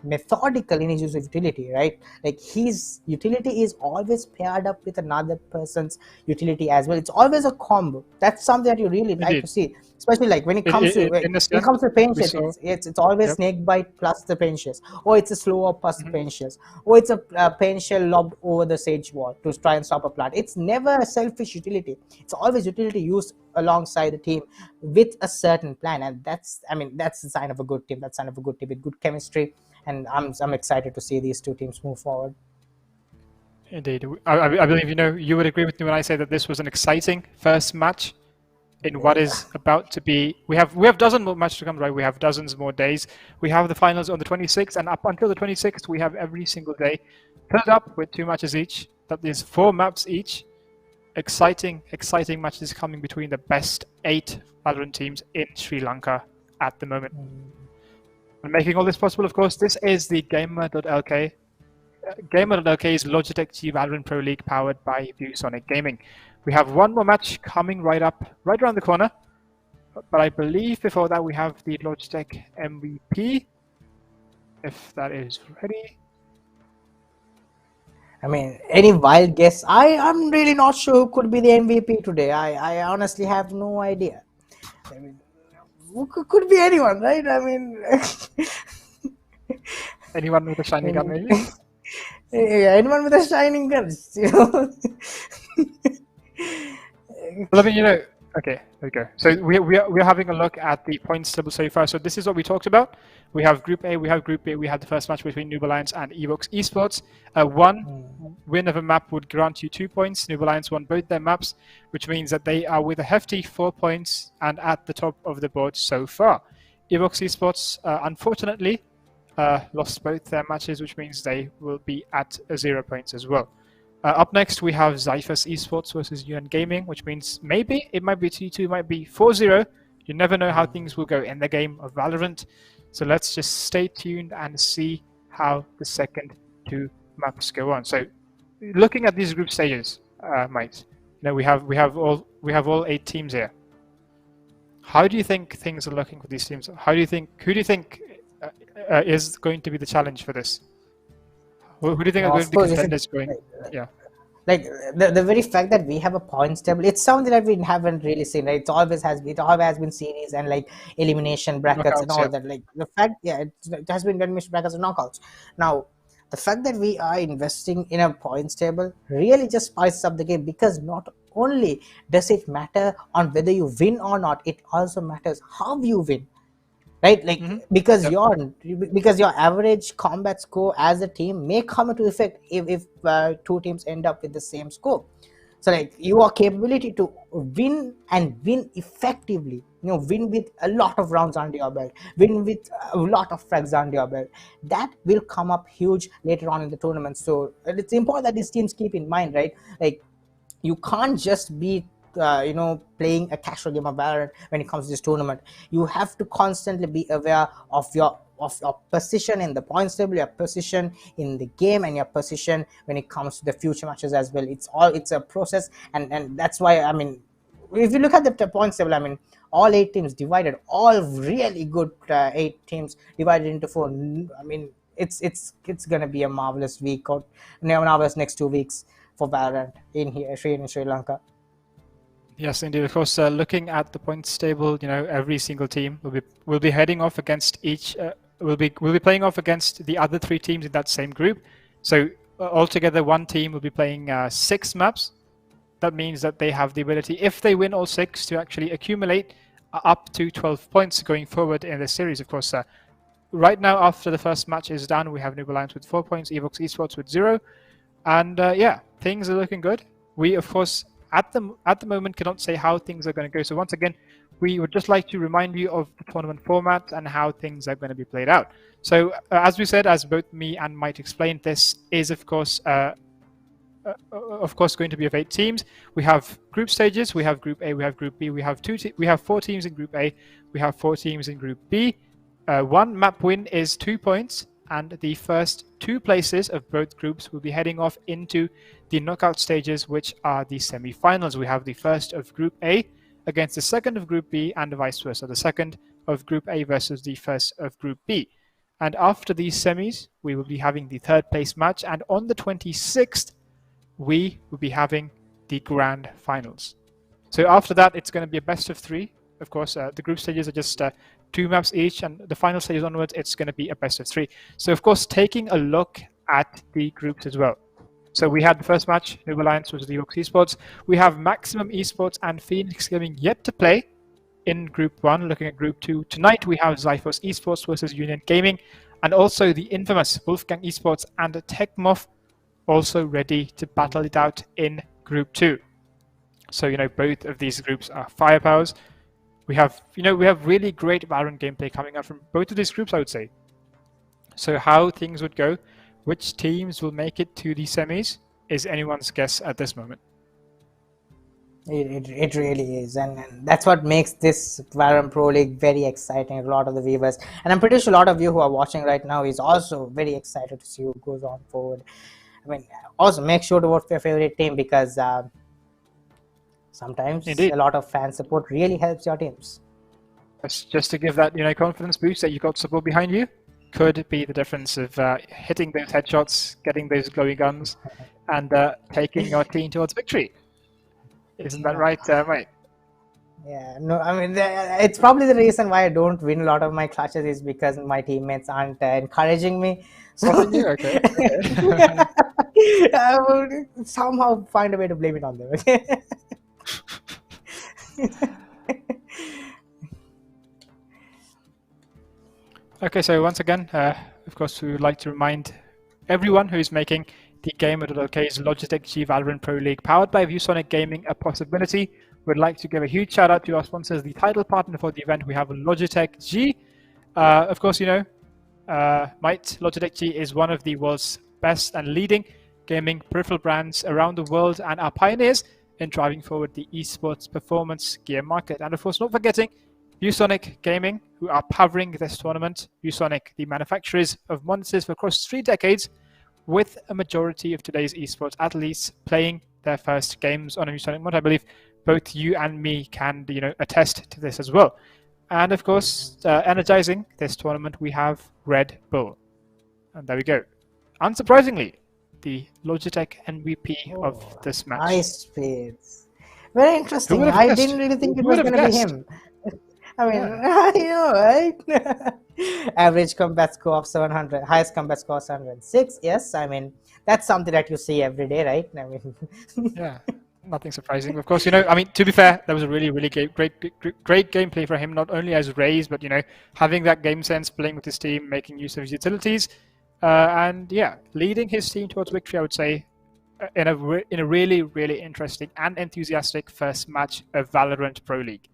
methodical in his use of utility, right? Like his utility is always paired up with another person's utility as well. It's always a combo. That's something that you really like to Indeed. see, especially like when it comes to In the when it sense, comes to pain we chase. saw. It's always Yep. snake bite plus the pain chase, or it's a slow up plus the pain chase, or it's a pain shell lobbed over the sage wall to try and stop a plant. It's never a selfish utility. It's always utility used alongside the team with a certain plan, and that's the sign of a good team. That's sign of a good team with good chemistry, and I'm excited to see these two teams move forward. Indeed. I believe you would agree with me when I say that this was an exciting first match in what is about to be. We have dozens more matches to come, right? We have dozens more days. We have the finals on the 26th, and up until the 26th, we have every single day filled up with 2 matches each. That is 4 maps each. Exciting matches coming between the best 8 Valorant teams in Sri Lanka at the moment. And making all this possible, of course, this is the Gamer.LK. Gamer.LK is Logitech G Valorant Pro League powered by ViewsonicGaming. We have one more match coming right around the corner. But I believe before that we have the Logitech MVP. If that is ready. I mean, any wild guess? I'm really not sure who could be the MVP today. I honestly have no idea. I mean, who could be anyone, right? I mean, Anyone with a shiny gun, maybe? anyone with a shining gun, Well, I mean, okay, there we go. So we're having a look at the points table so far. So this is what we talked about. We have Group A, we have Group B. We had the first match between Noob Alliance and EvoX Esports. One win of a map would grant you 2 points. Noob Alliance won both their maps, which means that they are with a hefty 4 points and at the top of the board so far. EvoX Esports, unfortunately, lost both their matches, which means they will be at 0 points as well. Up next, we have Zyphus Esports versus UN Gaming, which means maybe it might be 2-2, it might be 4-0. You never know how things will go in the game of Valorant. So let's just stay tuned and see how the second 2 maps go on. So, looking at these group stages, mate, we have all 8 teams here. How do you think things are looking for these teams? Who do you think is going to be the challenge for this? Who do you think are going to be contenders going? Yeah. Like the very fact that we have a points table, it's something that we haven't really seen, right? It always has been series and like elimination brackets and Knockouts, all yeah. that. Like the fact, it has been elimination brackets and knockouts. Now, the fact that we are investing in a points table really just spices up the game, because not only does it matter on whether you win or not, it also matters how you win. Right, like because your average combat score as a team may come into effect if 2 teams end up with the same score. So like your capability to win and win effectively, win with a lot of rounds under your belt, win with a lot of frags under your belt, that will come up huge later on in the tournament. So it's important that these teams keep in mind, right? Like you can't just be playing a casual game of Valorant when it comes to this tournament. You have to constantly be aware of your position in the points table, your position in the game, and your position when it comes to the future matches as well. It's a process, and that's why, I mean, if you look at the points table, I mean, all 8 teams divided, all really good 8 teams divided into 4. I mean, it's gonna be a marvelous week, or marvelous next 2 weeks for Valorant in Sri Lanka. Yes, indeed. Of course, looking at the points table, every single team will be heading off against each. Will be playing off against the other 3 teams in that same group. So altogether, one team will be playing 6 maps. That means that they have the ability, if they win all 6, to actually accumulate up to 12 points going forward in the series. Of course, right now, after the first match is done, we have Noob Alliance with 4 points, EvoX Esports with 0, and yeah, things are looking good. We, of course, at the moment cannot say how things are going to go. So once again, we would just like to remind you of the tournament format and how things are going to be played out. So as we said, as both me and Mike explained, this is of course a of course, going to be of 8 teams. We have group stages. We have Group A. We have Group B. We have 4 teams in Group A. We have 4 teams in Group B. 1 map win is 2 points, and the first 2 places of both groups will be heading off into the knockout stages, which are the semi-finals. We have the first of Group A against the second of Group B, and vice versa. The second of Group A versus the first of Group B. And after these semis, we will be having the third place match. And on the 26th, we will be having the grand finals. So after that, it's going to be a best of 3. Of course, the group stages are just 2 maps each. And the final stages onwards, it's going to be a best of 3. So, of course, taking a look at the groups as well. So we had the first match, Noob Alliance versus EvoX Esports. We have Maximum Esports and Phoenix Gaming yet to play in Group 1. Looking at Group 2, tonight we have Zyphos Esports versus Union Gaming, and also the infamous Wolfgang Esports and Techmoff also ready to battle it out in Group 2. So, both of these groups are firepowers. We have really great Valorant gameplay coming out from both of these groups, I would say. So how things would go, which teams will make it to the semis, is anyone's guess at this moment. It really is, and that's what makes this Valorant Pro League very exciting. A lot of the viewers, and I'm pretty sure a lot of you who are watching right now is also very excited to see who goes on forward. I mean, also make sure to vote for your favorite team, because sometimes Indeed. a lot of fan support really helps your teams. Just to give that confidence boost that you got support behind you, could be the difference of hitting those headshots, getting those glowy guns, and taking your team towards victory. Isn't that right, mate? Yeah, no, I mean, it's probably the reason why I don't win a lot of my clutches is because my teammates aren't encouraging me. So Okay. I would somehow find a way to blame it on them. Okay, so once again, of course, we would like to remind everyone who's making the Gamer.LK's Logitech G Valorant Pro League powered by ViewsonicGaming a possibility. We'd like to give a huge shout out to our sponsors, the title partner for the event. We have Logitech G. Of course, Logitech G is one of the world's best and leading gaming peripheral brands around the world, and are pioneers in driving forward the esports performance gear market. And of course, not forgetting ViewsonicGaming, who are powering this tournament. ViewSonic, the manufacturers of monitors for across 3 decades, with a majority of today's esports athletes playing their first games on a ViewSonic monitor. I believe both you and me can, attest to this as well. And of course, energizing this tournament, we have Red Bull. And there we go. Unsurprisingly, the Logitech MVP of this match. Nice spades. Very interesting. Who would have I guessed? didn't really think Who it would was have going to be guessed? him. I mean, right? Average combat score of 700, highest combat score 706. Yes, I mean, that's something that you see every day, right? I mean, Yeah, nothing surprising. Of course, to be fair, that was a really, really great gameplay for him, not only as Raze, but, having that game sense, playing with his team, making use of his utilities, and, yeah, leading his team towards victory, I would say, in a really, really interesting and enthusiastic first match of Valorant Pro League.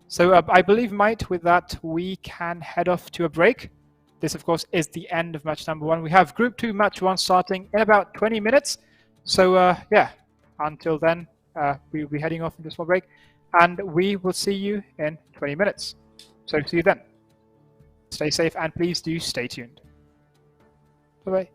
So I believe, Mate, with that, we can head off to a break. This, of course, is the end of match number 1. We have Group 2, match 1 starting in about 20 minutes. So, yeah, until then, we'll be heading off into a small break, and we will see you in 20 minutes. So, see you then. Stay safe, and please do stay tuned. Bye-bye.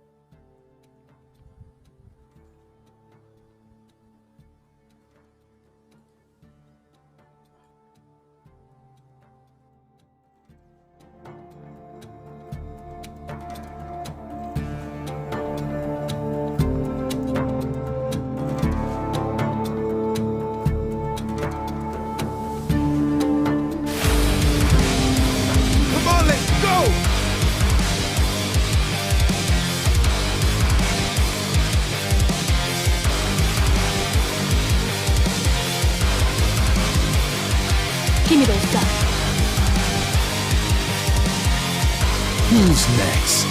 Come on, let's go! Give me those guns. Who's next?